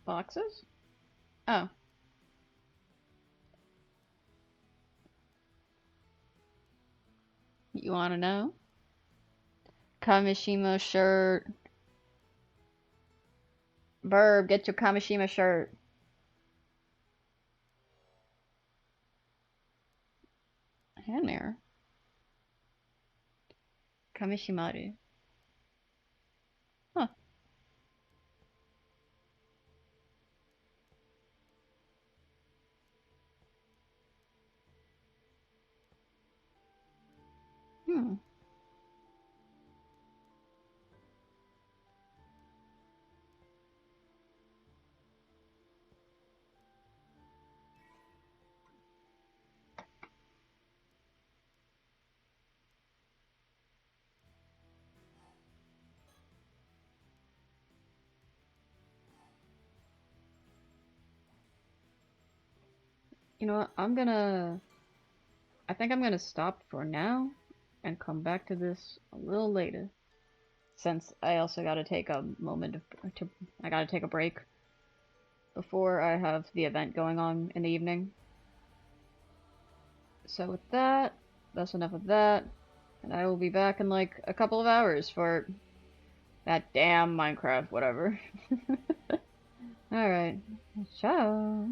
Boxes? Oh. You wanna know? Kamishima shirt. Burb, get your Kamishima shirt. Hand mirror. Kamishimaru. Huh. Hmm. You know what? I think I'm gonna stop for now and come back to this a little later. Since I also gotta take a moment I gotta take a break before I have the event going on in the evening. So with that, that's enough of that. And I will be back in like a couple of hours for that damn Minecraft, whatever. Alright. Ciao.